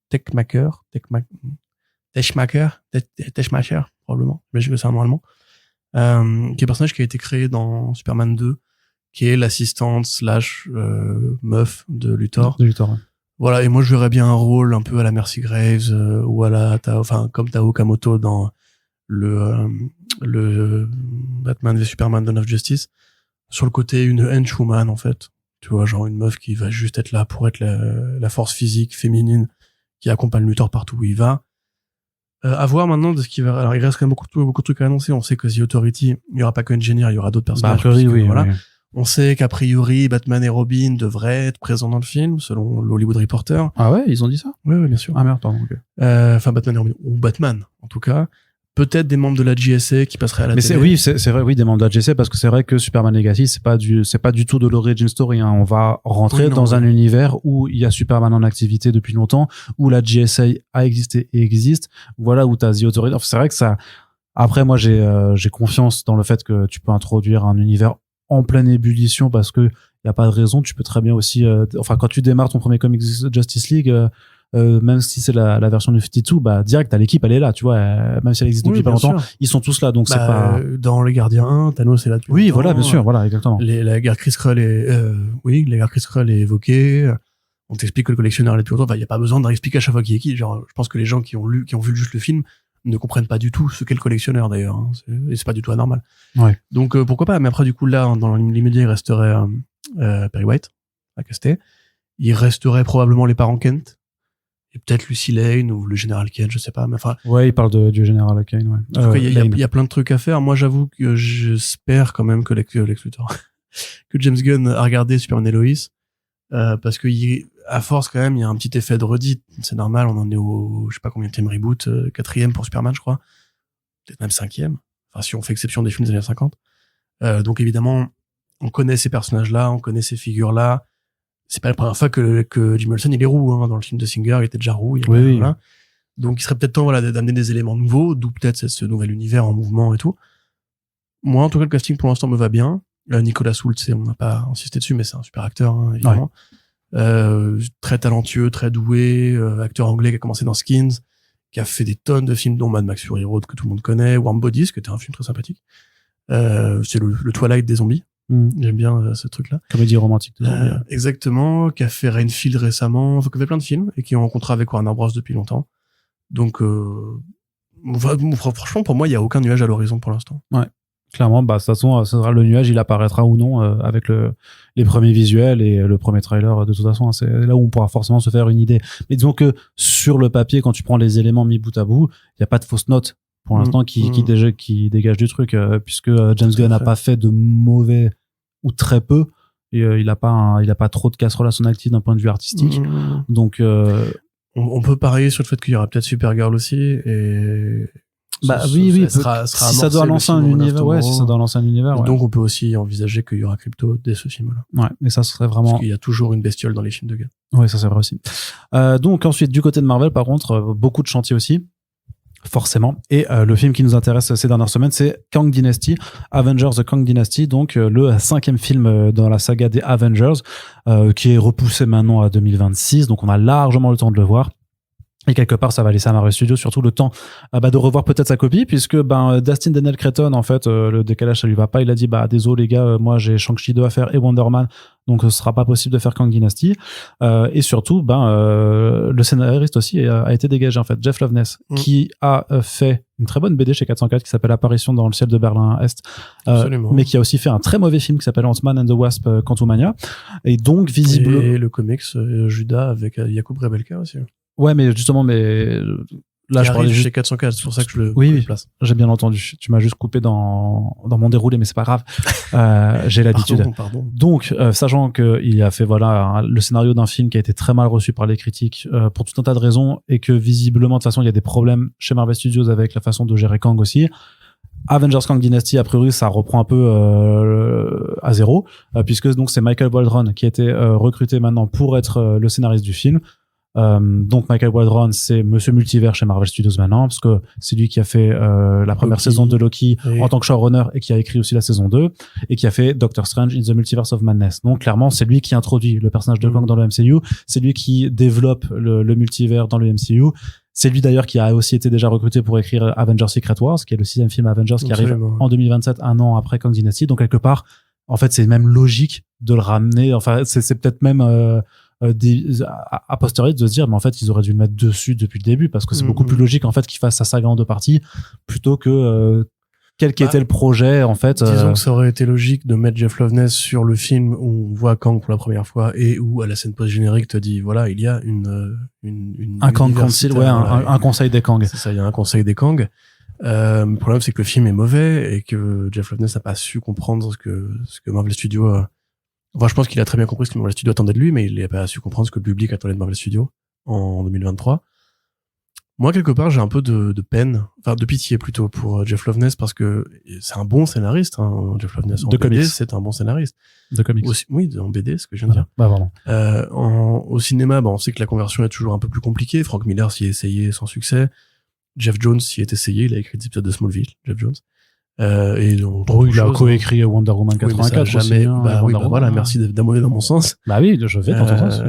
Techmaker, probablement. J'imagine que c'est un nom allemand. Qui est un personnage qui a été créé dans Superman 2, qui est l'assistante / meuf de Luthor. De Luthor, ouais. Voilà, et moi je verrais bien un rôle un peu à la Mercy Graves ou à la comme Tao Kamoto dans le Batman v Superman Dawn of Justice, sur le côté une henchwoman en fait. Tu vois, genre une meuf qui va juste être là pour être la force physique féminine qui accompagne Luthor partout où il va. À voir maintenant de ce qui va. Alors il reste quand même beaucoup de trucs à annoncer. On sait que The Authority, il y aura pas qu'Engineer, il y aura d'autres personnages. Bah, oui, voilà. Oui. On sait qu'a priori Batman et Robin devraient être présents dans le film, selon l'Hollywood Reporter. Ah ouais, ils ont dit ça? Oui, bien sûr. Ah merde, pardon. Okay. Enfin Batman et Robin, ou Batman en tout cas. Peut-être des membres de la JSA qui passeraient à la télé. C'est vrai, oui, des membres de la JSA, parce que c'est vrai que Superman Legacy, c'est pas du tout de l'origin story, hein. On va rentrer dans un univers où il y a Superman en activité depuis longtemps, où la JSA a existé et existe. Voilà, où t'as The Authority. Enfin, c'est vrai que ça, après, moi, j'ai confiance dans le fait que tu peux introduire un univers en pleine ébullition, parce que y a pas de raison. Tu peux très bien aussi, quand tu démarres ton premier comics Justice League, même si c'est la version de 52, bah direct t'as l'équipe, elle est là, tu vois, même si elle existe depuis pas longtemps, ils sont tous là, donc c'est pas dans les Gardiens 1, Thanos est là depuis longtemps. Voilà, bien sûr, voilà, exactement. La guerre Chris Krull est évoquée. On t'explique que le collectionneur est depuis longtemps. Il y a pas besoin de réexpliquer à chaque fois qui est qui. Genre, je pense que les gens qui ont vu juste le film ne comprennent pas du tout ce qu'est le collectionneur d'ailleurs, hein. Et c'est pas du tout anormal. Ouais. Donc pourquoi pas. Mais après du coup là, dans l'immédiat, il resterait Perry White à caster. Il resterait probablement les parents Kent. Et peut-être Lucy Lane ou le général Kent, je sais pas, mais enfin. Ouais, il parle du général Kane, ouais. En tout cas, il y a plein de trucs à faire. Moi, j'avoue que j'espère quand même que Lex Luthor, que James Gunn a regardé Superman et Lois, parce que à force quand même, il y a un petit effet de redite. C'est normal, on en est au, je sais pas combien de reboot, 4e pour Superman, je crois. Peut-être même 5e. Enfin, si on fait exception des films des années 50. Donc évidemment, on connaît ces personnages-là, on connaît ces figures-là. C'est pas la première fois que Jim Olsen il est roux, hein. Dans le film de Singer, il était déjà roux. Voilà. Donc il serait peut-être temps, voilà, d'amener des éléments nouveaux, d'où peut-être ce nouvel univers en mouvement et tout. Moi, en tout cas, le casting pour l'instant me va bien. Nicolas Hoult, on n'a pas insisté dessus, mais c'est un super acteur, hein, évidemment. Ouais. Très talentueux, très doué, acteur anglais qui a commencé dans Skins, qui a fait des tonnes de films, dont Mad Max Fury Road que tout le monde connaît, Warm Bodies, qui était un film très sympathique. C'est le Twilight des zombies. J'aime bien ce truc-là. Comédie romantique de zombies. Exactement, qui a fait Rainfield récemment, qui a fait plein de films et qui est en contrat avec Warner Bros depuis longtemps. Donc, franchement, pour moi, il y a aucun nuage à l'horizon pour l'instant. Ouais. Clairement, bah, de toute façon, ça sera le nuage, il apparaîtra ou non avec les premiers visuels et le premier trailer. De toute façon, c'est là où on pourra forcément se faire une idée. Mais disons que sur le papier, quand tu prends les éléments mis bout à bout, il n'y a pas de fausses notes pour l'instant qui dégage du truc, puisque James Gunn n'a pas fait de mauvais ou très peu. Et, il a pas trop de casseroles à son actif d'un point de vue artistique. Donc on peut parier sur le fait qu'il y aura peut-être Supergirl aussi, et oui, si ça doit lancer un univers, si ça doit lancer un univers. Donc on peut aussi envisager qu'il y aura Crypto dès ce film-là. Ouais, mais ça serait vraiment. Parce qu'il y a toujours une bestiole dans les films de Gunn. Ouais, ça c'est vrai aussi. Donc ensuite, du côté de Marvel, par contre, beaucoup de chantiers aussi. Forcément. Et le film qui nous intéresse ces dernières semaines, c'est Kang Dynasty, Avengers The Kang Dynasty, donc le 5e film dans la saga des Avengers, qui est repoussé maintenant à 2026, donc on a largement le temps de le voir. Et quelque part, ça va laisser à Marvel Studios surtout le temps de revoir peut-être sa copie, puisque Dustin Daniel Cretton, en fait, le décalage ça lui va pas. Il a dit désolé les gars, moi j'ai Shang-Chi 2 à faire et Wonder Man, donc ce sera pas possible de faire Kang Dynasty. Et surtout, le scénariste aussi a été dégagé, en fait, Jeff Loveness, qui a fait une très bonne BD chez 404 qui s'appelle Apparition dans le ciel de Berlin-Est, mais qui a aussi fait un très mauvais film qui s'appelle Ant-Man and the Wasp Quantumania. Et donc visiblement, et le comics Judas avec Jakub Rebelka aussi. Ouais, mais justement, là, je parlais juste chez 404, c'est pour ça que je le place. J'ai bien entendu. Tu m'as juste coupé dans mon déroulé, mais c'est pas grave. J'ai l'habitude. Pardon. Donc, sachant qu'il a fait, le scénario d'un film qui a été très mal reçu par les critiques, pour tout un tas de raisons, et que visiblement, de toute façon, il y a des problèmes chez Marvel Studios avec la façon de gérer Kang aussi. Avengers Kang Dynasty, a priori, ça reprend un peu à zéro, puisque donc c'est Michael Waldron qui a été recruté maintenant pour être le scénariste du film. Donc Michael Waldron, c'est Monsieur Multivers chez Marvel Studios maintenant, parce que c'est lui qui a fait la première Loki. saison de Loki Oui. en tant que showrunner et qui a écrit aussi la saison 2 et qui a fait Doctor Strange in the Multiverse of Madness. Donc clairement, c'est lui qui introduit le personnage de Kang dans le MCU, c'est lui qui développe le multivers dans le MCU. C'est lui d'ailleurs qui a aussi été déjà recruté pour écrire Avengers Secret Wars, qui est le 6e film Avengers qui arrive en 2027, un an après Kang Dynasty. Donc quelque part, en fait, c'est même logique de le ramener. Enfin, c'est peut-être même a posteriori de se dire, mais en fait, ils auraient dû le mettre dessus depuis le début, parce que c'est beaucoup plus logique en fait qu'il fasse sa saga en 2 parties plutôt que quel qu'était le projet en fait. Disons que ça aurait été logique de mettre Jeff Loveness sur le film où on voit Kang pour la première fois et où à la scène post-générique te dit voilà, il y a un Kang Council, ouais, un conseil des Kang. C'est ça, il y a un conseil des Kang. Le problème, c'est que le film est mauvais et que Jeff Loveness n'a pas su comprendre ce que Marvel Studios enfin, je pense qu'il a très bien compris ce que Marvel Studios attendait de lui, mais il n'a pas su comprendre ce que le public attendait de Marvel Studios en 2023. Moi, quelque part, j'ai un peu de peine, enfin de pitié plutôt pour Jeff Loveness, parce que c'est un bon scénariste, hein, Jeff Loveness. En de BD, comics. c'est un bon scénariste. De comics. Oui, en BD, ce que je viens de dire. Bah vraiment. Au cinéma, on sait que la conversion est toujours un peu plus compliquée. Frank Miller s'y est essayé sans succès. Jeff Jones s'y est essayé. Il a écrit des épisodes de Smallville, Jeff Jones. Et donc, il a coécrit Wonder Woman 84 jamais. aussi, voilà, merci d'amener dans mon sens. Bah oui, je vais dans ton sens.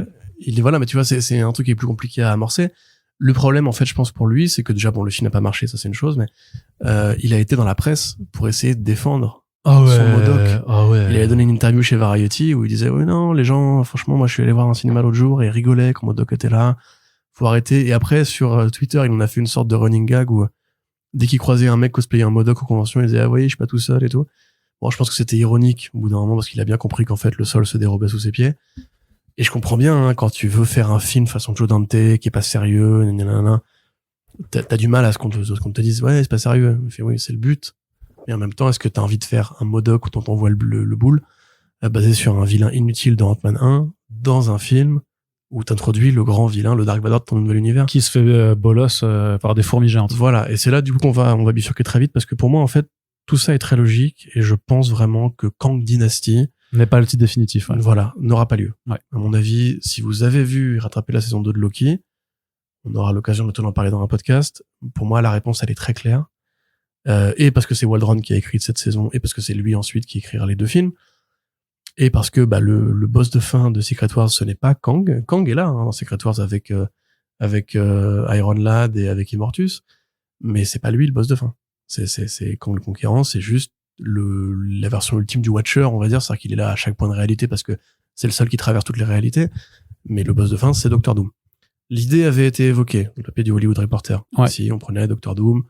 Voilà, mais tu vois, c'est un truc qui est plus compliqué à amorcer. Le problème, en fait, je pense pour lui, c'est que déjà, le film n'a pas marché, ça c'est une chose, mais il a été dans la presse pour essayer de défendre son MODOK. Il avait donné une interview chez Variety où il disait oui non, les gens, franchement, moi je suis allé voir un cinéma l'autre jour et ils rigolaient quand MODOK était là. Faut arrêter. Et après sur Twitter, il en a fait une sorte de running gag où dès qu'il croisait un mec cosplayer un MODOK aux conventions, il disait ah oui, je suis pas tout seul et tout. Bon, je pense que c'était ironique au bout d'un moment parce qu'il a bien compris qu'en fait le sol se dérobait sous ses pieds. Et je comprends bien, hein, quand tu veux faire un film façon Joe Dante, qui est pas sérieux, t'as du mal à ce qu'on te dise, ouais, c'est pas sérieux. Il fait, oui, c'est le but. Mais en même temps, est-ce que t'as envie de faire un MODOK où on voit le boule, basé sur un vilain inutile dans Ant-Man 1, dans un film où t'introduis le grand vilain, le Dark Vador de ton nouvel univers? Qui se fait bolos par des fourmis géantes. Voilà. Et c'est là, du coup, qu'on va bifurquer très vite parce que pour moi, en fait, tout ça est très logique et je pense vraiment que Kang Dynasty n'est pas le titre définitif. Ouais. Voilà, n'aura pas lieu. Ouais. À mon avis, si vous avez vu et rattrapé la saison 2 de Loki, on aura l'occasion de en parler dans un podcast. Pour moi, la réponse, elle est très claire. Et parce que c'est Waldron qui a écrit cette saison, et parce que c'est lui ensuite qui écrira les 2 films, et parce que le boss de fin de Secret Wars, ce n'est pas Kang. Kang est là dans Secret Wars avec Iron Lad et avec Immortus, mais c'est pas lui le boss de fin. C'est Kang le Conquérant, c'est juste la version ultime du Watcher, on va dire, c'est-à-dire qu'il est là à chaque point de réalité parce que c'est le seul qui traverse toutes les réalités, mais le boss de fin, c'est Doctor Doom. L'idée avait été évoquée dans le papier du Hollywood Reporter. Ouais. Si on prenait Doctor Doom,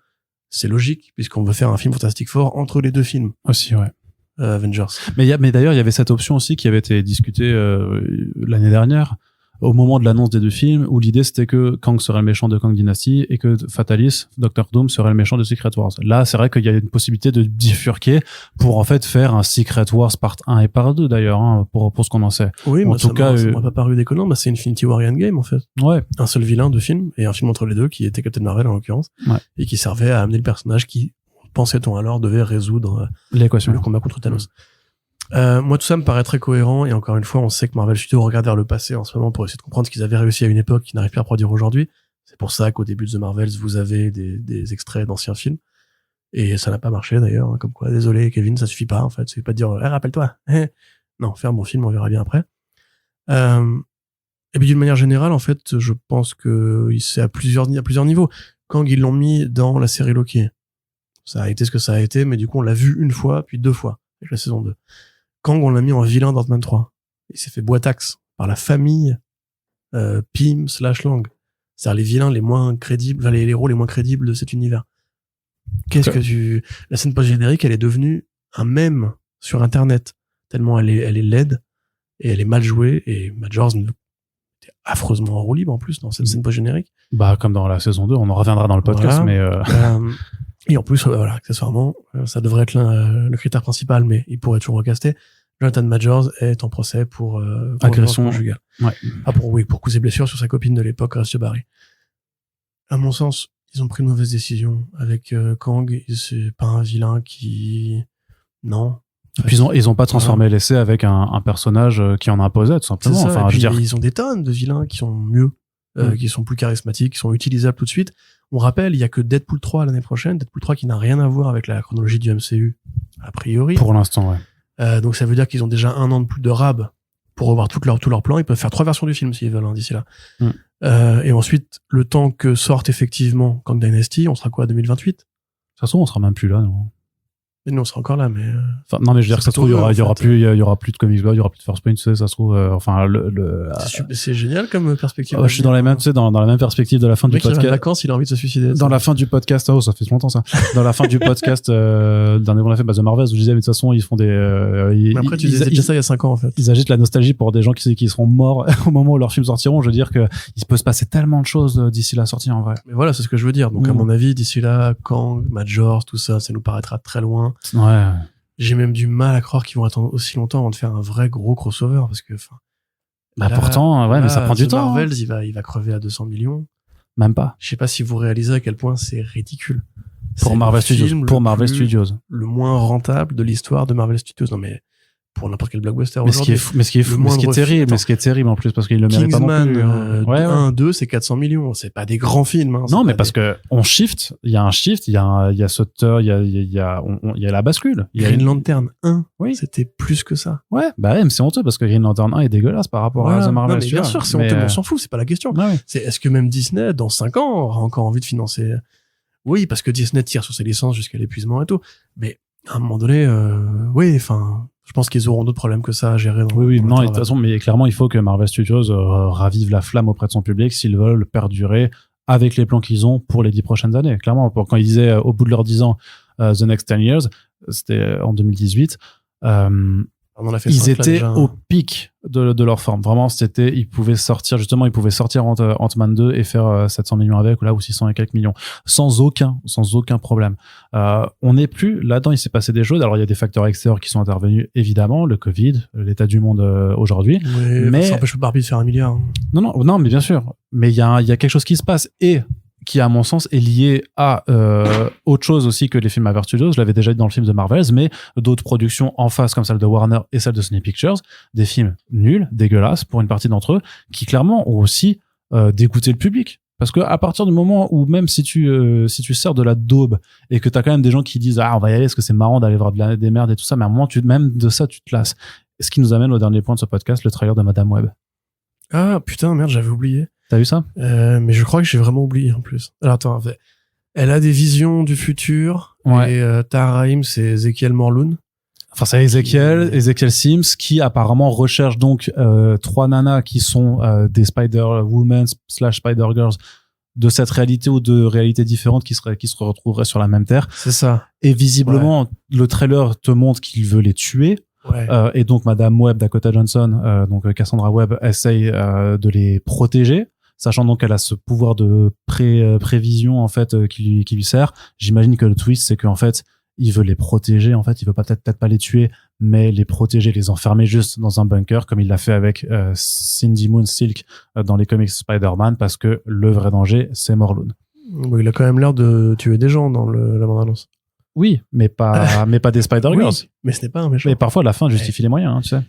c'est logique, puisqu'on veut faire un film Fantastic Four entre les 2 films. Aussi, ouais. Avengers. Mais d'ailleurs, il y avait cette option aussi qui avait été discutée l'année dernière, au moment de l'annonce des 2 films, où l'idée c'était que Kang serait le méchant de Kang Dynasty et que Fatalis, Doctor Doom, serait le méchant de Secret Wars. Là, c'est vrai qu'il y a une possibilité de bifurquer pour en fait faire un Secret Wars part 1 et part 2 d'ailleurs, hein, pour ce qu'on en sait. Oui, en tout cas, ça m'a pas paru déconnant, c'est Infinity War et Endgame en fait. Ouais. Un seul vilain de film et un film entre les 2 qui était Captain Marvel en l'occurrence, ouais. Et qui servait à amener le personnage qui, pensait-on alors, devait résoudre l'équation, le combat contre Thanos. Moi, tout ça me paraît très cohérent et encore une fois, on sait que Marvel Studios regarde vers le passé en ce moment pour essayer de comprendre ce qu'ils avaient réussi à une époque qu'ils n'arrivent plus à produire aujourd'hui. C'est pour ça qu'au début de The Marvels, vous avez des extraits d'anciens films et ça n'a pas marché d'ailleurs, hein, comme quoi, désolé Kevin, ça suffit pas en fait, ça suffit pas de dire rappelle-toi. Non, fais un bon film, on verra bien après. Et puis d'une manière générale, en fait, je pense que c'est à plusieurs niveaux. Kang, ils l'ont mis dans la série Loki. Ça a été ce que ça a été, mais du coup, on l'a vu une fois, puis 2 fois, avec la saison 2. Kang, on l'a mis en vilain dans Ant-Man 3. Il s'est fait boitax par la famille Pym/Lang. C'est-à-dire les vilains les moins crédibles, enfin, les héros les moins crédibles de cet univers. La scène post-générique, elle est devenue un mème sur Internet, tellement elle est laide, et elle est mal jouée, et Majors était affreusement en roue libre en plus dans cette scène post-générique. Comme dans la saison 2, on en reviendra dans le podcast, voilà. Mais... et en plus, accessoirement, ça devrait être le critère principal, mais il pourrait toujours recaster. Jonathan Majors est en procès pour agression conjugale. Ouais. Pour coups et blessures sur sa copine de l'époque, Rachel Barry. À mon sens, ils ont pris une mauvaise décision avec Kang. C'est pas un vilain qui... Non. Et puis ils ont pas transformé l'essai avec un personnage qui en imposait, tout simplement. C'est ça. Enfin, et puis, je veux dire... ils ont des tonnes de vilains qui sont mieux. qui sont plus charismatiques, qui sont utilisables tout de suite. On rappelle, il y a que Deadpool 3 l'année prochaine, Deadpool 3 qui n'a rien à voir avec la chronologie du MCU, a priori. Pour l'instant, ouais. Donc ça veut dire qu'ils ont déjà 1 an de plus de rab pour revoir tout leur plan. Ils peuvent faire 3 versions du film s'ils veulent, d'ici là. Et ensuite, le temps que sorte effectivement Kang Dynasty, on sera quoi, 2028? De toute façon, on sera même plus là, non? Mais non, on sera encore là, mais... Enfin, non, mais je veux dire que ça se trouve, il y aura plus de Comics Blog, il y aura plus de First Print, tu sais, ça se trouve, C'est génial comme perspective. Je suis dans la même, tu sais, dans la même perspective de la fin le du mec, il va en podcast. vacances, il a envie de se suicider. Dans la fin du podcast, ça fait longtemps ça. Dans la fin du podcast, dernier on a fait The Marvels, où je disais, mais de toute façon, ils font des, Mais après, tu disais déjà ça il y a 5 ans, en fait. ils agitent la nostalgie pour des gens qui seront morts au moment où leurs films sortiront. Je veux dire que il peut se passer tellement de choses d'ici la sortie, en vrai. Mais voilà, c'est ce que je veux dire. Donc, à mon avis, d'ici là, Kang, Majors, tout ça, ça nous paraîtra très loin. Ouais. J'ai même du mal à croire qu'ils vont attendre aussi longtemps avant de faire un vrai gros crossover, parce que, enfin. Bah, pourtant, ouais, mais ça prend du temps. Marvels, il va crever à 200 millions. Même pas. Je sais pas si vous réalisez à quel point c'est ridicule. Pour C'est Marvel le film Studios. Pour le Marvel plus- Studios. Le moins rentable de l'histoire de Marvel Studios. Non, mais pour n'importe quel blockbuster Mais ce qui aujourd'hui. est fou, mais ce qui est le fou, mais ce qui est moindre terrible, film, mais ce qui est terrible en plus, parce qu'il le mérite pas non Kingsman, plus. Ouais, ouais. 1, 2, c'est 400 millions. C'est pas des grands films. Hein. Non, C'est mais pas parce que on shift, il y a un shift, il y a Sutter, il y a la bascule. Il y a Green Lantern 1, Oui. c'était plus que ça. Ouais, bah ouais, mais c'est honteux parce que Green Lantern 1 est dégueulasse par rapport à Voilà. The Marvel. Non, mais bien sûr, c'est honteux, mais on s'en fout, c'est pas la question. Ouais, ouais. C'est est-ce que même Disney, dans 5 ans, aura encore envie de financer? Oui, parce que Disney tire sur ses licences jusqu'à l'épuisement et tout. Mais à un moment donné, oui, enfin, je pense qu'ils auront d'autres problèmes que ça à gérer. Oui, dans non, le et de toute travail. façon, mais clairement, il faut que Marvel Studios ravive la flamme auprès de son public s'ils veulent perdurer avec les plans qu'ils ont pour les 10 prochaines années. Clairement, quand ils disaient au bout de leurs 10 ans, The Next 10 Years, c'était en 2018, On en a fait ils 5, là, étaient déjà. au pic de leur forme. Vraiment, ils pouvaient sortir Ant-Man 2 et faire 700 millions avec, ou 600 et quelques millions. Sans aucun problème. On n'est plus là-dedans, il s'est passé des choses. Alors, il y a des facteurs extérieurs qui sont intervenus, évidemment, le Covid, l'état du monde aujourd'hui. Oui, mais- ça empêche pas Barbie de faire 1 milliard. Hein. Non, mais bien sûr. Mais il y a quelque chose qui se passe et qui, à mon sens, est lié à autre chose aussi que les films Marvel Studios. Je l'avais déjà dit dans le film de Marvels, mais d'autres productions en face, comme celle de Warner et celle de Sony Pictures, des films nuls, dégueulasses pour une partie d'entre eux, qui clairement ont aussi dégoûté le public. Parce que à partir du moment où même si tu sers de la daube et que t'as quand même des gens qui disent on va y aller parce que c'est marrant d'aller voir des merdes et tout ça, mais à un moment même de ça tu te lasses. Ce qui nous amène au dernier point de ce podcast, le trailer de Madame Web. Ah, putain, merde, j'avais oublié. T'as vu ça? Mais je crois que j'ai vraiment oublié, en plus. Alors, attends, elle a des visions du futur. Ouais. Et Tahar Rahim, c'est Ezekiel Morloon. Enfin, c'est Ezekiel Sims qui apparemment recherche donc 3 nanas qui sont des Spider-Woman / Spider-Girls de cette réalité ou de réalités différentes qui se retrouveraient sur la même terre. C'est ça. Et visiblement, le trailer te montre qu'il veut les tuer. Ouais. Et donc Madame Webb, Dakota Johnson, donc Cassandra Webb, essaye de les protéger, sachant donc qu'elle a ce pouvoir de prévision en fait qui lui sert. J'imagine que le twist c'est qu'en fait il veut les protéger, en fait il veut peut-être pas les tuer, mais les protéger, les enfermer juste dans un bunker comme il l'a fait avec Cindy Moon Silk dans les comics Spider-Man, parce que le vrai danger c'est Morlun. Bon, il a quand même l'air de tuer des gens dans la bande-annonce. Oui, mais pas des Spider-Girls. Oui, mais ce n'est pas un méchant. Mais parfois la fin justifie les moyens, hein, tu sais.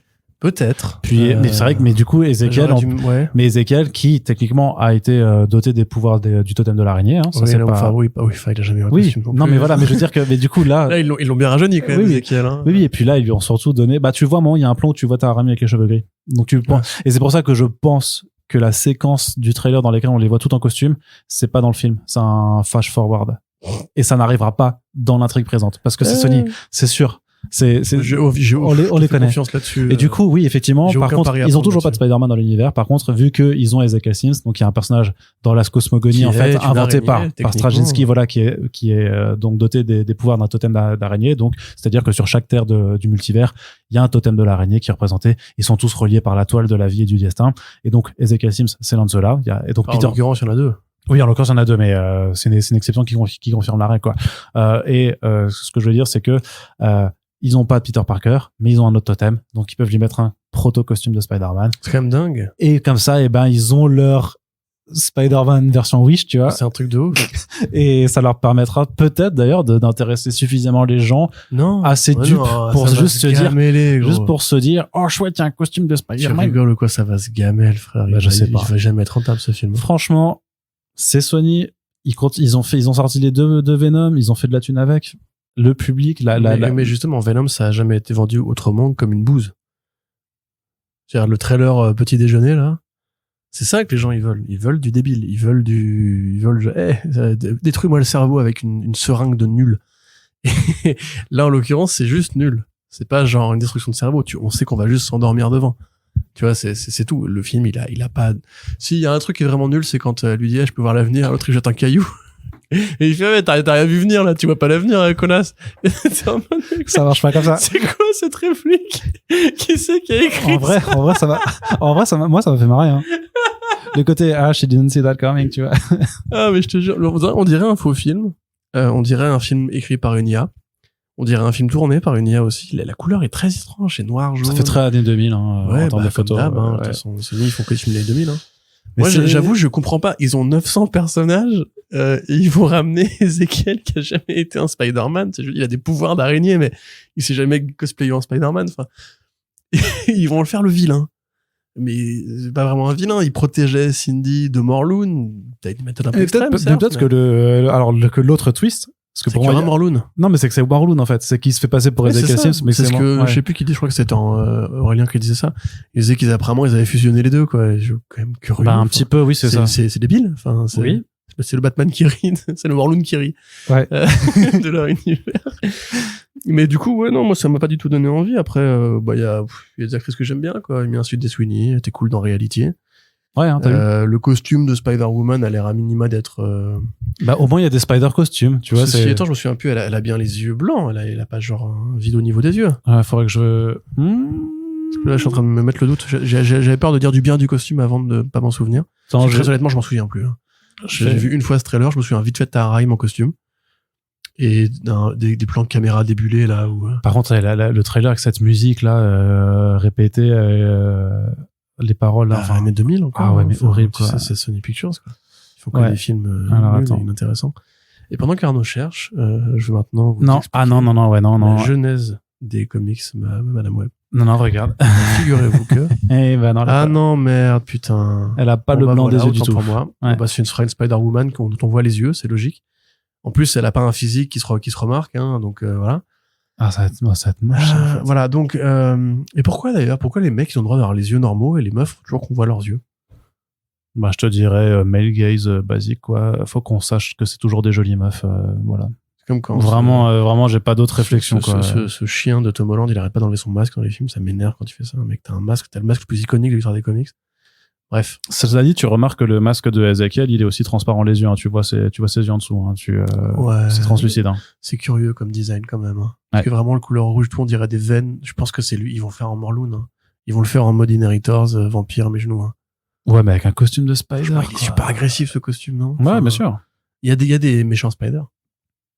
Peut-être. Puis, mais c'est vrai que, mais du coup, Ezekiel, ouais. mais Ezekiel, qui techniquement a été doté des pouvoirs du totem de l'araignée, hein, ça Oui, c'est là, pas. enfin, oui, il a jamais eu un Oui, costume non non, plus. mais voilà, mais je veux dire que, mais du coup là, Là, ils l'ont bien rajeuni quand même, Oui, oui. Ezekiel. Hein. oui, et puis là ils lui ont surtout donné, bah tu vois, moi il y a un plan où tu vois ta Rami avec les cheveux gris, donc tu penses, et c'est pour ça que je pense que la séquence du trailer dans laquelle on les voit tout en costume, c'est pas dans le film, c'est un flash forward, et ça n'arrivera pas dans l'intrigue présente, parce que c'est Sony, c'est sûr. On les connaît. Confiance là-dessus. Et du coup, oui, effectivement, j'ai par aucun contre, pari à ils ont prendre toujours pas de là-dessus. Spider-Man dans l'univers. Par contre, vu qu'ils ont Ezekiel Sims, donc il y a un personnage dans la cosmogonie, Qui en est fait, une inventé araignée, par techniquement. Straczynski, voilà, qui est donc doté des pouvoirs d'un totem d'araignée. Donc, c'est-à-dire que sur chaque terre du multivers, il y a un totem de l'araignée qui est représenté. Ils sont tous reliés par la toile de la vie et du destin. Et donc, Ezekiel Sims, c'est l'un de ceux-là. Et donc, En Peter, l'occurrence, il y en a 2. oui, en l'occurrence, il y en a 2, mais c'est une exception qui confirme la règle, quoi. Ce que je veux dire, c'est que ils ont pas de Peter Parker, mais ils ont un autre totem, donc ils peuvent lui mettre un proto-costume de Spider-Man. C'est quand même dingue. Et comme ça, eh ben, ils ont leur Spider-Man version Wish, tu vois. C'est un truc de ouf. Et ça leur permettra peut-être d'ailleurs d'intéresser suffisamment les gens Non. assez Ouais, dupes non, pour ça va juste se dire, gameler, gros. juste pour se dire, oh chouette, il y a un costume de Tu Spider-Man. rigoles ou quoi, ça va se gamelle, frère. Bah, je sais pas. Il va jamais être rentable, ce film. Franchement, c'est Sony. Ils ont sorti les deux Venom, ils ont fait de la thune avec. Le public, Mais justement, Venom, ça a jamais été vendu autrement que comme une bouse. C'est-à-dire le trailer petit déjeuner, là. C'est ça que les gens, ils veulent. Ils veulent du débile. Ils veulent détruis-moi le cerveau avec une seringue de nul. Et là, en l'occurrence, c'est juste nul. C'est pas genre une destruction de cerveau. On sait qu'on va juste s'endormir devant. Tu vois, c'est tout. Le film, il a pas. S'il y a un truc qui est vraiment nul, c'est quand elle lui dit, je peux voir l'avenir, l'autre il jette un caillou. Et il fait, ouais, t'as rien vu venir, là, tu vois pas l'avenir, connasse. En mode, ça marche pas comme ça. c'est quoi cette réplique? Qui c'est qui a écrit En vrai, moi, ça m'a fait marrer, hein. Le côté, she didn't see that coming, tu vois. Ah, mais je te jure, on dirait un faux film. On dirait un film écrit par une IA. On dirait un film tourné par une IA aussi. La couleur est très étrange, c'est noir, jaune. Ça fait très années 2000, hein, ouais, en termes de photos. De toute façon, ils font que des films des années 2000, hein. Moi, j'avoue, je comprends pas. Ils ont 900 personnages, et ils vont ramener Ezekiel qui a jamais été un Spider-Man. Il a des pouvoirs d'araignée, mais il s'est jamais cosplayé en Spider-Man. Enfin, ils vont le faire le vilain. Mais c'est pas vraiment un vilain. Il protégeait Cindy de Morlun. T'as une méthode un peu extrême, peut-être que l'autre twist, parce que c'est pour moi, Morlun. non, mais c'est que c'est Morlun, en fait. C'est qu'il se fait passer pour Ezekiel Sims, mais c'est ce que, ouais. je sais plus qui dit, je crois que c'était Aurélien qui disait ça. Il disait apparemment, ils avaient fusionné les deux, quoi. Et je suis quand même curieux. Bah, un petit peu, oui, c'est ça. C'est débile. Enfin, oui. C'est le Batman qui rit, c'est le Morlun qui rit. Ouais. De leur univers. Mais du coup, ouais, non, moi, ça m'a pas du tout donné envie. Après, il y a des actrices que j'aime bien, quoi. Il y a ensuite des Sweeney, était cool dans Reality. Ouais, hein, t'as vu. Le costume de Spider-Woman a l'air à minima d'être, Bah, au moins, il y a des Spider costumes, tu vois. Ceci étant, je me souviens plus, elle a bien les yeux blancs, elle a pas genre un vide au niveau des yeux. Ouais, faudrait que je... Parce que là, je suis en train de me mettre le doute. J'avais peur de dire du bien du costume avant de pas m'en souvenir. Attends, très honnêtement, je m'en souviens plus. Hein. J'ai vu une fois ce trailer, je me souviens vite fait de Tahar Rahim en costume. Et des plans de caméra débulés, là, où... Par contre, le trailer avec cette musique, là, répétée, les paroles, là. Enfin, années 2000, encore. Ah ouais, mais horrible, quoi. C'est Sony Pictures, quoi. Il faut des films inintéressants. Et pendant qu'Arnaud cherche, je vais maintenant vous expliquer la genèse des comics, Madame Web. Non, regarde. Figurez-vous que... non, merde, putain. Elle a pas le blanc des yeux du tout. Pour moi. Ouais. Ce sera une Spider-Woman dont on voit les yeux, c'est logique. En plus, elle a pas un physique qui se remarque, hein, donc voilà. Ah, ça va être moche. En fait. Voilà, donc... et pourquoi d'ailleurs? Pourquoi les mecs, ils ont le droit d'avoir les yeux normaux et les meufs, faut toujours qu'on voit leurs yeux? Bah, je te dirais male gaze basique, quoi. Faut qu'on sache que c'est toujours des jolies meufs, voilà. Comme quand vraiment, j'ai pas d'autre réflexion, quoi. Ce chien de Tom Holland, il arrête pas d'enlever son masque dans les films, ça m'énerve quand tu fais ça. Mec, t'as le masque le plus iconique de l'histoire des comics. Bref. Cela dit, tu remarques que le masque de Ezekiel, il est aussi transparent les yeux, hein. Tu vois ses yeux en dessous, hein. Ouais. C'est translucide, hein. C'est curieux comme design, quand même, hein. Parce que vraiment, le couleur rouge, tout, on dirait des veines. Je pense que c'est lui. Ils vont faire en Morlun, hein. Ils vont le faire en mode Inheritors, vampire à mes genoux, hein. Ouais, mais avec un costume de Spider. Il est super agressif, ce costume, non? Ouais, bien sûr. Il y a des méchants Spider.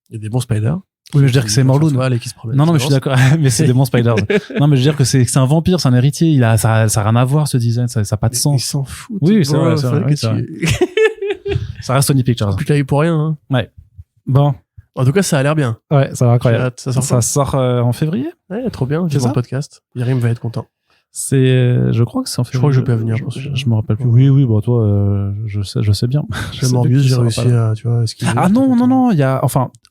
Il y a des bons Spider. Oui, mais je veux dire que c'est Morlun. Non, mais je suis d'accord. Mais c'est des bons Spiders. Non, mais je veux dire que c'est un vampire, c'est un héritier. Ça a rien à voir, ce design. Ça a pas de sens. Ils s'en foutent. Oui, c'est vrai. Ça reste Sony Pictures. Plus taillé pour rien, hein. Ouais. Bon. En tout cas, ça a l'air bien. Ouais, ça va incroyable. Ça sort en février. Ouais, trop bien. J'ai mon podcast. Yarim va être content. Je crois que c'est en février. Je crois que je peux venir. Je me rappelle plus. Oui, bon, toi, je sais bien. Morbius, j'ai réussi à, tu vois, esquiver. Ah non,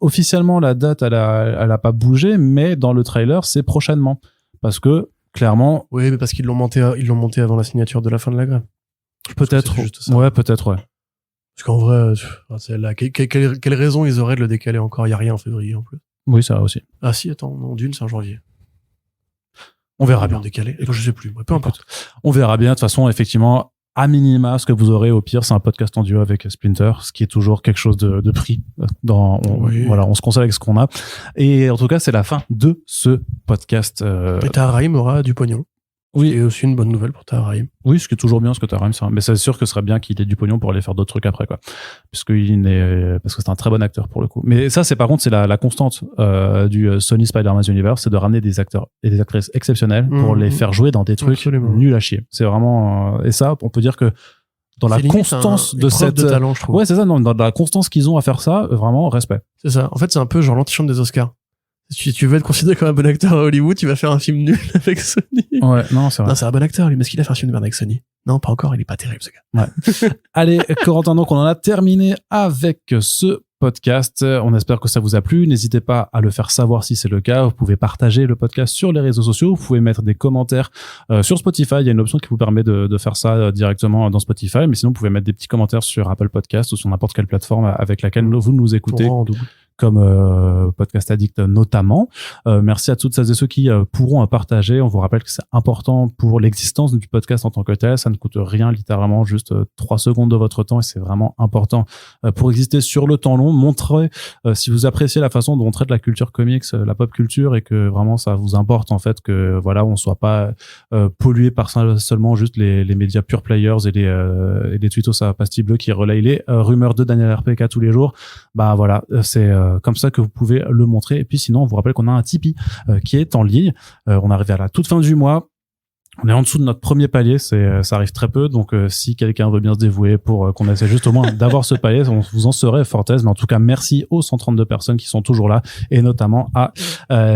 officiellement, la date, elle a pas bougé, mais dans le trailer, c'est prochainement. Parce que, clairement. Oui, mais parce qu'ils l'ont monté avant la signature de la fin de la grève. Peut-être. Ouais, peut-être, ouais. Parce qu'en vrai, quelle raison ils auraient de le décaler encore? Il y a rien en février, en plus. Oui, ça aussi. Ah si, attends, non, Dune, c'est en janvier. On verra bien. Décalé. Et je sais plus. Peu importe. On verra bien. De toute façon, effectivement, à minima, ce que vous aurez au pire, c'est un podcast en duo avec Splinter, ce qui est toujours quelque chose de prix. Voilà, on se console avec ce qu'on a. Et en tout cas, c'est la fin de ce podcast. Et Tahar Rahim aura du pognon. Oui. Et aussi une bonne nouvelle pour Tahar Rahim. Oui, ce qui est toujours bien, ce que Tahar Rahim, mais c'est sûr que ce serait bien qu'il ait du pognon pour aller faire d'autres trucs après, quoi. Parce que c'est un très bon acteur pour le coup. Mais ça, par contre, c'est la constante du Sony Spider-Man Universe, c'est de ramener des acteurs et des actrices exceptionnels pour les faire jouer dans des trucs nuls à chier. C'est vraiment et ça, on peut dire que dans la C'est limite constance une de preuve cette de talent, je trouve. ouais c'est ça, dans la constance qu'ils ont à faire ça, vraiment respect. C'est ça. En fait, c'est un peu genre l'antichambre des Oscars. Si tu veux être considéré comme un bon acteur à Hollywood, tu vas faire un film nul avec Sony. Ouais, non, c'est vrai. Non, c'est un bon acteur, lui, mais est-ce qu'il a fait un film de merde avec Sony? Non, pas encore, il est pas terrible, ce gars. Allez, Corentin, donc on en a terminé avec ce podcast. On espère que ça vous a plu. N'hésitez pas à le faire savoir si c'est le cas. Vous pouvez partager le podcast sur les réseaux sociaux. Vous pouvez mettre des commentaires sur Spotify. Il y a une option qui vous permet de faire ça directement dans Spotify. Mais sinon, vous pouvez mettre des petits commentaires sur Apple Podcast ou sur n'importe quelle plateforme avec laquelle vous nous écoutez. Comme Podcast Addict notamment. Merci à toutes celles et ceux qui pourront partager. On vous rappelle que c'est important pour l'existence du podcast en tant que tel. Ça ne coûte rien, littéralement juste 3 secondes de votre temps et c'est vraiment important pour exister sur le temps long. Montrez si vous appréciez la façon dont on traite la culture comics, la pop culture et que vraiment ça vous importe en fait que voilà on soit pas pollué par seulement juste les médias pure players et les tweetos à pastille bleue qui relayent les rumeurs de Daniel RPK tous les jours. Bah voilà, c'est comme ça que vous pouvez le montrer. Et puis sinon, on vous rappelle qu'on a un Tipeee qui est en ligne. On arrive à la toute fin du mois. On est en dessous de notre premier palier, ça arrive très peu. Donc, si quelqu'un veut bien se dévouer pour qu'on essaie juste au moins d'avoir ce palier, on vous en serait fort aise. Mais en tout cas, merci aux 132 personnes qui sont toujours là et notamment à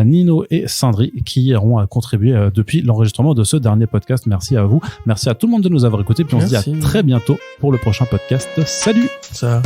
Nino et Sindri qui auront contribué depuis l'enregistrement de ce dernier podcast. Merci à vous. Merci à tout le monde de nous avoir écécoutés. Puis on se dit à très bientôt pour le prochain podcast. Salut! Ça.